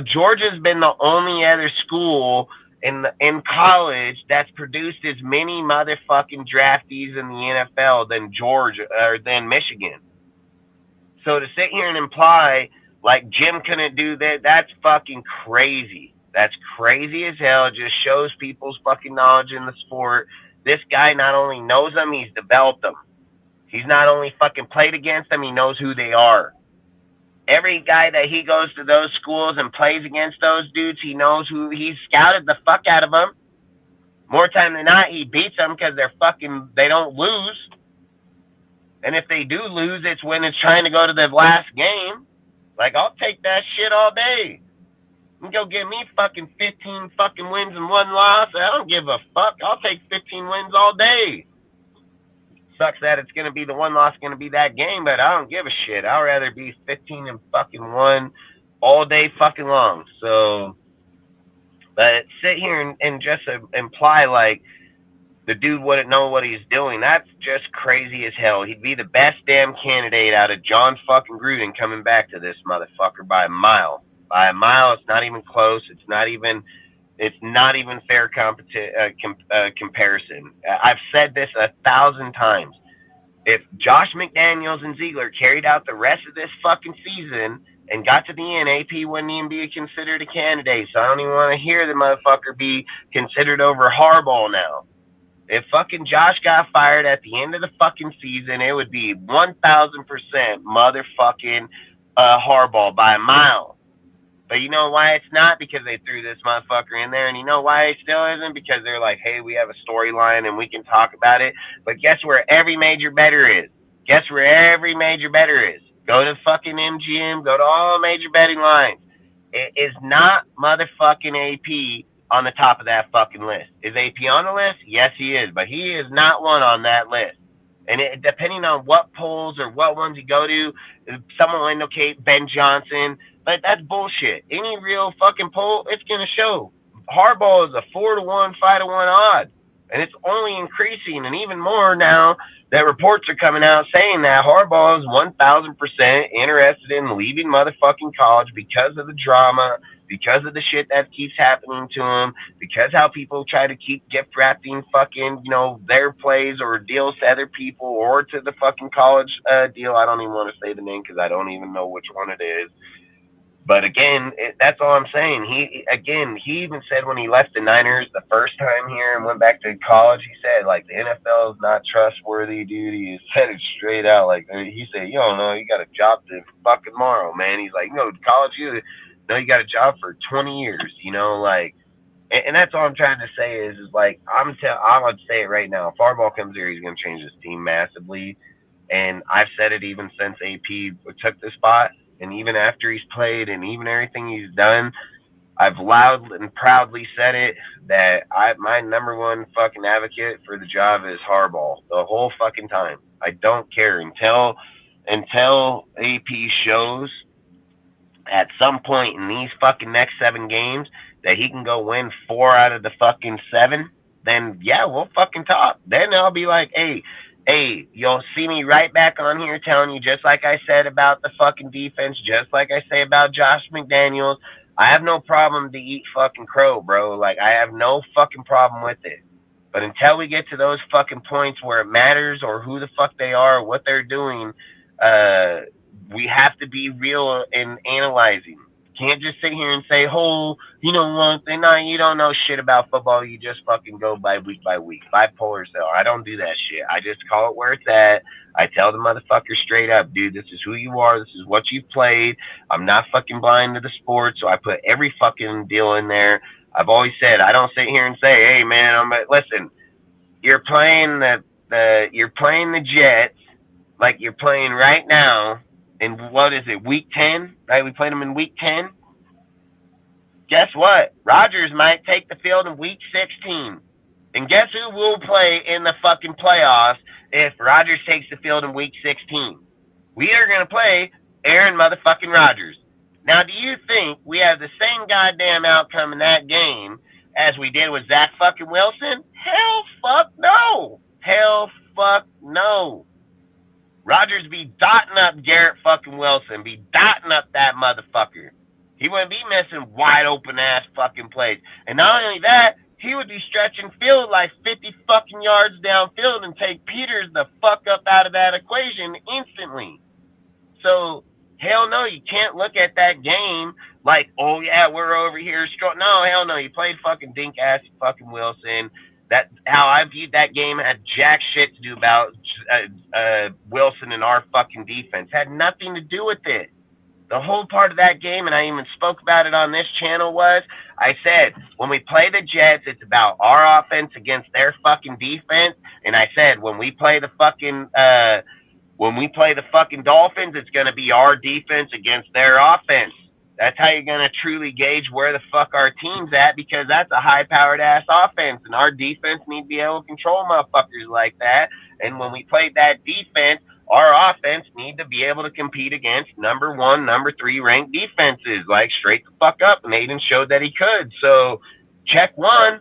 Georgia's been the only other school in college that's produced as many motherfucking draftees in the NFL than Georgia or than Michigan. So to sit here and imply like Jim couldn't do that, that's fucking crazy. That's crazy as hell. It just shows people's fucking knowledge in the sport. This guy not only knows them, he's developed them. He's not only fucking played against them, he knows who they are. Every guy that he goes to those schools and plays against those dudes, he knows who. He's scouted the fuck out of them. More time than not, he beats them because they don't lose. And if they do lose, it's when it's trying to go to the last game. Like, I'll take that shit all day. You go get me fucking 15 fucking wins and 1 loss. I don't give a fuck. I'll take 15 wins all day. Sucks that it's going to be the 1 loss going to be that game, but I don't give a shit. I'd rather be 15 and fucking 1 all day fucking long. So, but sit here and just imply like the dude wouldn't know what he's doing. That's just crazy as hell. He'd be the best damn candidate out of John fucking Gruden coming back to this motherfucker by a mile. By a mile, it's not even close. It's not even fair comparison. I've said this 1,000 times. If Josh McDaniels and Ziegler carried out the rest of this fucking season and got to the end, AP wouldn't even be considered a candidate. So I don't even want to hear the motherfucker be considered over Harbaugh now. If fucking Josh got fired at the end of the fucking season, it would be 1,000% motherfucking Harbaugh by a mile. But you know why it's not? Because they threw this motherfucker in there. And you know why it still isn't? Because they're like, hey, we have a storyline and we can talk about it. But guess where every major bettor is? Guess where every major bettor is? Go to fucking MGM. Go to all major betting lines. It is not motherfucking AP on the top of that fucking list. Is AP on the list? Yes, he is. But he is not one on that list. And depending on what polls or what ones you go to, someone will indicate Ben Johnson. But that's bullshit. Any real fucking poll, it's going to show. Harbaugh is a 4-1, 5-1 odd. And it's only increasing, and even more now that reports are coming out saying that Harbaugh is 1,000% interested in leaving motherfucking college because of the drama, because of the shit that keeps happening to him, because how people try to keep gift wrapping fucking, their plays or deals to other people or to the fucking college deal. I don't even want to say the name because I don't even know which one it is. But again, that's all I'm saying. He even said when he left the Niners the first time here and went back to college, he said, like, the NFL is not trustworthy, dude. He said it straight out. Like, he said, you don't know, you got a job to fucking tomorrow, man. He's like, college, you got a job for 20 years, like, and that's all I'm trying to say is like, I would say it right now. If Harbaugh comes here, he's going to change his team massively. And I've said it even since AP took the spot. And even after he's played and even everything he's done, I've loudly and proudly said it that my number one fucking advocate for the job is Harbaugh the whole fucking time. I don't care until AP shows at some point in these fucking next 7 games that he can go win 4 out of the fucking 7, then yeah, we'll fucking talk. Then I'll be like, hey, you'll see me right back on here telling you, just like I said about the fucking defense, just like I say about Josh McDaniels, I have no problem to eat fucking crow, bro. Like, I have no fucking problem with it. But until we get to those fucking points where it matters or who the fuck they are or what they're doing, we have to be real in analyzing. Can't just sit here and say, oh, you know what, you don't know shit about football. You just fucking go by week, bipolar cell. I don't do that shit. I just call it where it's at. I tell the motherfucker straight up, dude, this is who you are. This is what you've played. I'm not fucking blind to the sport, so I put every fucking deal in there. I've always said, I don't sit here and say, hey, man, listen, you're playing the Jets like you're playing right now. In what is it, week 10? Right, we played them in week 10. Guess what? Rodgers might take the field in week 16. And guess who will play in the fucking playoffs if Rodgers takes the field in week 16? We are going to play Aaron motherfucking Rodgers. Now, do you think we have the same goddamn outcome in that game as we did with Zach fucking Wilson? Hell fuck no. Hell fuck no. Rodgers be dotting up Garrett fucking Wilson, be dotting up that motherfucker. He wouldn't be missing wide open ass fucking plays. And not only that, he would be stretching field like 50 fucking yards downfield and take Peters the fuck up out of that equation instantly. So, hell no, you can't look at that game like, oh yeah, we're over here. No, hell no, you played fucking dink ass fucking Wilson. That how I viewed that game had jack shit to do about Wilson and our fucking defense. Had nothing to do with it. The whole part of that game, and I even spoke about it on this channel, was I said when we play the Jets, it's about our offense against their fucking defense. And I said when we play the fucking Dolphins, it's going to be our defense against their offense. That's how you're going to truly gauge where the fuck our team's at, because that's a high-powered ass offense, and our defense need to be able to control motherfuckers like that. And when we played that defense, our offense need to be able to compete against number 1, number 3 ranked defenses, like straight the fuck up. And Aiden showed that he could. So check 1.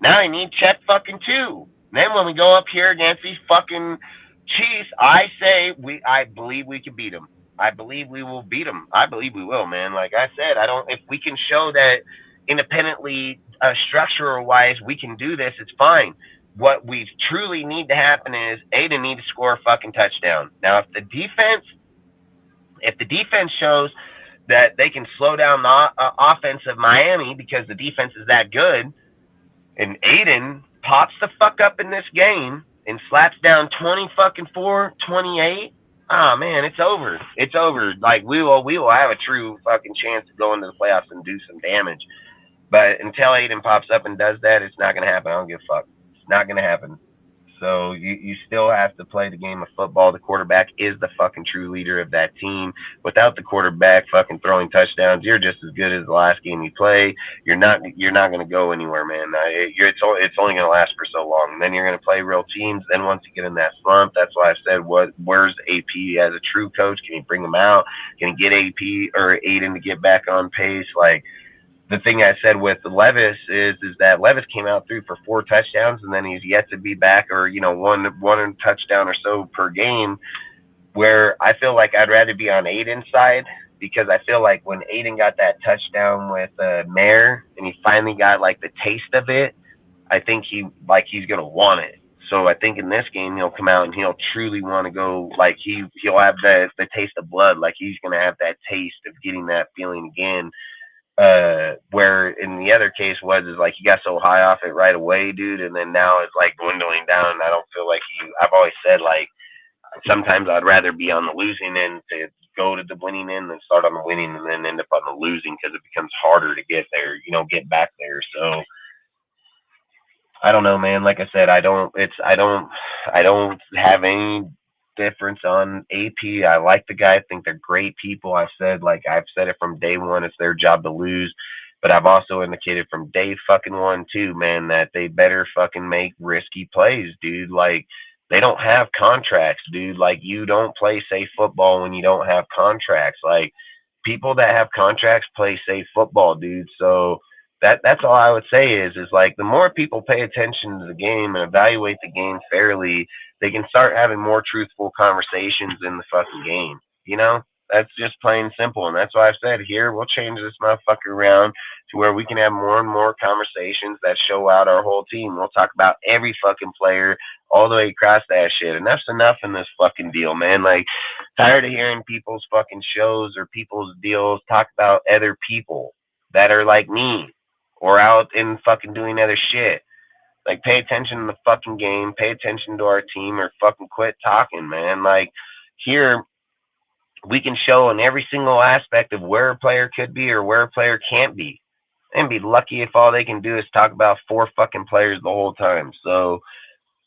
Now I need check fucking 2. And then when we go up here against these fucking Chiefs, I believe we can beat them. I believe we will beat them. I believe we will, man. Like I said, if we can show that independently, structural wise, we can do this, it's fine. What we truly need to happen is Aiden need to score a fucking touchdown. Now, if the defense shows that they can slow down the offense of Miami because the defense is that good, and Aiden pops the fuck up in this game and slaps down 24, 28, oh man, it's over. It's over. Like we will have a true fucking chance to go into the playoffs and do some damage. But until Aiden pops up and does that, it's not gonna happen. I don't give a fuck. It's not gonna happen. So you still have to play the game of football. The quarterback is the fucking true leader of that team. Without the quarterback fucking throwing touchdowns, you're just as good as the last game you play. You're not going to go anywhere, man. It's only going to last for so long. And then you're going to play real teams. Then once you get in that slump, that's why I said, where's AP as a true coach? Can he bring him out? Can he get AP or Aiden to get back on pace? Like, the thing I said with Levis is that Levis came out through for 4 touchdowns, and then he's yet to be back, or one touchdown or so per game. Where I feel like I'd rather be on Aiden's side, because I feel like when Aiden got that touchdown with Mayer and he finally got like the taste of it, I think he's gonna want it. So I think in this game he'll come out and he'll truly want to go, like he'll have the taste of blood, like he's gonna have that taste of getting that feeling again. Where in the other case is like he got so high off it right away, dude, and then now it's like dwindling down. I don't feel like I've always said, like, sometimes I'd rather be on the losing end to go to the winning end than start on the winning and then end up on the losing, because it becomes harder to get there, get back there. So I don't know, man. Like I said, I don't have any difference on AP. I like the guy. I think they're great people. I've said it from day one. It's their job to lose. But I've also indicated from day fucking one too, man, that they better fucking make risky plays, dude. Like, they don't have contracts, dude. Like, you don't play safe football when you don't have contracts. Like, people that have contracts play safe football, dude. So that's all I would say is like, the more people pay attention to the game and evaluate the game fairly, they can start having more truthful conversations in the fucking game. That's just plain simple. And that's why I've said, here, we'll change this motherfucker around to where we can have more and more conversations that show out our whole team. We'll talk about every fucking player all the way across that shit. Enough's enough in this fucking deal, man. Like, tired of hearing people's fucking shows or people's deals talk about other people that are like me or out in fucking doing other shit. Like, pay attention to the fucking game, pay attention to our team, or fucking quit talking, man. Like, here, we can show in every single aspect of where a player could be or where a player can't be. And be lucky if all they can do is talk about 4 fucking players the whole time. So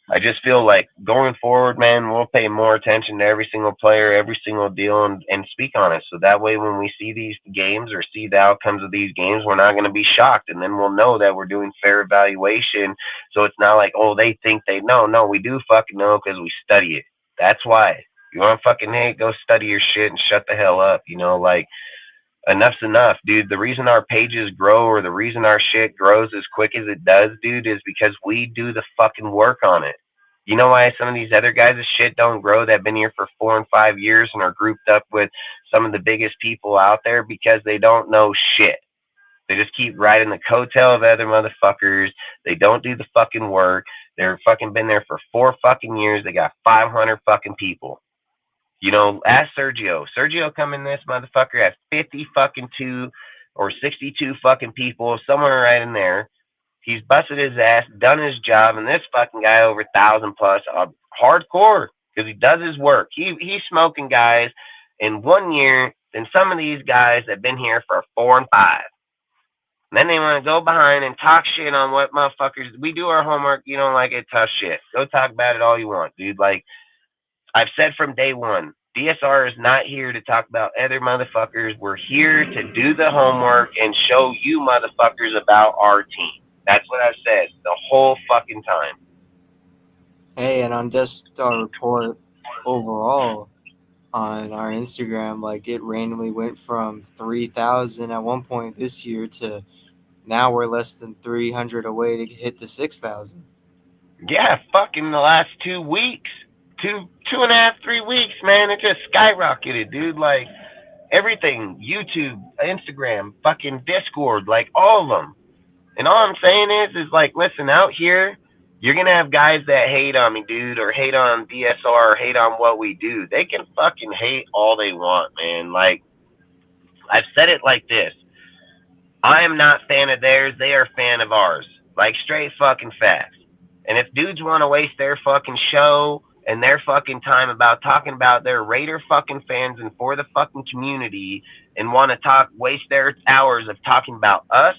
I just feel like going forward, man, we'll pay more attention to every single player, every single deal, and speak on it. So that way, when we see these games or see the outcomes of these games, we're not going to be shocked. And then we'll know that we're doing fair evaluation. So it's not like, oh, they think they know. No, we do fucking know because we study it. That's why. You want to fucking hate, go study your shit and shut the hell up. Like, enough's enough, dude. The reason our pages grow or the reason our shit grows as quick as it does, dude, is because we do the fucking work on it. You know why some of these other guys' shit don't grow that have been here for 4 and 5 years and are grouped up with some of the biggest people out there? Because they don't know shit. They just keep riding the coattail of other motherfuckers. They don't do the fucking work. They're fucking been there for 4 fucking years. They got 500 fucking people. Ask Sergio. Sergio come in this motherfucker at 50 fucking 2 or 62 fucking people, somewhere right in there. He's busted his ass, done his job, and this fucking guy over 1,000 plus, hardcore, because he does his work. He's smoking guys in 1 year than some of these guys that have been here for 4 and 5. And then they want to go behind and talk shit on what motherfuckers. We do our homework. You don't like it, tough shit. Go talk about it all you want, dude. Like, I've said from day one, DSR is not here to talk about other motherfuckers. We're here to do the homework and show you motherfuckers about our team. That's what I've said the whole fucking time. Hey, and on just our report overall on our Instagram, like, it randomly went from 3,000 at one point this year to now we're less than 300 away to hit the 6,000. Yeah, fucking the last 2 weeks. 2.5, 3 weeks, man. It just skyrocketed, dude. Like, everything. YouTube, Instagram, fucking Discord, like, all of them. And all I'm saying is like, listen, out here, you're going to have guys that hate on me, dude, or hate on DSR, or hate on what we do. They can fucking hate all they want, man. Like, I've said it like this. I am not fan of theirs. They are fan of ours. Like, straight fucking facts. And if dudes want to waste their fucking show and their fucking time about talking about their Raider fucking fans and for the fucking community and want to waste their hours of talking about us,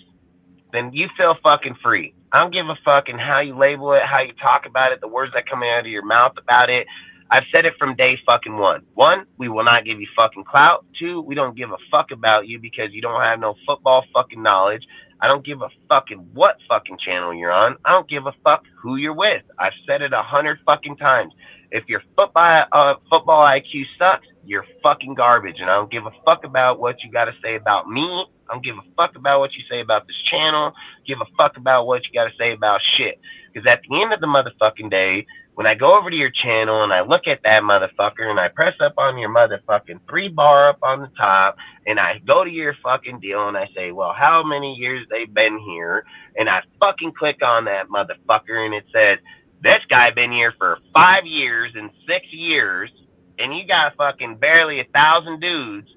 then you feel fucking free. I don't give a fucking how you label it, how you talk about it, the words that come out of your mouth about it. I've said it from day fucking one. 1, we will not give you fucking clout. 2, we don't give a fuck about you because you don't have no football fucking knowledge. I don't give a fucking what fucking channel you're on. I don't give a fuck who you're with. I've said it 100 fucking times. If your football IQ sucks, you're fucking garbage. And I don't give a fuck about what you got to say about me I don't give a fuck about what you say about this channel. Give a fuck about what you got to say about shit. Because at the end of the motherfucking day, when I go over to your channel and I look at that motherfucker and I press up on your motherfucking 3 bar up on the top and I go to your fucking deal and I say, well, how many years they've been here? And I fucking click on that motherfucker and it says, this guy been here for 5 years and 6 years and you got fucking barely 1,000 dudes.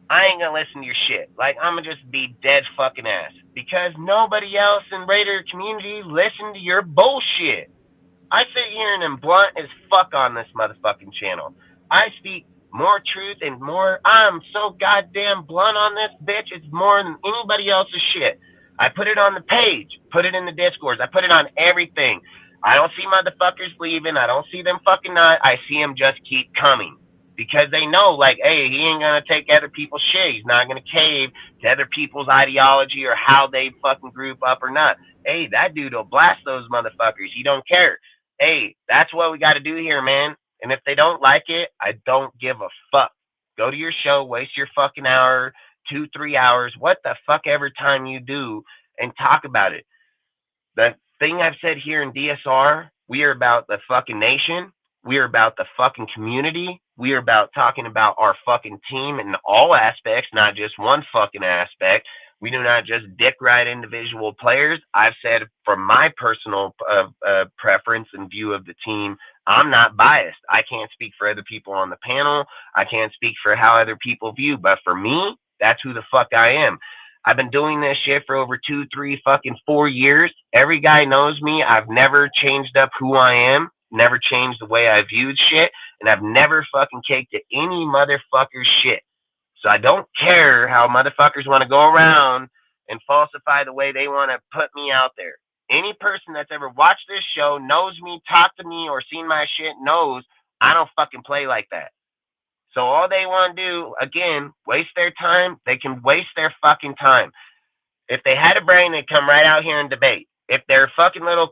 I ain't gonna listen to your shit. Like, I'm gonna just be dead fucking ass. Because nobody else in Raider community listen to your bullshit. I sit here and am blunt as fuck on this motherfucking channel. I speak more truth and more. I'm so goddamn blunt on this bitch. It's more than anybody else's shit. I put it on the page, put it in the discourse, I put it on everything. I don't see motherfuckers leaving. I don't see them fucking not. I see them just keep coming. Because they know, like, hey, he ain't gonna take other people's shit. He's not gonna cave to other people's ideology or how they fucking group up or not. Hey, that dude will blast those motherfuckers. He don't care. Hey, that's what we got to do here, man. And if they don't like it, I don't give a fuck. Go to your show, waste your fucking hour, 2, 3 hours, what the fuck ever time you do, and talk about it. The thing I've said here in DSR, we are about the fucking nation. We are about the fucking community. We are about talking about our fucking team in all aspects, not just one fucking aspect. We do not just dick ride individual players. I've said from my personal preference and view of the team, I'm not biased. I can't speak for other people on the panel. I can't speak for how other people view. But for me, that's who the fuck I am. I've been doing this shit for over 2, 3, fucking 4 years. Every guy knows me. I've never changed up who I am, never changed the way I viewed shit, and I've never fucking caked to any motherfucker's shit. So I don't care how motherfuckers want to go around and falsify the way they want to put me out there. Any person that's ever watched this show, knows me, talked to me, or seen my shit, knows I don't fucking play like that. So all they want to do, again, waste their time. They can waste their fucking time. If they had a brain, they'd come right out here and debate. If their fucking little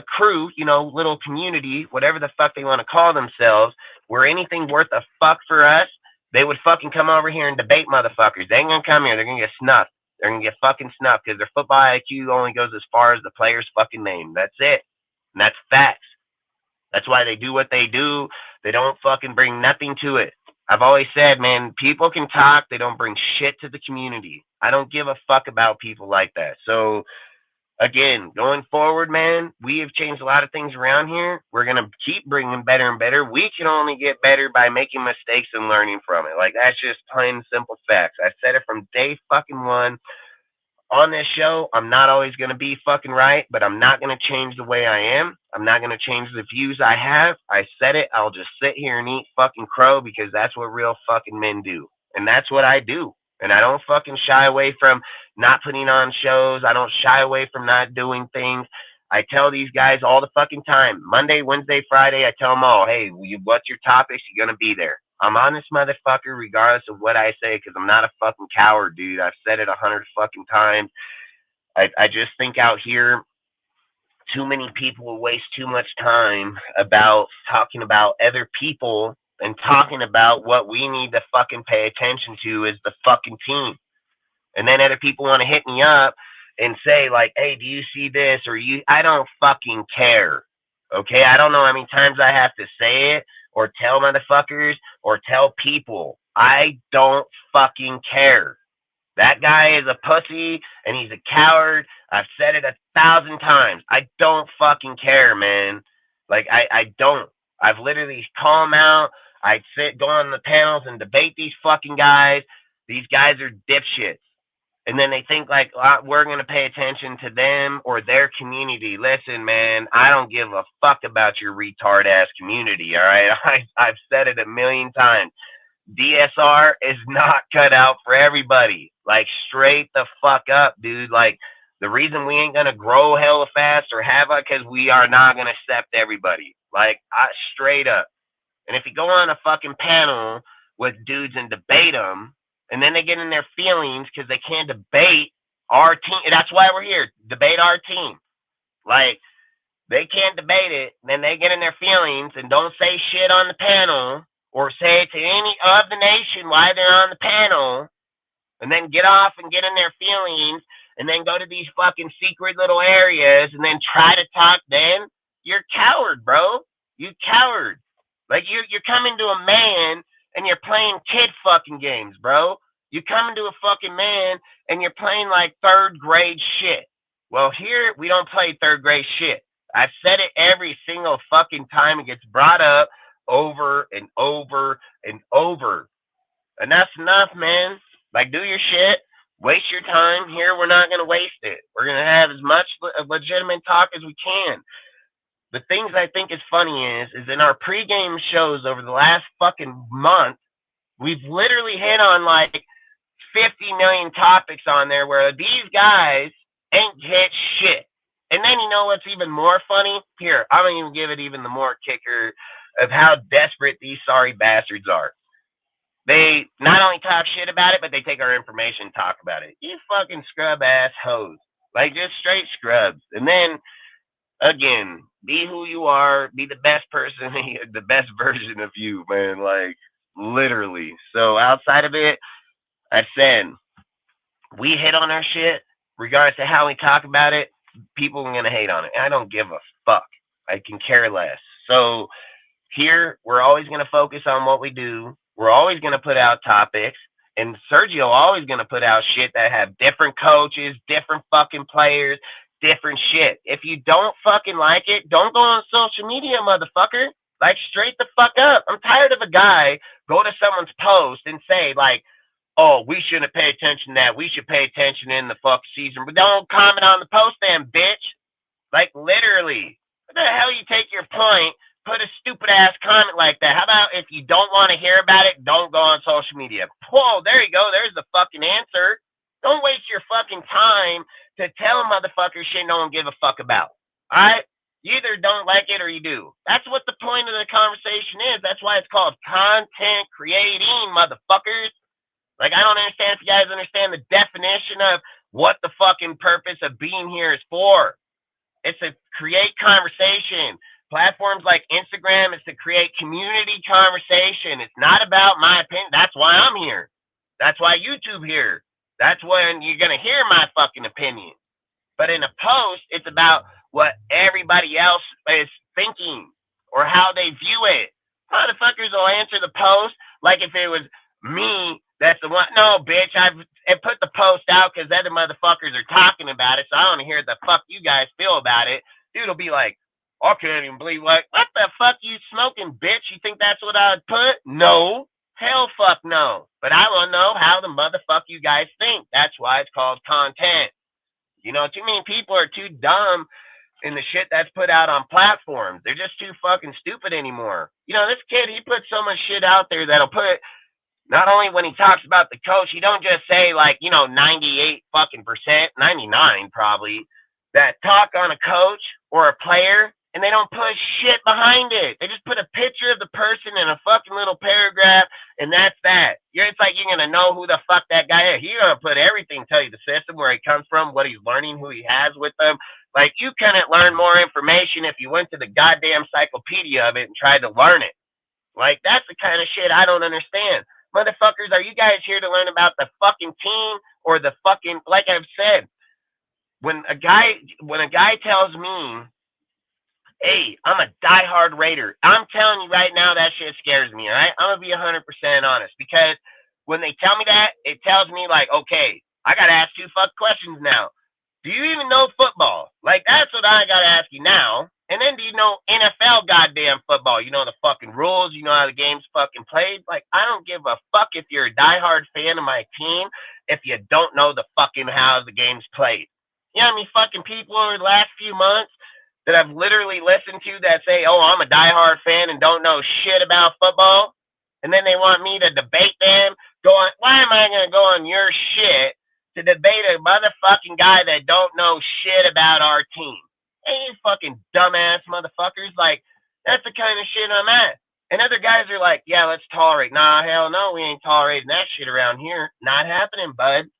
crew, little community, whatever the fuck they want to call themselves, were anything worth a fuck for us, they would fucking come over here and debate motherfuckers. They ain't gonna come here. They're gonna get snuffed. They're gonna get fucking snuffed because their football IQ only goes as far as the player's fucking name. That's it. And that's facts. That's why they do what they do. They don't fucking bring nothing to it. I've always said, man, people can talk. They don't bring shit to the community. I don't give a fuck about people like that. So, again, going forward, man, we have changed a lot of things around here. We're going to keep bringing better and better. We can only get better by making mistakes and learning from it. Like, that's just plain and simple facts. I said it from day fucking one. On this show, I'm not always going to be fucking right, but I'm not going to change the way I am. I'm not going to change the views I have. I said it. I'll just sit here and eat fucking crow because that's what real fucking men do. And that's what I do. And I don't fucking shy away from not putting on shows. I don't shy away from not doing things. I tell these guys all the fucking time. Monday, Wednesday, Friday, I tell them all, hey, what's your topics? You're going to be there. I'm on this motherfucker regardless of what I say because I'm not a fucking coward, dude. I've said it 100 fucking times. I just think out here, too many people waste too much time about talking about other people and talking about what we need to fucking pay attention to is the fucking team. And then other people want to hit me up and say, like, hey, do you see this? Or I don't fucking care. Okay? I don't know how many times I have to say it or tell motherfuckers or tell people. I don't fucking care. That guy is a pussy and he's a coward. I've said it 1,000 times. I don't fucking care, man. Like, I don't. I've literally called him out. I'd go on the panels and debate these fucking guys. These guys are dipshits. And then they think like we're going to pay attention to them or their community. Listen, man, I don't give a fuck about your retard ass community. All right. I've said it 1,000,000 times. DSR is not cut out for everybody. Like straight the fuck up, dude. Like the reason we ain't going to grow hella fast or have it because we are not going to accept everybody. Like straight up. And if you go on a fucking panel with dudes and debate them, and then they get in their feelings because they can't debate our team. That's why we're here. Debate our team. Like, they can't debate it. Then they get in their feelings and don't say shit on the panel or say it to any of the nation while they're on the panel. and then get off and get in their feelings and then go to these fucking secret little areas and then try to talk then, you're coward, bro. You coward. Like you're coming to a man and you're playing kid fucking games, bro. You coming to a fucking man and you're playing like third grade shit. Well, here we don't play third grade shit. I've said it every single fucking time it gets brought up over and over and over. And that's enough, man. Like, do your shit. Waste your time. Here, we're not going to waste it. We're going to have as much legitimate talk as we can. The things I think is funny is in our pregame shows over the last fucking month, we've literally hit on like 50 million topics on there where these guys ain't hit shit. And then you know what's even more funny? Here, I'm going to even give it even the more kicker of how desperate these sorry bastards are. They not only talk shit about it, but they take our information and talk about it. You fucking scrub-ass hoes. Like, just straight scrubs. And then, again, be who you are. Be the best person, the best version of you, man. Like, literally. So, outside of it, I said, we hit on our shit. Regardless of how we talk about it, people are going to hate on it. And I don't give a fuck. I can care less. So, here, we're always going to focus on what we do. We're always going to put out topics, and Sergio always going to put out shit that have different coaches, different fucking players, different shit. If you don't fucking like it, don't go on social media, motherfucker. Like, straight the fuck up. I'm tired of a guy go to someone's post and say, like, oh, we shouldn't pay attention to that. We should pay attention in the fuck season. But don't comment on the post then, bitch. Like, literally. What the hell you take your point? Put a stupid ass comment like that. How about if you don't want to hear about it, don't go on social media? Whoa, there you go. There's the fucking answer. Don't waste your fucking time to tell motherfuckers shit no one give a fuck about. All right? You either don't like it or you do. That's what the point of the conversation is. That's why it's called content creating, motherfuckers. Like, I don't understand if you guys understand the definition of what the fucking purpose of being here is for. It's to create conversation. Platforms like Instagram is to create community conversation. It's not about my opinion. That's why I'm here. That's why YouTube here. That's when you're going to hear my fucking opinion. But in a post, it's about what everybody else is thinking or how they view it. Motherfuckers will answer the post like if it was me that's the one. No, bitch, I put the post out because other motherfuckers are talking about it, so I want to hear the fuck you guys feel about it. Dude will be like, I can't even believe, like, what the fuck you smoking, bitch? You think that's what I'd put? No. Hell fuck no. But I want to know how the motherfucker you guys think. That's why it's called content. You know, too many people are too dumb in the shit that's put out on platforms. They're just too fucking stupid anymore. You know, this kid, he puts so much shit out there that'll put, not only when he talks about the coach, he don't just say, like, you know, 98 fucking percent, 99 probably, that talk on a coach or a player, and they don't put shit behind it. They just put a picture of the person in a fucking little paragraph, and that's that. It's like you're going to know who the fuck that guy is. He's going to put everything, tell you the system, where he comes from, what he's learning, who he has with them. Like, you couldn't learn more information if you went to the goddamn encyclopedia of it and tried to learn it. Like, that's the kind of shit I don't understand. Motherfuckers, are you guys here to learn about the fucking team or the fucking, like I've said, when a guy tells me, hey, I'm a diehard Raider, I'm telling you right now, that shit scares me, all right? I'm going to be 100% honest, because when they tell me that, it tells me, like, okay, I got to ask two fuck questions now. Do you even know football? Like, that's what I got to ask you now. And then do you know NFL goddamn football? You know the fucking rules? You know how the game's fucking played? Like, I don't give a fuck if you're a diehard fan of my team if you don't know the fucking how the game's played. You know how many fucking people over the last few months that I've literally listened to that say, oh, I'm a diehard fan and don't know shit about football? And then they want me to debate them? Why am I going to go on your shit to debate a motherfucking guy that don't know shit about our team? Hey, you fucking dumbass motherfuckers. Like, that's the kind of shit I'm at. And other guys are like, yeah, let's tolerate. Nah, hell no, we ain't tolerating that shit around here. Not happening, bud.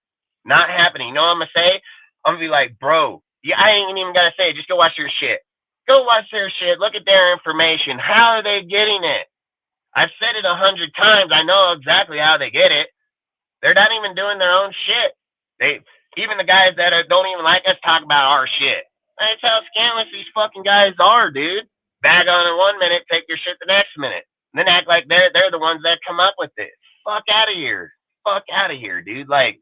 Not happening. You know what I'm going to say? I'm going to be like, bro, yeah, I ain't even got to say it. Just go watch their shit. Go watch their shit. Look at their information. How are they getting it? I've said it 100 times. I know exactly how they get it. They're not even doing their own shit. Even the guys that don't even like us talk about our shit. That's how scandalous these fucking guys are, dude. Bag on in 1 minute, take your shit the next minute, and then act like they're the ones that come up with it. Fuck out of here. Fuck out of here, dude. Like,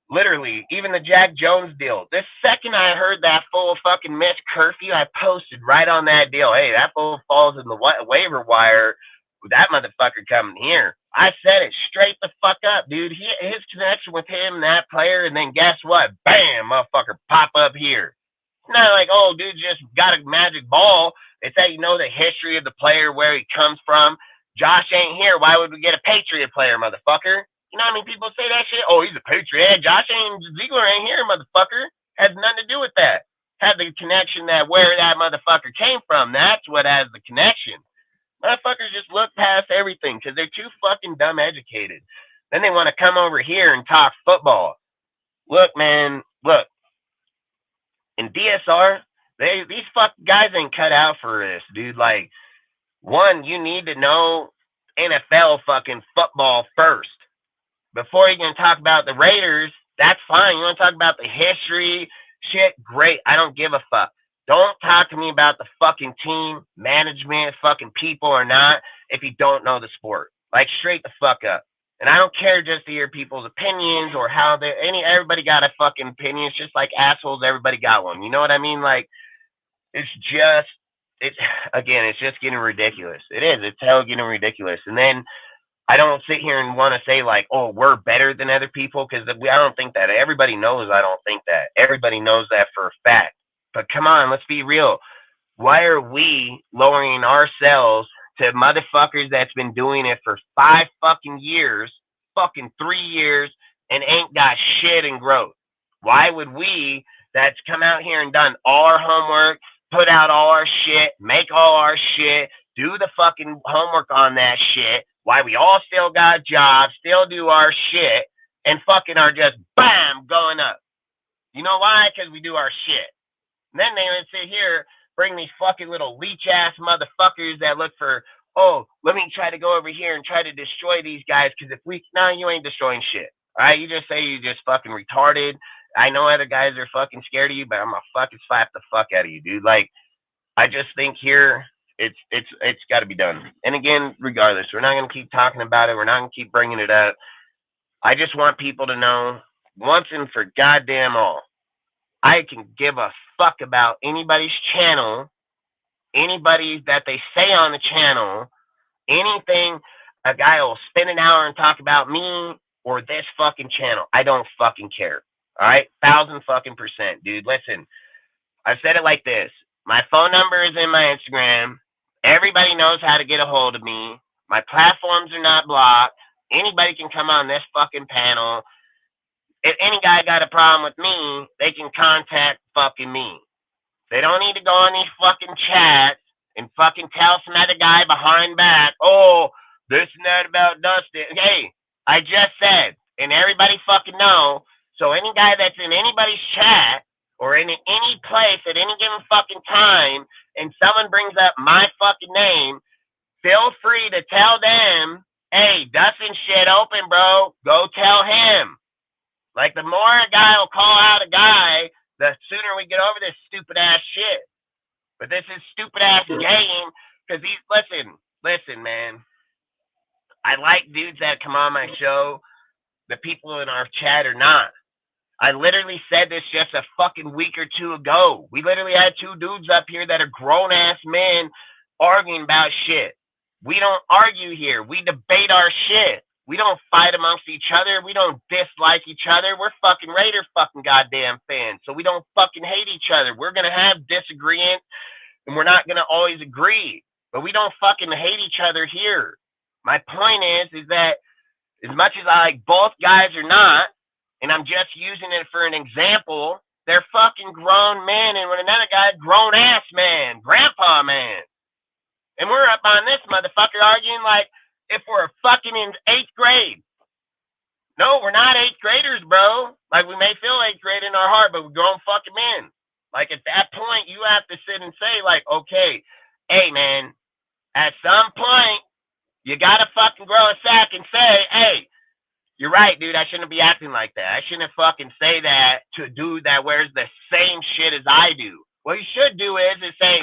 literally, even the Jack Jones deal. The second I heard that full fucking missed curfew, I posted right on that deal. Hey, that fool falls in the waiver wire. That motherfucker coming here. I said it straight the fuck up, dude. His connection with him, that player, and then guess what? Bam, motherfucker, pop up here. It's not like, oh, dude just got a magic ball. It's that you know the history of the player, where he comes from. Josh ain't here. Why would we get a Patriot player, motherfucker? You know how many people say that shit? Oh, he's a Patriot. Josh Ziegler ain't here, motherfucker. Has nothing to do with that. Had the connection that where that motherfucker came from. That's what has the connection. Motherfuckers just look past everything because they're too fucking dumb educated. Then they want to come over here and talk football. Look, man, look. In DSR, these fuck guys ain't cut out for this, dude. Like, one, you need to know NFL fucking football first. Before you can talk about the Raiders, that's fine. You want to talk about the history, shit, great. I don't give a fuck. Don't talk to me about the fucking team, management, fucking people or not if you don't know the sport. Like, straight the fuck up. And I don't care just to hear people's opinions or how everybody got a fucking opinion. It's just like assholes, everybody got one. You know what I mean? Like, it's just getting ridiculous. It is. It's hell getting ridiculous. And then I don't sit here and want to say like, oh, we're better than other people, because I don't think that. Everybody knows I don't think that. Everybody knows that for a fact. But come on, let's be real. Why are we lowering ourselves to motherfuckers that's been doing it for 5 fucking years, fucking 3 years, and ain't got shit in growth? Why would we, that's come out here and done all our homework, put out all our shit, make all our shit, do the fucking homework on that shit, why we all still got jobs, still do our shit, and fucking are just, bam, going up? You know why? Because we do our shit. And then they would sit here, bring these fucking little leech-ass motherfuckers that look for, oh, let me try to go over here and try to destroy these guys, because you ain't destroying shit. All right? You just say you just fucking retarded. I know other guys are fucking scared of you, but I'm gonna fucking slap the fuck out of you, dude. Like, I just think here, it's got to be done. And again, regardless, we're not going to keep talking about it. We're not going to keep bringing it up. I just want people to know, once and for goddamn all, I can give a fuck about anybody's channel, anybody that they say on the channel, anything. A guy will spend an hour and talk about me or this fucking channel. I don't fucking care. All right? 1,000 fucking %, dude. Listen, I've said it like this. My phone number is in my Instagram. Everybody knows how to get a hold of me. My platforms are not blocked. Anybody can come on this fucking panel. If any guy got a problem with me, they can contact fucking me. They don't need to go on these fucking chats and fucking tell some other guy behind back, oh, this and that about Dustin. Hey, I just said, and everybody fucking know, so any guy that's in anybody's chat or in any place at any given fucking time and someone brings up my fucking name, feel free to tell them, hey, Dustin shit open, bro. Go tell him. Like, the more a guy will call out a guy, the sooner we get over this stupid ass shit. But this is stupid ass game, because listen, man. I like dudes that come on my show. The people in our chat are not. I literally said this just a fucking week or two ago. We literally had 2 dudes up here that are grown-ass men arguing about shit. We don't argue here. We debate our shit. We don't fight amongst each other. We don't dislike each other. We're fucking Raider fucking goddamn fans. So we don't fucking hate each other. We're going to have disagreements, and we're not going to always agree. But we don't fucking hate each other here. My point is that as much as I like both guys or not, and I'm just using it for an example, they're fucking grown men, and when another guy, grown-ass man, grandpa man. And we're up on this motherfucker arguing like if we're fucking in 8th grade. No, we're not 8th graders, bro. Like, we may feel 8th grade in our heart, but we're grown fucking men. Like, at that point, you have to sit and say, like, okay, hey, man, at some point, you gotta fucking grow a sack and say, hey, You're right, dude. I shouldn't be acting like that. I shouldn't fucking say that to a dude that wears the same shit as I do. What you should do is say,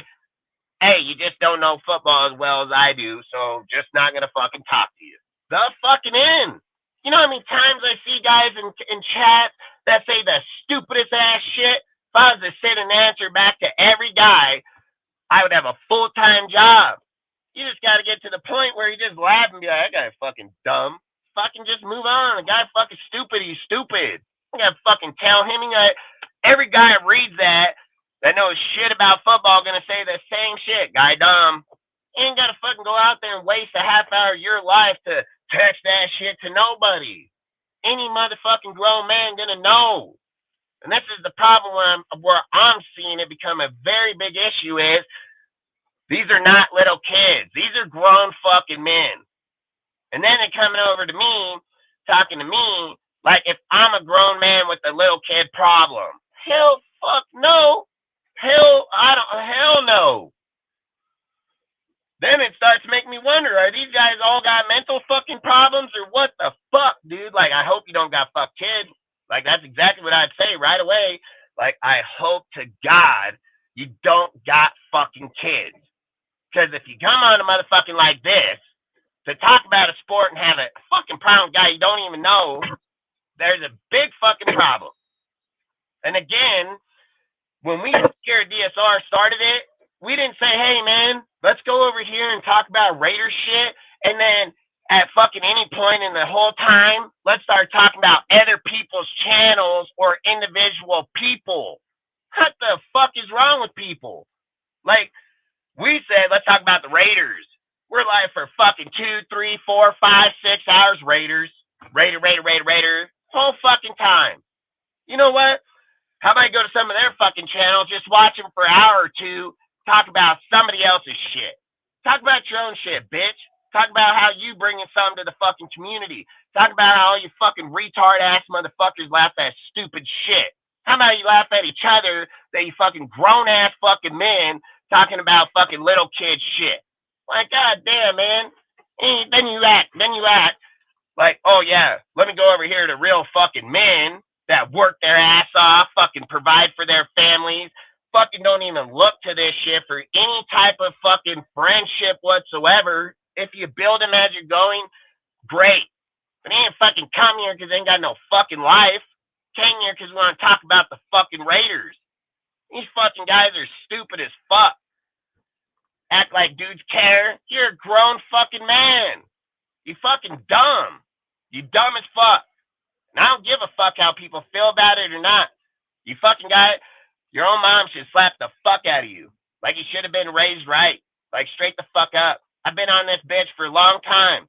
hey, you just don't know football as well as I do, so just not gonna fucking talk to you. The fucking end. You know how many times I see guys in chat that say the stupidest ass shit? If I was to sit and answer back to every guy, I would have a full-time job. You just got to get to the point where you just laugh and be like, that guy's fucking dumb. Fucking just move on. The guy's fucking stupid. He's stupid. You got to fucking tell him. Every guy that reads that knows shit about football going to say the same shit. Guy dumb. You ain't got to fucking go out there and waste a half hour of your life to text that shit to nobody. Any motherfucking grown man going to know. And this is the problem where I'm seeing it become a very big issue is these are not little kids. These are grown fucking men. And then they're coming over to me, talking to me, like if I'm a grown man with a little kid problem. Hell fuck no. Hell no. Then it starts making me wonder, are these guys all got mental fucking problems or what the fuck, dude? Like, I hope you don't got fucked kids. Like, that's exactly what I'd say right away. Like, I hope to God you don't got fucking kids. Because if you come on a motherfucking like this to talk about a sport and have a fucking problem guy you don't even know, there's a big fucking problem. And again, when we here at DSR started it, we didn't say, hey, man, let's go over here and talk about Raider shit. And then at fucking any point in the whole time, let's start talking about other people's channels or individual people. What the fuck is wrong with people? Like, we said, let's talk about the Raiders. We're live for fucking 2, 3, 4, 5, 6 hours. Raiders. Raider. Whole fucking time. You know what? How about you go to some of their fucking channels, just watch them for an hour or two, talk about somebody else's shit. Talk about your own shit, bitch. Talk about how you bringing something to the fucking community. Talk about how all you fucking retard-ass motherfuckers laugh at stupid shit. How about you laugh at each other that you fucking grown-ass fucking men talking about fucking little kid shit. Like, goddamn, man. Then you act like, oh, yeah, let me go over here to real fucking men that work their ass off, fucking provide for their families, fucking don't even look to this shit for any type of fucking friendship whatsoever. If you build them as you're going, great. But they ain't fucking come here because they ain't got no fucking life. Came here because we want to talk about the fucking Raiders. These fucking guys are stupid as fuck. Act like dudes care. You're a grown fucking man. You fucking dumb. You dumb as fuck. And I don't give a fuck how people feel about it or not. You fucking guy, your own mom should slap the fuck out of you. Like you should have been raised right. Like straight the fuck up. I've been on this bitch for a long time.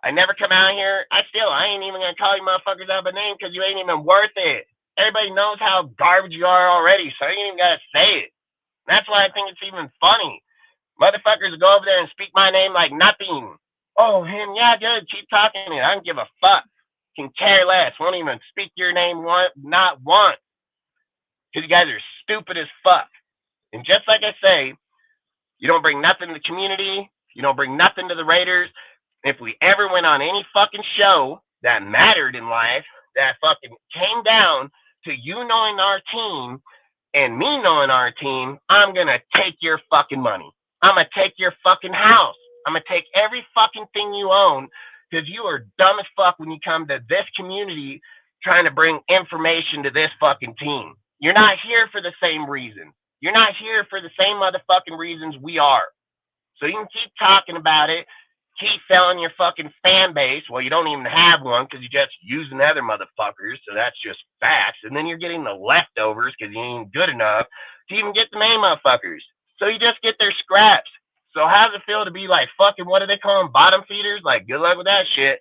I never come out here. I ain't even going to call you motherfuckers out by name because you ain't even worth it. Everybody knows how garbage you are already, so you ain't even got to say it. And that's why I think it's even funny. Motherfuckers go over there and speak my name like nothing. Oh, him, yeah, good. Keep talking to me. I don't give a fuck. Can care less. Won't even speak your name not once. Because you guys are stupid as fuck. And just like I say, you don't bring nothing to the community. You don't bring nothing to the Raiders. If we ever went on any fucking show that mattered in life, that fucking came down to you knowing our team and me knowing our team, I'm going to take your fucking money. I'm going to take your fucking house. I'm going to take every fucking thing you own because you are dumb as fuck when you come to this community trying to bring information to this fucking team. You're not here for the same reason. You're not here for the same motherfucking reasons we are. So you can keep talking about it, keep selling your fucking fan base. Well, you don't even have one because you're just using other motherfuckers, so that's just facts. And then you're getting the leftovers because you ain't good enough to even get the main motherfuckers. So you just get their scraps. So how does it feel to be like fucking, what do they call them, bottom feeders? Like, good luck with that shit.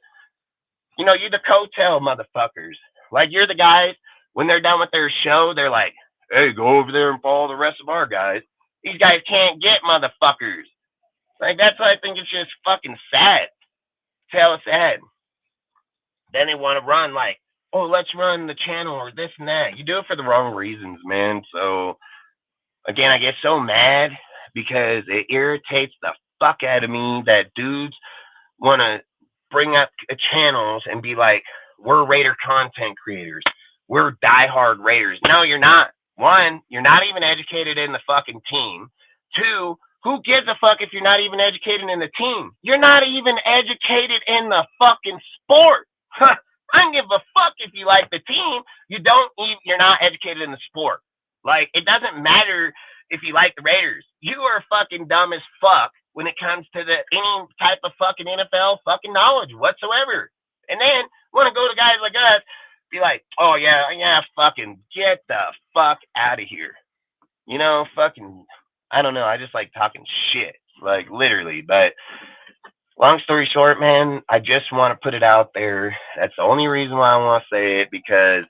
You know, you're the coattail motherfuckers. Like, you're the guys, when they're done with their show, they're like, hey, go over there and follow the rest of our guys. These guys can't get motherfuckers. Like, that's why I think it's just fucking sad. It's hella sad. Then they want to run like, oh, let's run the channel or this and that. You do it for the wrong reasons, man. So, again, I get so mad because it irritates the fuck out of me that dudes want to bring up channels and be like, we're Raider content creators. We're diehard Raiders. No, you're not. One, you're not even educated in the fucking team. Two, who gives a fuck if you're not even educated in the team? You're not even educated in the fucking sport. I don't give a fuck if you like the team. You're not educated in the sport. Like, it doesn't matter if you like the Raiders. You are fucking dumb as fuck when it comes to any type of fucking NFL fucking knowledge whatsoever. And then want to go to guys like us, be like, oh yeah, fucking get the fuck out of here. You know, fucking, I don't know. I just like talking shit, like literally. But long story short, man, I just want to put it out there. That's the only reason why I want to say it, because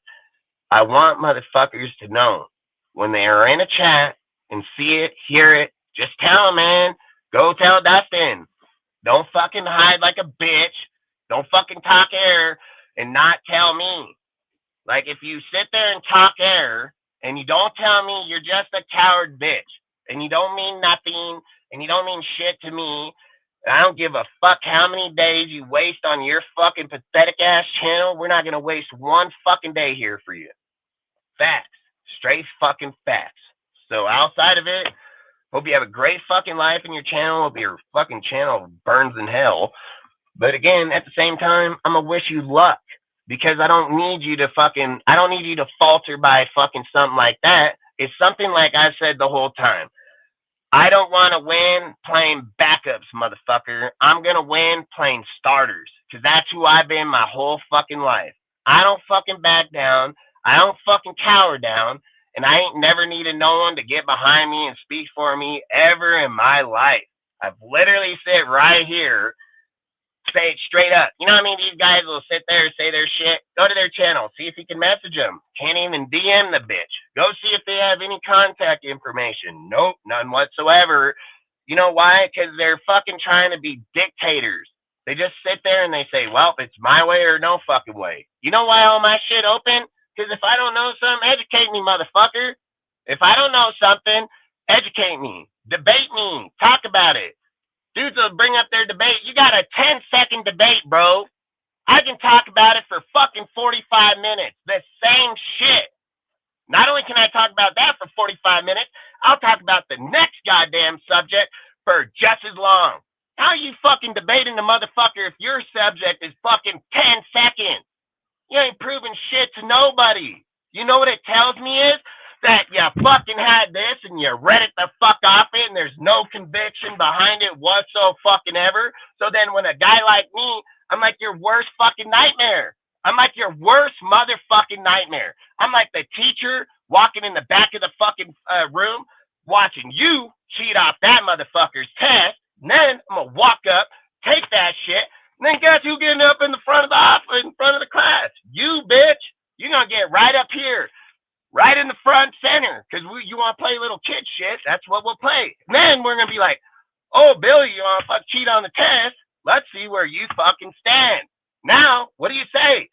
I want motherfuckers to know when they are in a chat and see it, hear it, just tell them, man. Go tell Dustin. Don't fucking hide like a bitch. Don't fucking talk air and not tell me. Like, if you sit there and talk air and you don't tell me, you're just a coward bitch. And you don't mean nothing and you don't mean shit to me. I don't give a fuck how many days you waste on your fucking pathetic ass channel. We're not going to waste one fucking day here for you. Facts. Straight fucking facts. So outside of it, hope you have a great fucking life in your channel. Hope your fucking channel burns in hell. But again, at the same time, I'm going to wish you luck, because I don't need you to falter by fucking something like that. It's something like I said the whole time. I don't want to win playing backups, motherfucker. I'm going to win playing starters, because that's who I've been my whole fucking life. I don't fucking back down. I don't fucking cower down. And I ain't never needed no one to get behind me and speak for me ever in my life. I've literally sit right here, say it straight up. You know what I mean? These guys will sit there and say their shit. Go to their channel. See if you can message them. Can't even DM the bitch. Go see if they have any contact information. Nope, none whatsoever. You know why? Because they're fucking trying to be dictators. They just sit there and they say, well, it's my way or no fucking way. You know why all my shit open? Because if I don't know something, educate me, motherfucker. If I don't know something, educate me. Debate me. Talk about it. Dudes will bring up their debate. You got a 10-second debate, bro. I can talk about it for fucking 45 minutes. The same shit. Not only can I talk about that for 45 minutes, I'll talk about the next goddamn subject for just as long. How are you fucking debating the motherfucker if your subject is fucking 10 seconds? You ain't proving shit to nobody. You know what it tells me is that you fucking had this and you read it the fuck off it and there's no conviction behind it whatsoever fucking ever. So then when a guy like me, I'm like your worst fucking nightmare. I'm like your worst motherfucking nightmare. I'm like the teacher walking in the back of the fucking room watching you cheat off that motherfucker's test. And then I'm going to walk up, take that shit, and then guess who getting up in the front of the office, in front of the class? You, bitch. You're going to get right up here, right in the front center, because you want to play little kid shit. That's what we'll play. And then we're going to be like, oh, Billy, you want to fuck cheat on the test? Let's see where you fucking stand. Now, what do you say?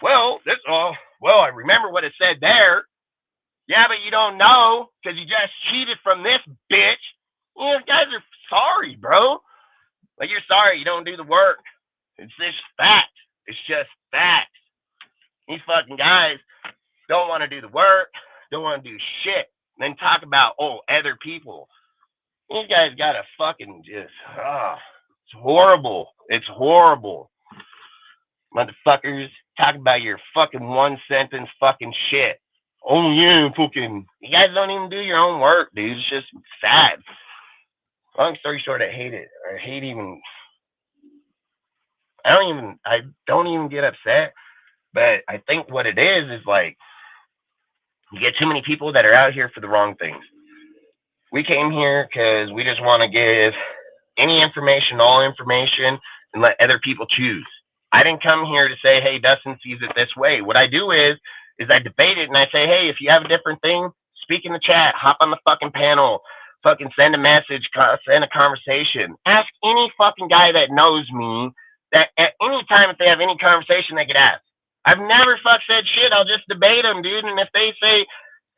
Well, I remember what it said there. Yeah, but you don't know because you just cheated from this bitch. You know, guys are sorry, bro. Like, you're sorry you don't do the work. It's just facts. It's just facts. These fucking guys don't want to do the work, don't want to do shit. And then talk about, other people. These guys got to fucking just, it's horrible. It's horrible. Motherfuckers, talk about your fucking one sentence fucking shit. Oh yeah, fucking, you guys don't even do your own work, dude. It's just sad. Long story short, I hate it. I don't even get upset, but I think what it is like, you get too many people that are out here for the wrong things. We came here because we just want to give any information, all information, and let other people choose. I didn't come here to say, hey, Dustin sees it this way. What I do is I debate it and I say, hey, if you have a different thing, speak in the chat, hop on the fucking panel, fucking send a message, send a conversation. Ask any fucking guy that knows me that at any time if they have any conversation they could ask. I've never said shit. I'll just debate them, dude. And if they say,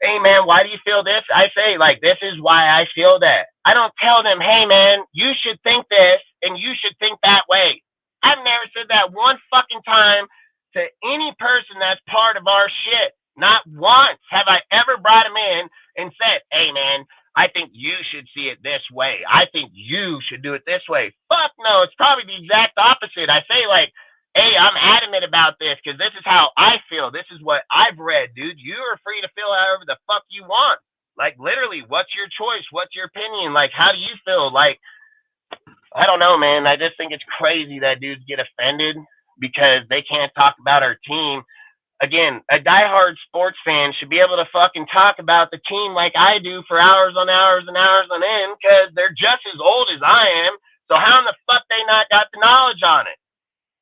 hey, man, why do you feel this? I say, like, this is why I feel that. I don't tell them, hey, man, you should think this and you should think that way. I've never said that one fucking time to any person that's part of our shit. Not once have I ever brought him in and said, hey, man, I think you should see it this way. I think you should do it this way. Fuck no, it's probably the exact opposite. I say, like, hey, I'm adamant about this because this is how I feel. This is what I've read, dude. You are free to feel however the fuck you want. Like, literally, what's your choice? What's your opinion? Like, how do you feel? Like, I don't know, man. I just think it's crazy that dudes get offended because they can't talk about our team. Again, a diehard sports fan should be able to fucking talk about the team like I do for hours on hours and hours on end because they're just as old as I am. So how in the fuck they not got the knowledge on it?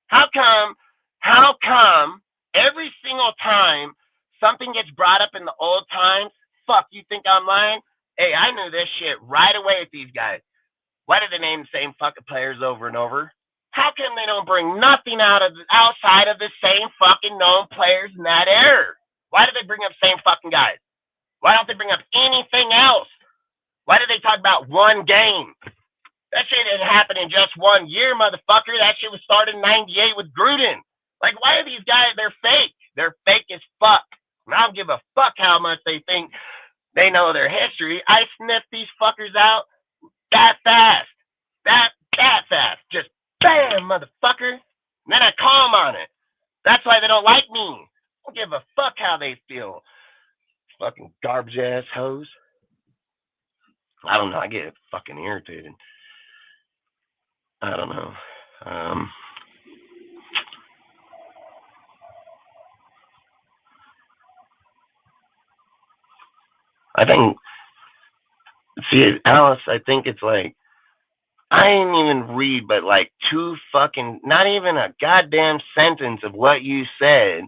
How come every single time something gets brought up in the old times, fuck, you think I'm lying? Hey, I knew this shit right away with these guys. Why do they name the same fucking players over and over? How come they don't bring nothing outside of the same fucking known players in that era? Why do they bring up same fucking guys? Why don't they bring up anything else? Why do they talk about one game? That shit didn't happen in just 1 year, motherfucker. That shit was started in 98 with Gruden. Like, why are these guys, they're fake. They're fake as fuck. And I don't give a fuck how much they think they know their history. I sniff these fuckers out that fast. That fast. Just bam, motherfucker. And then I call them on it. That's why they don't like me. I don't give a fuck how they feel. Fucking garbage ass hoes. I don't know. I get fucking irritated. I don't know. I think, see, Alice, I think it's like, I didn't even read but like not even a goddamn sentence of what you said.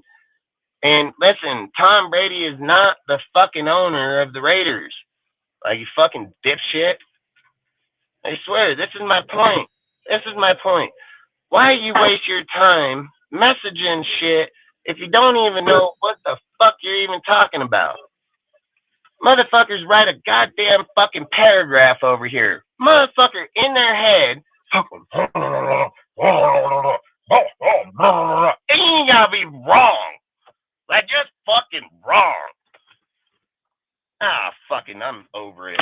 And listen, Tom Brady is not the fucking owner of the Raiders. Like, you fucking dipshit. I swear, this is my point. Why you waste your time messaging shit if you don't even know what the fuck you're even talking about? Motherfuckers write a goddamn fucking paragraph over here. Motherfucker in their head, and you gotta be wrong. Like, just fucking wrong. Fucking, I'm over it.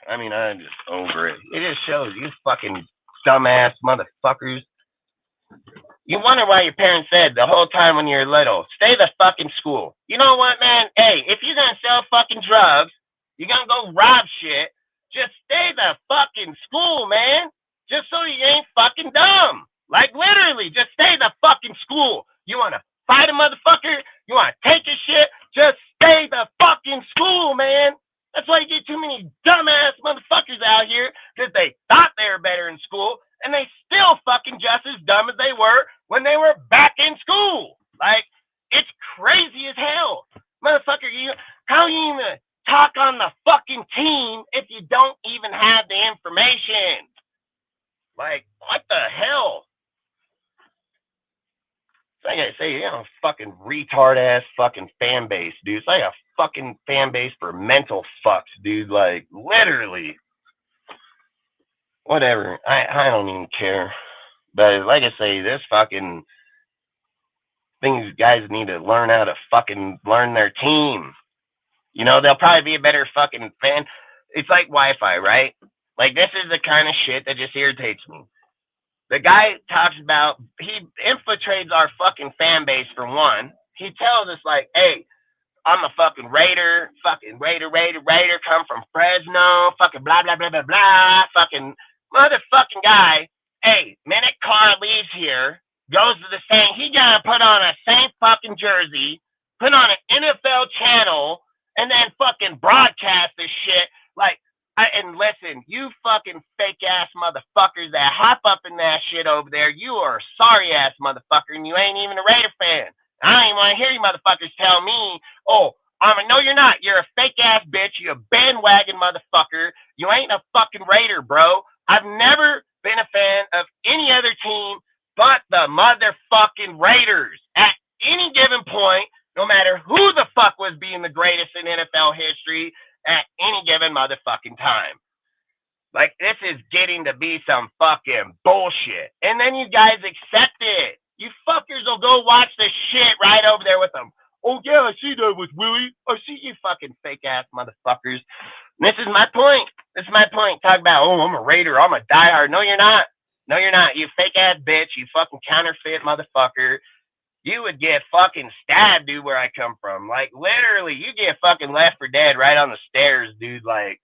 I mean, I'm just over it. It just shows you fucking dumbass motherfuckers. You wonder why your parents said the whole time when you're little, stay the fucking school. You know what, man? Hey, if you're gonna sell fucking drugs, you're gonna go rob shit, just stay the fucking school, man. Just so you ain't fucking dumb. Like, literally, just stay the fucking school. You wanna fight a motherfucker? You wanna take his shit? Just stay the fucking school, man. That's why you get too many dumbass motherfuckers out here, because they thought they were better in school, and they still fucking just as dumb as they were when they were back in school. Like, it's crazy as hell. Motherfucker, how you even talk on the fucking team if you don't even have the information? Like, what the hell? Like I say, you know, fucking retard ass fucking fan base, dude. It's like a fucking fan base for mental fucks, dude. Like, literally. Whatever. I don't even care. But like I say, this fucking things guys need to learn how to fucking learn their team. You know, they'll probably be a better fucking fan. It's like Wi-Fi, right? Like, this is the kind of shit that just irritates me. The guy talks about, he infiltrates our fucking fan base for one. He tells us, like, hey, I'm a fucking Raider, come from Fresno, fucking blah, blah, blah, blah, blah, fucking motherfucking guy. Hey, minute car leaves here, goes to the same, he gotta put on a same fucking jersey, put on an NFL channel, and then fucking broadcast this shit. Like, and listen, you fucking fake ass motherfuckers that hop up in that shit over there, you are a sorry ass motherfucker, and you ain't even a Raider fan. I don't even want to hear you motherfuckers tell me, oh, no, you're not. You're a fake ass bitch. You a bandwagon motherfucker. You ain't a fucking Raider, bro. I've never been a fan of any other team but the motherfucking Raiders. At any given point, no matter who the fuck was being the greatest in NFL history, at any given motherfucking time. Like, this is getting to be some fucking bullshit. And then you guys accept it. You fuckers will go watch the shit right over there with them. Oh, yeah, I see that with Willie. I see you fucking fake-ass motherfuckers. And this is my point. This is my point. Talk about, oh, I'm a Raider. I'm a diehard. No, you're not. No, you're not. You fake-ass bitch. You fucking counterfeit motherfucker. You would get fucking stabbed, dude, where I come from. Like, literally, you get fucking left for dead right on the stairs, dude. Like,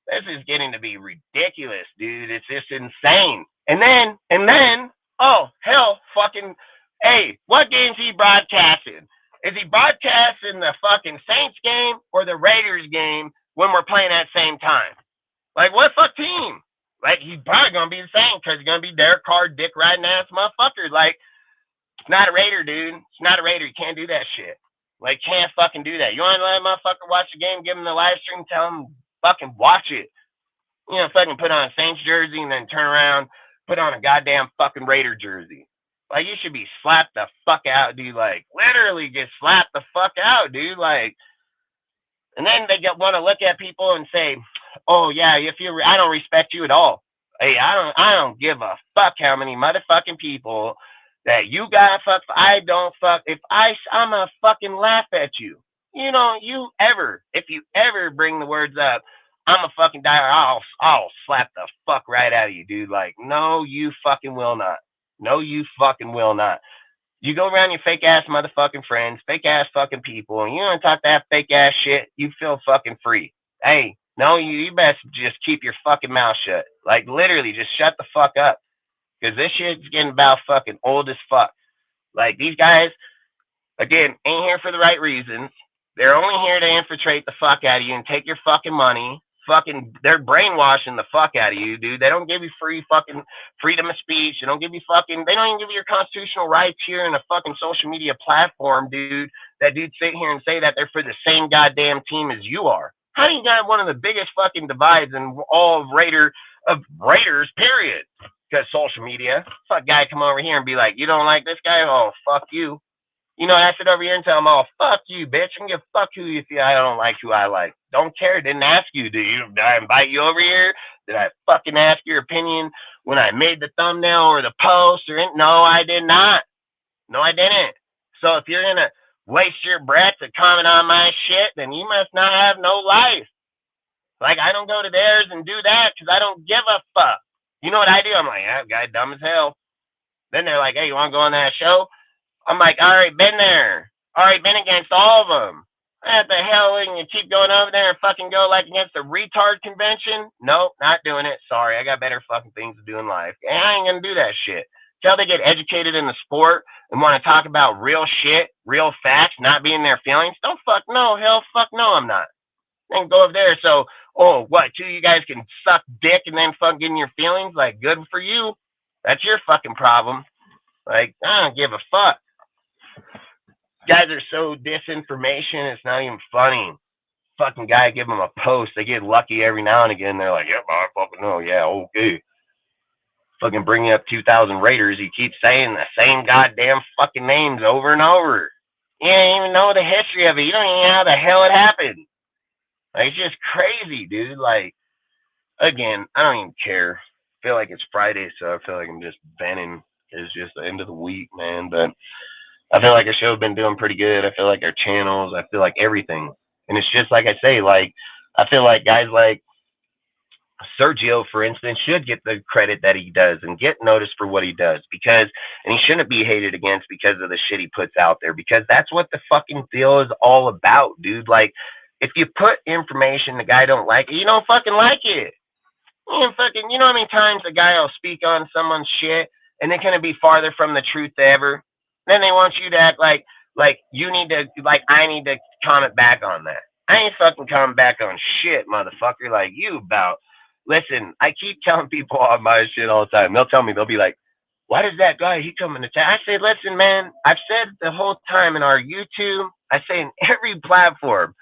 this is getting to be ridiculous, dude. It's just insane. And then, oh, hell, fucking, hey, what game's he broadcasting? Is he broadcasting the fucking Saints game or the Raiders game when we're playing at the same time? Like, what fuck team? Like, he's probably going to be the same because he's going to be Derek Carr, dick riding ass motherfucker. Like, it's not a Raider, dude. It's not a Raider. You can't do that shit. Like, can't fucking do that. You want to let a motherfucker watch the game, give him the live stream, tell him fucking watch it. You know, fucking put on a Saints jersey and then turn around, put on a goddamn fucking Raider jersey. Like, you should be slapped the fuck out, dude. Like, literally just slap the fuck out, dude. Like, and then they want to look at people and say, oh, yeah, I don't respect you at all. Hey, I don't give a fuck how many motherfucking people that you got fuck. I don't fuck. If I'm gonna fucking laugh at you. You know, if you ever bring the words up, I'm a fucking diehard, I'll slap the fuck right out of you, dude. Like, no, you fucking will not. No, you fucking will not. You go around your fake ass motherfucking friends, fake ass fucking people, and you don't talk that fake ass shit, you feel fucking free. Hey, no, you best just keep your fucking mouth shut. Like, literally, just shut the fuck up. Because this shit's getting about fucking old as fuck. Like, these guys, again, ain't here for the right reasons. They're only here to infiltrate the fuck out of you and take your fucking money. Fucking, they're brainwashing the fuck out of you, dude. They don't give you free fucking freedom of speech. They don't give you fucking, they don't even give you your constitutional rights here in a fucking social media platform, dude. That dude sit here and say that they're for the same goddamn team as you are. How do you got one of the biggest fucking divides in all of Raiders, period? Because social media, fuck guy come over here and be like, you don't like this guy? Oh, fuck you. You know, I sit over here and tell him, oh, fuck you, bitch. I can give fuck who if I don't like who I like. Don't care. Didn't ask you. Did I invite you over here? Did I fucking ask your opinion when I made the thumbnail or the post? No, I did not. No, I didn't. So if you're going to waste your breath to comment on my shit, then you must not have no life. Like, I don't go to theirs and do that because I don't give a fuck. You know what I do? I'm like, yeah, guy dumb as hell. Then they're like, hey, you want to go on that show? I'm like, all right, been there. All right, been against all of them. What the hell, and you keep going over there and fucking go like against the retard convention? Nope, not doing it. Sorry, I got better fucking things to do in life. And I ain't gonna do that shit. Till they get educated in the sport and want to talk about real shit, real facts, not being their feelings. Don't fuck no, hell fuck no, I'm not. Then go over there. So, oh, what, two of you guys can suck dick and then fuck get in your feelings? Like, good for you. That's your fucking problem. Like, I don't give a fuck. Guys are so disinformation, it's not even funny. Fucking guy give them a post. They get lucky every now and again. They're like, yeah, I fucking know. Yeah, okay. Fucking bringing up 2,000 Raiders. He keeps saying the same goddamn fucking names over and over. You don't even know the history of it. You don't even know how the hell it happened. Like, it's just crazy, dude. Like, again, I don't even care. I feel like it's Friday, so I feel like I'm just venting. It's just the end of the week, man. But I feel like our show has been doing pretty good. I feel like our channels, I feel like everything. And it's just like I say, like, I feel like guys like Sergio, for instance, should get the credit that he does and get noticed for what he does and he shouldn't be hated against because of the shit he puts out there, because that's what the fucking deal is all about, dude. Like, if you put information the guy don't like it, you don't fucking like it. You know how many times a guy will speak on someone's shit and they're going to be farther from the truth ever? Then they want you to act like you need to, like, I need to comment back on that. I ain't fucking coming back on shit, motherfucker. Like, you about, listen, I keep telling people on my shit all the time. They'll tell me, they'll be like, why does that guy, he come in the chat? I say, listen, man, I've said the whole time in our YouTube, I say in every platform,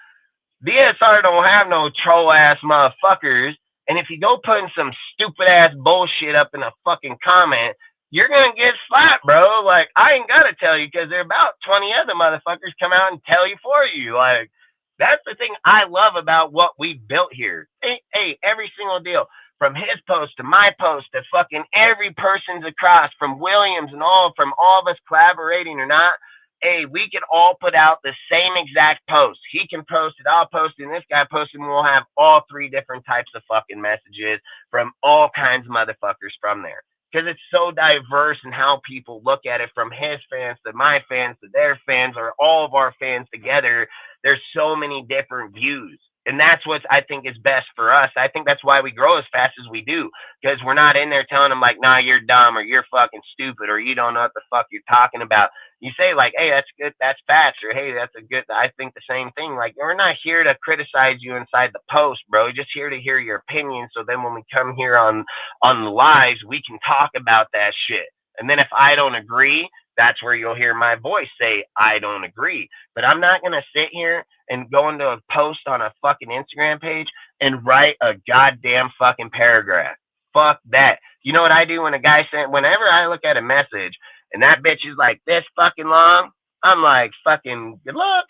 DSR don't have no troll ass motherfuckers. And if you go putting some stupid ass bullshit up in a fucking comment, you're going to get slapped, bro. Like, I ain't got to tell you because there are about 20 other motherfuckers come out and tell you for you. Like, that's the thing I love about what we built here. Hey, every single deal. from his post to my post to fucking every person's across, from Williams and all, from all of us collaborating or not, hey, we can all put out the same exact post. He can post it, I'll post it, and this guy posted, and we'll have all three different types of fucking messages from all kinds of motherfuckers from there. Because it's so diverse in how people look at it, from his fans to my fans to their fans, or all of our fans together. There's so many different views. And that's what I think is best for us. I think that's why we grow as fast as we do, because we're not in there telling them like, nah, you're dumb, or you're fucking stupid, or you don't know what the fuck you're talking about. You say like, hey, that's good, that's facts, or hey, that's a good, I think the same thing. Like, we're not here to criticize you inside the post, bro. We're just here to hear your opinion. So then when we come here on the lives, we can talk about that shit. And then if I don't agree, that's where you'll hear my voice say, I don't agree. But I'm not going to sit here and go into a post on a fucking Instagram page and write a goddamn fucking paragraph. Fuck that. You know what I do when a guy sent, whenever I look at a message and that bitch is like this fucking long, I'm like, fucking good luck.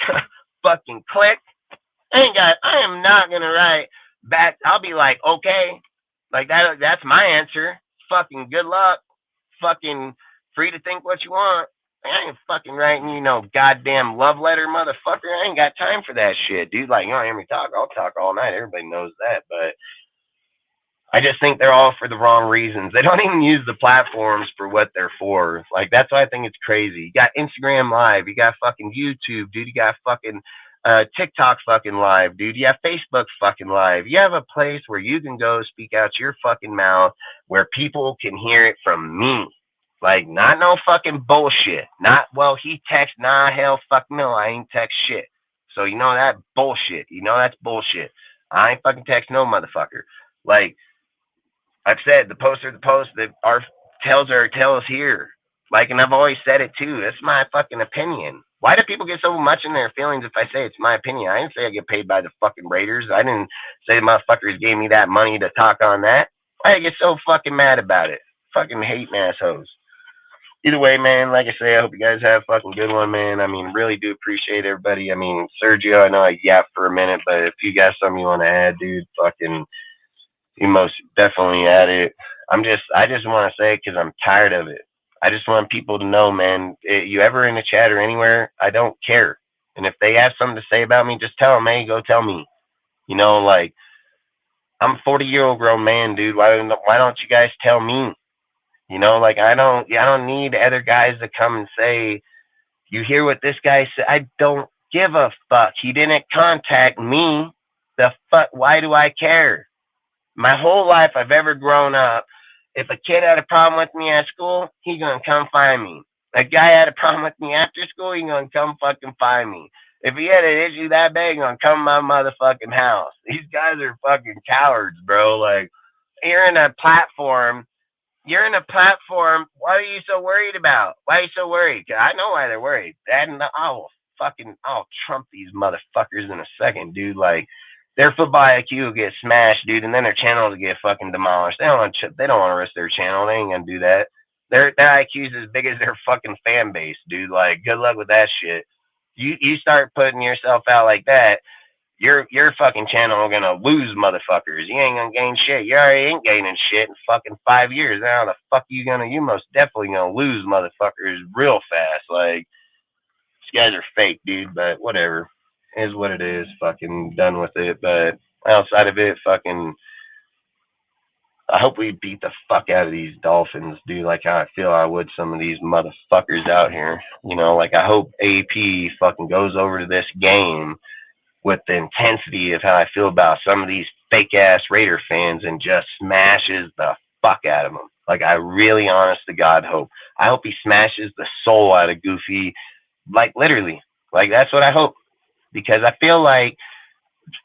Fucking click. I am not going to write back. I'll be like, okay. Like that's my answer. Fucking good luck. Fucking free to think what you want. I ain't fucking writing, goddamn love letter, motherfucker. I ain't got time for that shit, dude. Like, you don't hear me talk, I'll talk all night. Everybody knows that. But I just think they're all for the wrong reasons. They don't even use the platforms for what they're for. Like, that's why I think it's crazy. You got Instagram Live. You got fucking YouTube, dude. You got fucking TikTok fucking live, dude. You have Facebook fucking live. You have a place where you can go speak out your fucking mouth where people can hear it from me. Like, not no fucking bullshit. Not, well, he text, nah, hell, fuck no, I ain't text shit. So, that bullshit. That's bullshit. I ain't fucking text no motherfucker. Like, I've said, the posts are the posts, that our tails are tails here. Like, and I've always said it too. It's my fucking opinion. Why do people get so much in their feelings if I say it's my opinion? I didn't say I get paid by the fucking Raiders. I didn't say motherfuckers gave me that money to talk on that. Why do I get so fucking mad about it? Fucking hate assholes. Either way, man, like I say, I hope you guys have a fucking good one, man. I mean, really do appreciate everybody. I mean, Sergio, I know I yapped for a minute, but if you got something you want to add, dude, fucking, you most definitely add it. I just want to say it because I'm tired of it. I just want people to know, man, you ever in the chat or anywhere, I don't care. And if they have something to say about me, just tell them, hey, go tell me. Like, I'm a 40-year-old grown man, dude. Why don't you guys tell me? Like, I don't need other guys to come and say, you hear what this guy said? I don't give a fuck. He didn't contact me. The fuck? Why do I care? My whole life I've ever grown up, if a kid had a problem with me at school, he gonna come find me. A guy had a problem with me after school, he gonna come fucking find me. If he had an issue that big, he gonna come to my motherfucking house. These guys are fucking cowards, bro. Like, you're in a platform. What are you so worried about? Why are you so worried? I know why they're worried. I'll trump these motherfuckers in a second, dude. Like, their football IQ will get smashed, dude, and then their channel will get fucking demolished. They don't want to risk their channel. They ain't gonna do that. Their IQ is as big as their fucking fan base, dude. Like, good luck with that shit. You start putting yourself out like that, your fucking channel gonna lose motherfuckers. You ain't gonna gain shit. You already ain't gaining shit in fucking 5 years. Now the fuck you most definitely gonna lose motherfuckers real fast. Like, these guys are fake, dude, but whatever. It is what it is. Fucking done with it. But outside of it, fucking, I hope we beat the fuck out of these Dolphins, dude, like how I feel I would some of these motherfuckers out here. Like, I hope AP fucking goes over to this game with the intensity of how I feel about some of these fake ass Raider fans and just smashes the fuck out of them. Like, I really, honest to God, hope. I hope he smashes the soul out of Goofy. Like, literally. Like, that's what I hope. Because I feel like,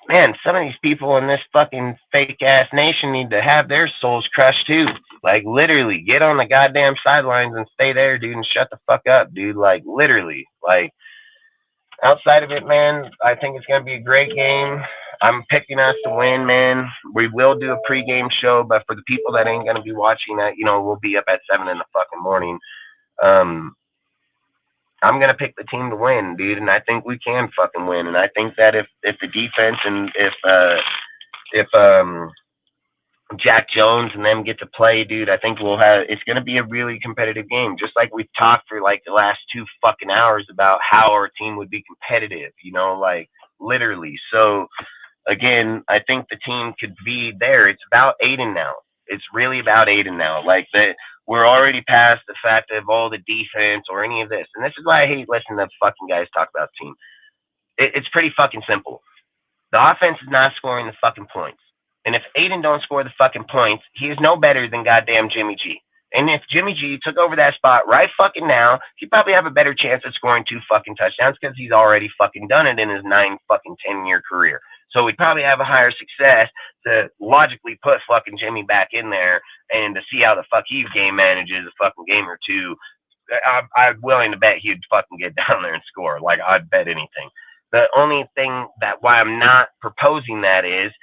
man, some of these people in this fucking fake ass nation need to have their souls crushed too. Like, literally, get on the goddamn sidelines and stay there, dude, and shut the fuck up, dude. Like, literally. Like, outside of it, man, I think it's going to be a great game. I'm picking us to win, man. We will do a pregame show, but for the people that ain't going to be watching that, we'll be up at 7 in the fucking morning. I'm going to pick the team to win, dude, and I think we can fucking win. And I think that if the defense and if Jack Jones and them get to play, dude, I think it's going to be a really competitive game. Just like we've talked for like the last 2 fucking hours about how our team would be competitive, like literally. So again, I think the team could be there. It's about Aiden now. It's really about Aiden now. Like we're already past the fact of all the defense or any of this. And this is why I hate listening to fucking guys talk about the team. It's pretty fucking simple. The offense is not scoring the fucking points. And if Aiden don't score the fucking points, he is no better than goddamn Jimmy G. And if Jimmy G took over that spot right fucking now, he'd probably have a better chance at scoring 2 fucking touchdowns because he's already fucking done it in his 9 fucking 10-year career. So we'd probably have a higher success to logically put fucking Jimmy back in there and to see how the fuck he game manages a fucking game or two. I'm willing to bet he'd fucking get down there and score. Like, I'd bet anything. The only thing that why I'm not proposing that is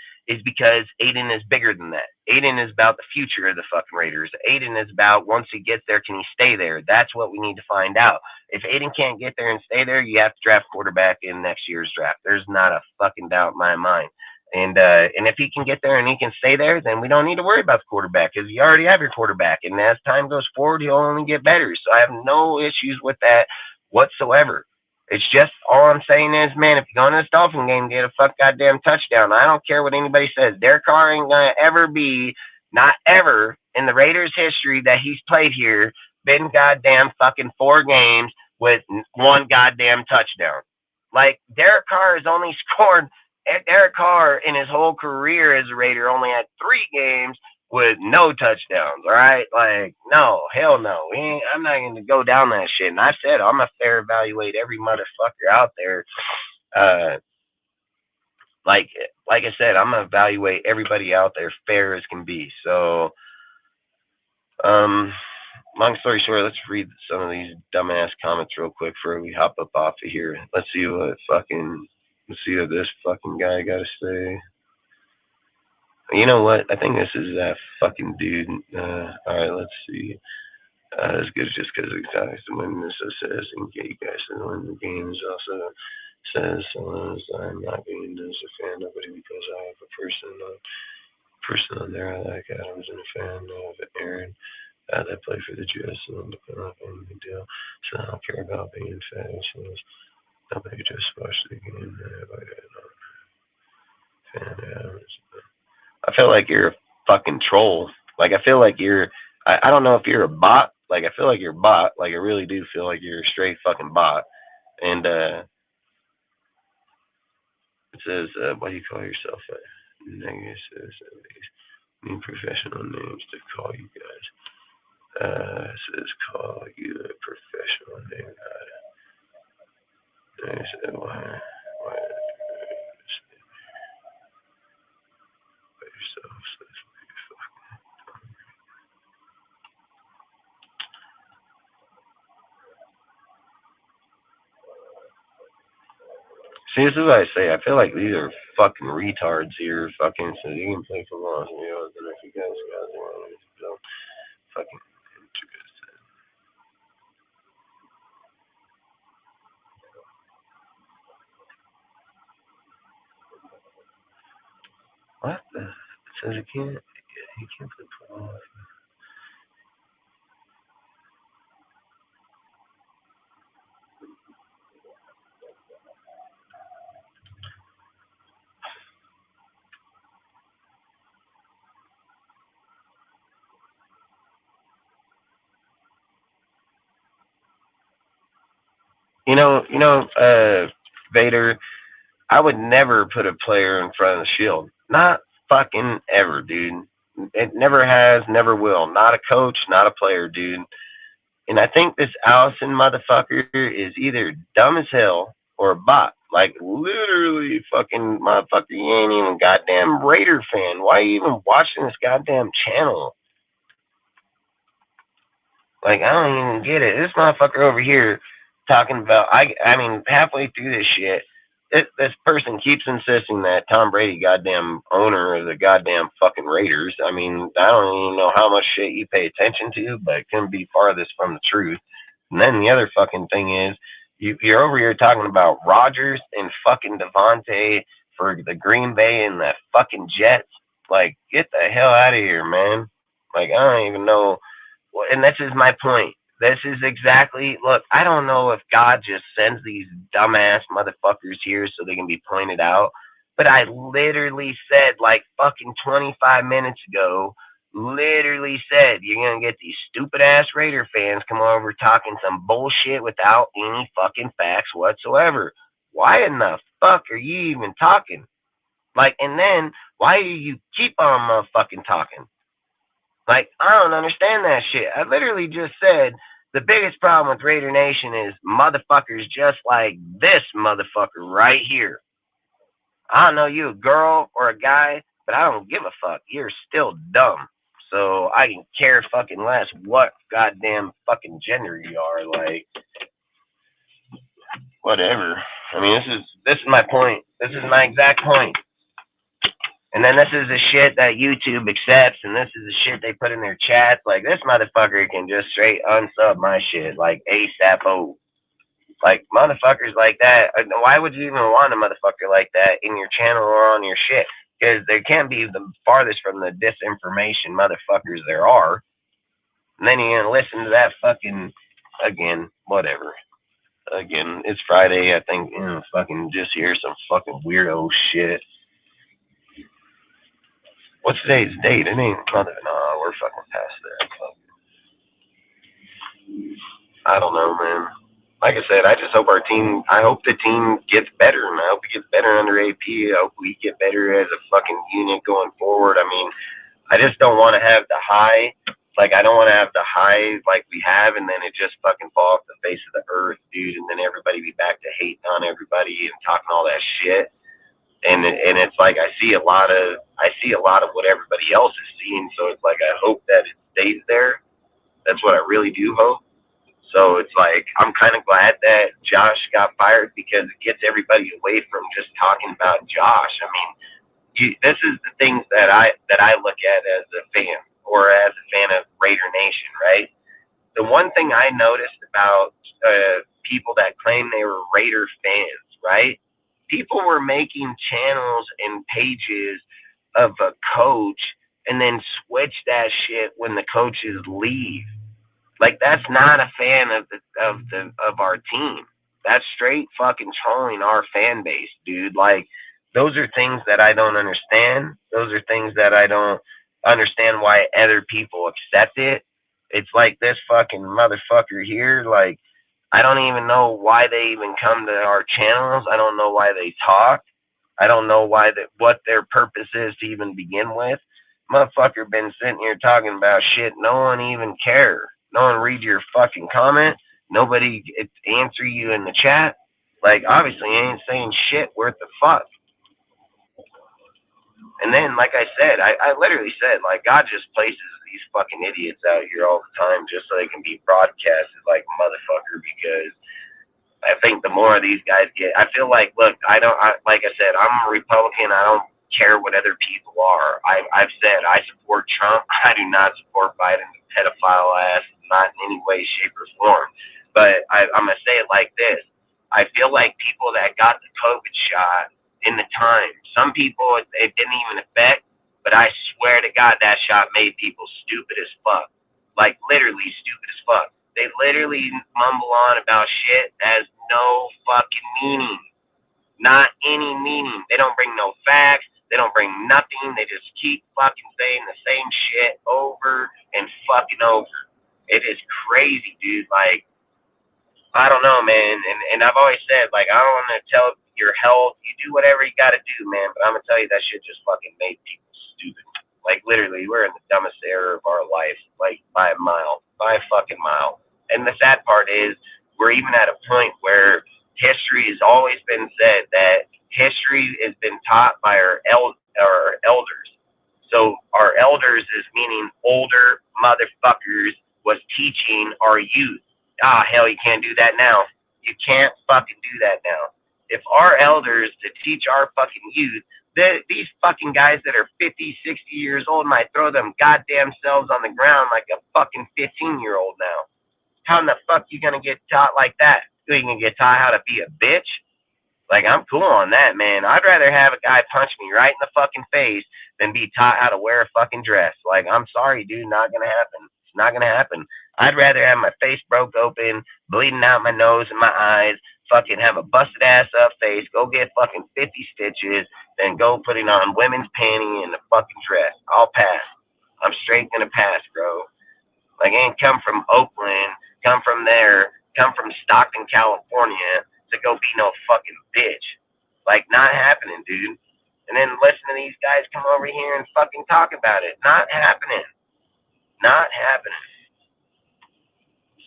because Aiden is bigger than that. Aiden is about the future of the fucking Raiders. Aiden is about once he gets there, can he stay there? That's what we need to find out. If Aiden can't get there and stay there, you have to draft quarterback in next year's draft. There's not a fucking doubt in my mind. And if he can get there and he can stay there, then we don't need to worry about the quarterback because you already have your quarterback. And as time goes forward, he'll only get better. So I have no issues with that whatsoever. It's just all I'm saying is, man, if you go into this Dolphin game, get a fuck goddamn touchdown. I don't care what anybody says. Derek Carr ain't gonna ever be, not ever in the Raiders' history that he's played here, been goddamn fucking 4 games with 1 goddamn touchdown. Like Derek Carr has only scored. Derek Carr in his whole career as a Raider only had 3 games with no touchdowns, all right? Like, no, hell no. I'm not going to go down that shit. And I said I'm going to fair evaluate every motherfucker out there. Like I said, I'm going to evaluate everybody out there fair as can be. So, long story short, let's read some of these dumbass comments real quick before we hop up off of here. Let's see what this fucking guy got to say. You know what? I think this is that fucking dude. All right, let's see. As good as just because it's to win this says and get you guys to win the games. Also says I'm not being as a fan of it because I have a person on there I like Adams and a fan of Aaron that play for the Jets and I'm not any big deal. So I don't care about being fans. So nobody just watch the game. Fan Adams. I feel like you're a fucking troll. Like, I feel like I don't know if you're a bot. Like, I feel like you're a bot. Like, I really do feel like you're a straight fucking bot. And, it says, what do you call yourself? Negative says, need professional names to call you guys. It says, call you a professional name. They said, why? See, this is what I say. I feel like these are fucking retards here. Fucking, so you can play for long. You know, if you guys don't fucking interested. What? It says he can't play for long. You know, Vader, I would never put a player in front of the shield. Not fucking ever, dude. It never has, never will. Not a coach, not a player, dude. And I think this Allison motherfucker is either dumb as hell or a bot. Like, literally fucking motherfucker, you ain't even goddamn Raider fan. Why are you even watching this goddamn channel? Like, I don't even get it. This motherfucker over here talking about, I mean, halfway through this shit, this person keeps insisting that Tom Brady, goddamn owner of the goddamn fucking Raiders. I mean, I don't even know how much shit you pay attention to, but it couldn't be farthest from the truth. And then the other fucking thing is, you're over here talking about Rodgers and fucking Devontae for the Green Bay and the fucking Jets. Like, get the hell out of here, man. Like, I don't even know. And this is my point. This is exactly, look, I don't know if God just sends these dumbass motherfuckers here so they can be pointed out. But I literally said, like, fucking 25 minutes ago, literally said, you're going to get these stupid ass Raider fans come over talking some bullshit without any fucking facts whatsoever. Why in the fuck are you even talking? Like, and then why do you keep on motherfucking talking? Like, I don't understand that shit. I literally just said the biggest problem with Raider Nation is motherfuckers just like this motherfucker right here. I don't know you a girl or a guy, but I don't give a fuck. You're still dumb. So I can care fucking less what goddamn fucking gender you are. Like, whatever. I mean, this is my point. This is my exact point. And then this is the shit that YouTube accepts, and this is the shit they put in their chats. Like, this motherfucker can just straight unsub my shit, like ASAP. Like, motherfuckers like that. Why would you even want a motherfucker like that in your channel or on your shit? Because they can't be the farthest from the disinformation motherfuckers there are. And then you're going to listen to that fucking, again, whatever. Again, it's Friday. I think, fucking just hear some fucking weirdo shit. What's today's date? It ain't nothing. No, we're fucking past that. I don't know, man. Like I said, I just hope I hope the team gets better, and I hope it gets better under AP. I hope we get better as a fucking unit going forward. I mean, I just don't want to have the high. Like, I don't want to have the high like we have, and then it just fucking fall off the face of the earth, dude, and then everybody be back to hating on everybody and talking all that shit. And it's like I see a lot of what everybody else is seeing, so it's like I hope that it stays there. That's what I really do hope. So it's like I'm kind of glad that Josh got fired because it gets everybody away from just talking about Josh. I mean, this is the things that I look at as a fan or as a fan of Raider Nation, right? The one thing I noticed about people that claim they were Raider fans, right? People were making channels and pages of a coach and then switch that shit when the coaches leave. Like, that's not a fan of our team. That's straight fucking trolling our fan base, dude. Like, those are things that I don't understand. Those are things that I don't understand why other people accept it. It's like this fucking motherfucker here, like, I don't even know why they even come to our channels. I don't know why they talk. I don't know what their purpose is to even begin with. Motherfucker been sitting here talking about shit. No one even care. No one read your fucking comment. Nobody answer you in the chat. Like, obviously, you ain't saying shit worth the fuck. And then, like I said, I literally said, like, God just places these fucking idiots out here all the time just so they can be broadcasted like motherfucker, because I think the more these guys get, I feel like, look, like I said, I'm a Republican. I don't care what other people are. I've said I support Trump. I do not support Biden, pedophile ass, not in any way, shape, or form. But I'm going to say it like this. I feel like people that got the COVID shot in the time, some people it didn't even affect, but I swear to God that shot made people stupid as fuck. Like, literally stupid as fuck. They literally mumble on about shit that has no fucking meaning. Not any meaning. They don't bring no facts. They don't bring nothing. They just keep fucking saying the same shit over and fucking over. It is crazy, dude. Like, I don't know, man. And I've always said, like, I don't want to tell your health. You do whatever you got to do, man. But I'm going to tell you that shit just fucking made people stupid. Like, literally, we're in the dumbest era of our life, like, by a mile. By a fucking mile. And the sad part is we're even at a point where history has always been said that history has been taught by our elders. So our elders is meaning older motherfuckers was teaching our youth. Ah, hell, you can't do that now. You can't fucking do that now. If our elders to teach our fucking youth, these fucking guys that are 50, 60 years old might throw them goddamn selves on the ground like a fucking 15-year-old now. How in the fuck you gonna get taught like that? You gonna get taught how to be a bitch? Like, I'm cool on that, man. I'd rather have a guy punch me right in the fucking face than be taught how to wear a fucking dress. Like, I'm sorry, dude, not gonna happen. It's not gonna happen. I'd rather have my face broke open, bleeding out my nose and my eyes, fucking have a busted ass up face, go get fucking 50 stitches, than go putting on women's panty and a fucking dress. I'll pass. I'm straight gonna pass, bro. Like, I ain't come from Oakland, come from there, come from Stockton, California to go be no fucking bitch. Like, not happening, dude. And then listen to these guys come over here and fucking talk about it. Not happening. Not happening.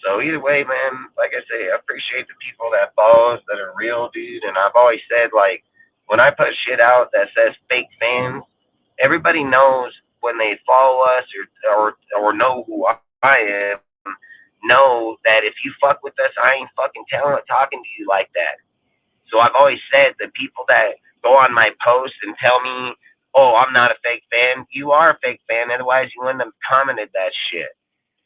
So either way, man, like I say, I appreciate the people that follow us that are real, dude. And I've always said, like, when I put shit out that says fake fans, everybody knows when they follow us or know who I am, know that if you fuck with us, I ain't fucking talking to you like that. So I've always said the people that go on my posts and tell me, oh, I'm not a fake fan, you are a fake fan, otherwise you wouldn't have commented that shit.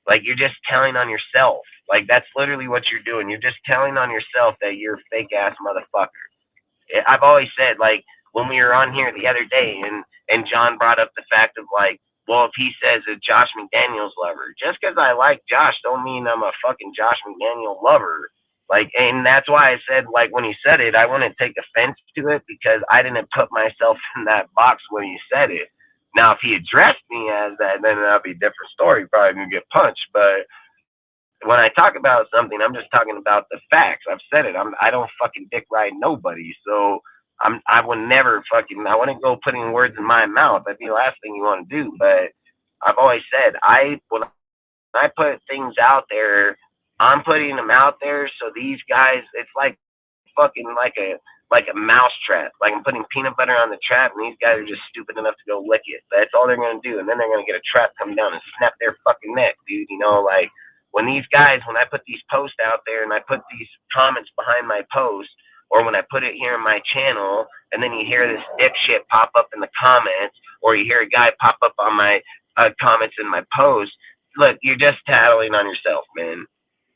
Like, you're just telling on yourself. Like, that's literally what you're doing. You're just telling on yourself that you're a fake ass motherfucker. I've always said, like, when we were on here the other day and John brought up the fact of, like, well, if he says a Josh McDaniels lover, just because I like Josh don't mean I'm a fucking Josh McDaniel lover. Like, and that's why I said, like, when he said it, I wouldn't take offense to it because I didn't put myself in that box when he said it. Now, if he addressed me as that, then that'd be a different story. Probably gonna get punched. But when I talk about something, I'm just talking about the facts. I've said it. I don't fucking dick ride nobody. So I would never fucking, I wouldn't go putting words in my mouth. That'd be the last thing you want to do. But I've always said, when I put things out there, I'm putting them out there. So these guys, it's like fucking like a mouse trap. Like, I'm putting peanut butter on the trap, and these guys are just stupid enough to go lick it. That's all they're gonna do, and then they're gonna get a trap come down and snap their fucking neck, dude. You know, like, when these guys, when I put these posts out there and I put these comments behind my post, or when I put it here in my channel, and then you hear this dipshit pop up in the comments, or you hear a guy pop up on my comments in my post, look, you're just tattling on yourself, man.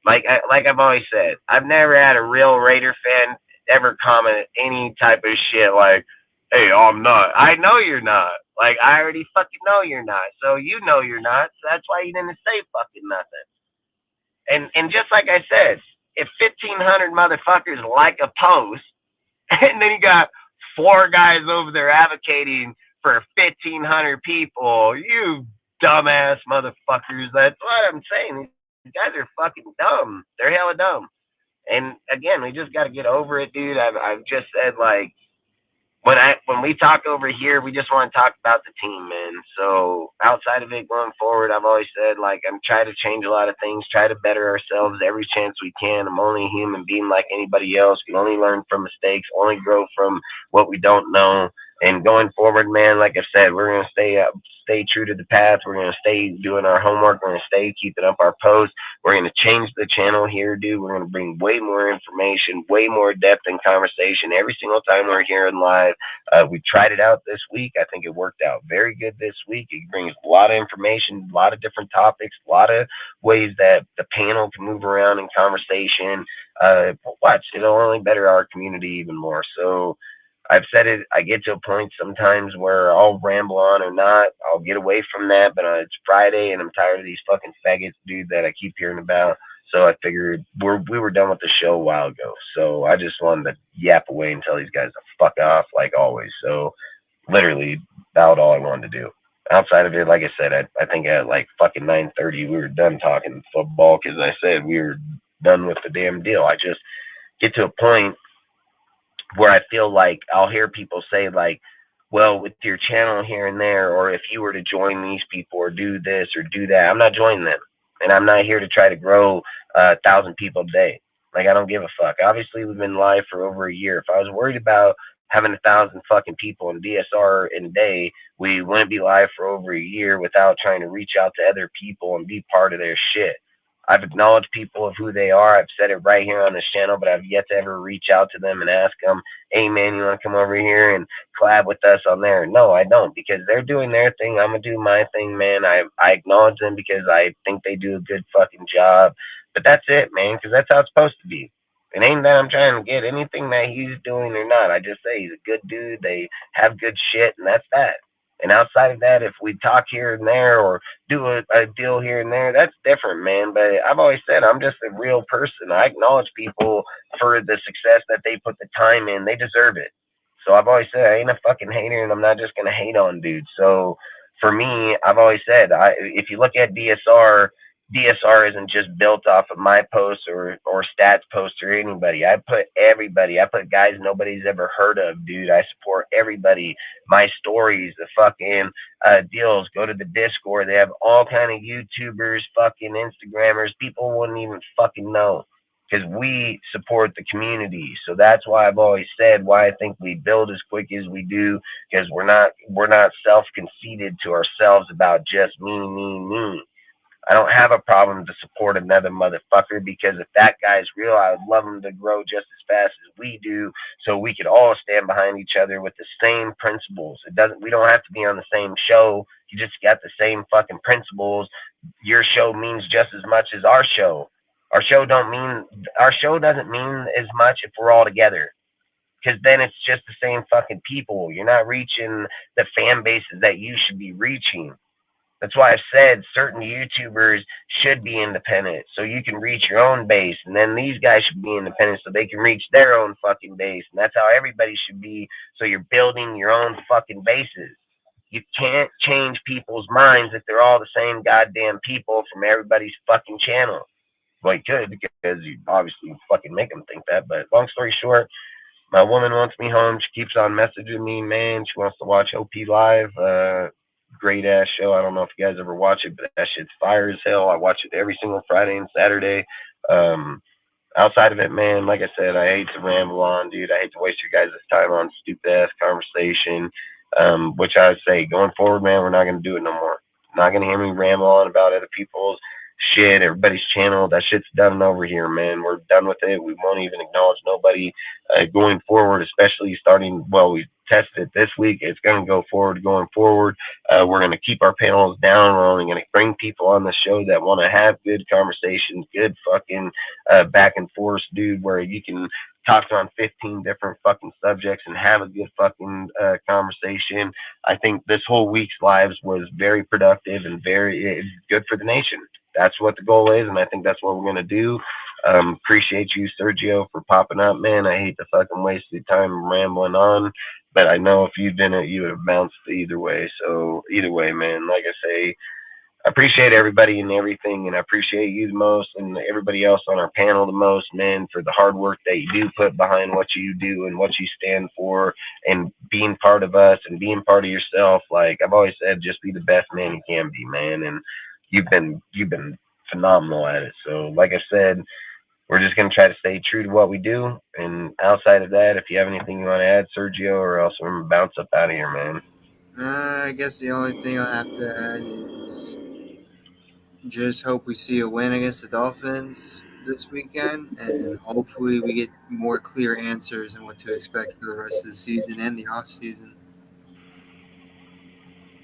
Like I've always said, I've never had a real Raider fan ever comment any type of shit like, hey, I'm not. I know you're not. Like, I already fucking know you're not. So you know you're not. So that's why you didn't say fucking nothing. And just like I said, if 1,500 motherfuckers like a post, and then you got 4 guys over there advocating for 1,500 people, you dumbass motherfuckers. That's what I'm saying. These guys are fucking dumb. They're hella dumb. And again, we just got to get over it, dude. I've just said, like, when we talk over here, we just want to talk about the team, man. So outside of it going forward, I've always said, like, I'm trying to change a lot of things, try to better ourselves every chance we can. I'm only a human being like anybody else. We only learn from mistakes, only grow from what we don't know. And going forward, man, like I said, we're going to stay true to the path. We're going to stay doing our homework. We're going to stay keeping up our posts. We're going to change the channel here, dude. We're going to bring way more information, way more depth in conversation every single time we're here in live. We tried it out this week. I think it worked out very good this week. It brings a lot of information, a lot of different topics, a lot of ways that the panel can move around in conversation. Watch, it'll only better our community even more. So I've said it, I get to a point sometimes where I'll ramble on or not. I'll get away from that, but it's Friday and I'm tired of these fucking faggots, dude, that I keep hearing about. So I figured we were done with the show a while ago. So I just wanted to yap away and tell these guys to fuck off like always. So literally about all I wanted to do. Outside of it, like I said, I think at like fucking 9:30 we were done talking football because I said we were done with the damn deal. I just get to a point where I feel like I'll hear people say, like, well, with your channel here and there, or if you were to join these people or do this or do that, I'm not joining them. And I'm not here to try to grow 1,000 people a day. Like, I don't give a fuck. Obviously, we've been live for over a year. If I was worried about having 1,000 fucking people in DSR in a day, we wouldn't be live for over a year without trying to reach out to other people and be part of their shit. I've acknowledged people of who they are. I've said it right here on this channel, but I've yet to ever reach out to them and ask them, hey, man, you want to come over here and collab with us on there? No, I don't, because they're doing their thing. I'm going to do my thing, man. I acknowledge them because I think they do a good fucking job. But that's it, man, because that's how it's supposed to be. It ain't that I'm trying to get anything that he's doing or not. I just say he's a good dude. They have good shit, and that's that. And outside of that, if we talk here and there or do a deal here and there, that's different, man. But I've always said I'm just a real person. I acknowledge people for the success that they put the time in. They deserve it. So I've always said I ain't a fucking hater, and I'm not just gonna hate on dudes. So for me, I've always said if you look at DSR isn't just built off of my posts or stats posts or anybody. I put everybody. I put guys nobody's ever heard of, dude. I support everybody. My stories, the fucking deals. Go to the Discord. They have all kind of YouTubers, fucking Instagrammers. People wouldn't even fucking know because we support the community. So that's why I've always said why I think we build as quick as we do because we're not self conceited to ourselves about just me. I don't have a problem to support another motherfucker because if that guy's real, I would love him to grow just as fast as we do, so we could all stand behind each other with the same principles. We don't have to be on the same show. You just got the same fucking principles. Your show means just as much as our show. Our show doesn't mean as much if we're all together. Because then it's just the same fucking people. You're not reaching the fan bases that you should be reaching. That's why I've said certain YouTubers should be independent so you can reach your own base. And then these guys should be independent so they can reach their own fucking base. And that's how everybody should be. So you're building your own fucking bases. You can't change people's minds if they're all the same goddamn people from everybody's fucking channel. Well, you could because you obviously fucking make them think that. But long story short, my woman wants me home. She keeps on messaging me, man. She wants to watch OP live. Great ass show. I don't know if you guys ever watch it, but that shit's fire as hell. I watch it every single Friday and Saturday. Outside of it, man, like I said, I hate to ramble on, dude. I hate to waste your guys' time on stupid ass conversation. Which I would say going forward, man, we're not gonna do it no more. Not gonna hear me ramble on about other people's shit, everybody's channel. That shit's done over here, man. We're done with it. We won't even acknowledge nobody going forward, especially starting. Well, we tested it this week. It's going to go forward going forward. We're going to keep our panels down. We're only going to bring people on the show that want to have good conversations, good fucking back and forth, dude, where you can talk on 15 different fucking subjects and have a good fucking conversation. I think this whole week's lives was very productive and very good for the nation. That's what the goal is, and I think that's what we're going to do. Appreciate you, Sergio, for popping up, man. I hate to fucking waste your time rambling on, but I know if you'd been it, you would have bounced either way. So either way, man, like I say, I appreciate everybody and everything, and I appreciate you the most and everybody else on our panel the most, man, for the hard work that you do put behind what you do and what you stand for and being part of us and being part of yourself. Like I've always said, just be the best man you can be, man. And you've been phenomenal at it. So like I said, we're just going to try to stay true to what we do. And outside of that, if you have anything you want to add, Sergio, or else I'm going to bounce up out of here, man. I guess the only thing I'll have to add is just hope we see a win against the Dolphins this weekend, and hopefully we get more clear answers on what to expect for the rest of the season and the off season.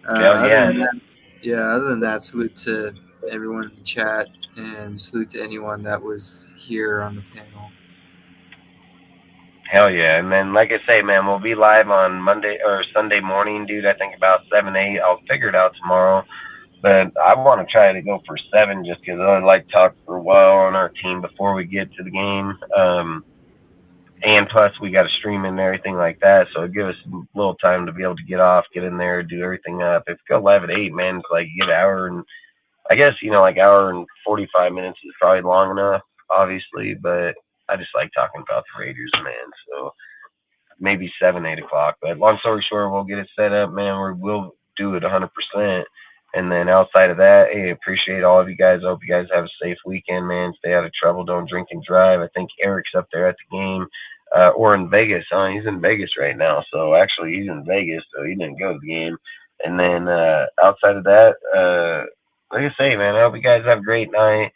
Hell yeah. Other than that, salute to everyone in the chat and salute to anyone that was here on the panel. Hell yeah. And then, like I say, man, we'll be live on Monday or Sunday morning, dude. I think about 7, 8. I'll figure it out tomorrow. But I want to try to go for 7 just because I like to talk for a while on our team before we get to the game. And plus, we got to stream and everything like that. So it gives us a little time to be able to get off, get in there, do everything up. If you go live at 8, man, it's like you get an hour and I guess, like hour and 45 minutes is probably long enough, obviously. But I just like talking about the Raiders, man. So maybe 7, 8 o'clock. But long story short, we'll get it set up, man. We'll do it 100%. And then outside of that, hey, appreciate all of you guys. I hope you guys have a safe weekend, man. Stay out of trouble. Don't drink and drive. I think Eric's up there at the game or in Vegas. He's in Vegas right now. So actually, he's in Vegas, so he didn't go to the game. And then outside of that, like I say, man, I hope you guys have a great night.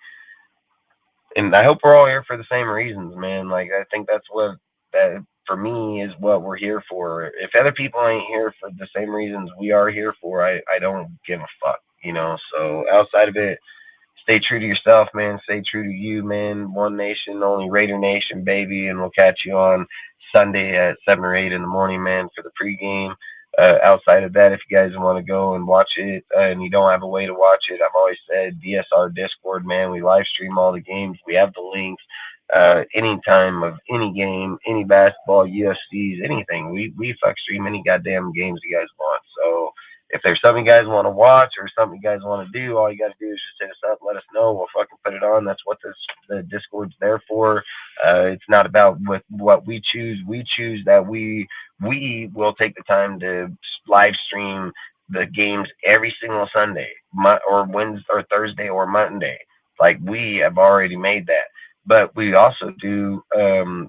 And I hope we're all here for the same reasons, man. Like, I think that's what that for me is what we're here for. If other people ain't here for the same reasons we are here for, I don't give a fuck, So outside of it, stay true to yourself, man. Stay true to you, man. One nation, only Raider Nation, baby. And we'll catch you on Sunday at 7 or 8 in the morning, man, for the pregame. Outside of that, if you guys want to go and watch it and you don't have a way to watch it, I've always said DSR Discord, man. We live stream all the games. We have the links. Any time of any game, any basketball, UFCs, anything. We fuck stream any goddamn games you guys want. So if there's something you guys want to watch or something you guys want to do, all you got to do is just hit us up, let us know. We'll fucking put it on. That's what the Discord's there for. It's not about what we choose. We choose that we will take the time to live stream the games every single Sunday, or Wednesday or Thursday or Monday. Like we have already made that. But we also do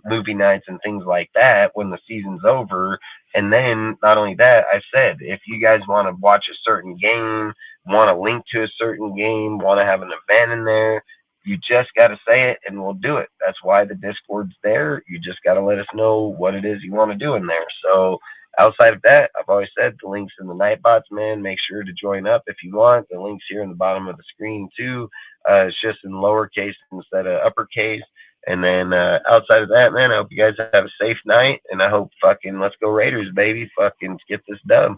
movie nights and things like that when the season's over. And then not only that, I said, if you guys want to watch a certain game, want to link to a certain game, want to have an event in there, you just got to say it and we'll do it. That's why the Discord's there. You just got to let us know what it is you want to do in there. So outside of that, I've always said the links in the Nightbots, man. Make sure to join up if you want. The link's here in the bottom of the screen too. It's just in lowercase instead of uppercase. And then outside of that, man, I hope you guys have a safe night. And I hope fucking let's go Raiders, baby. Fucking get this done.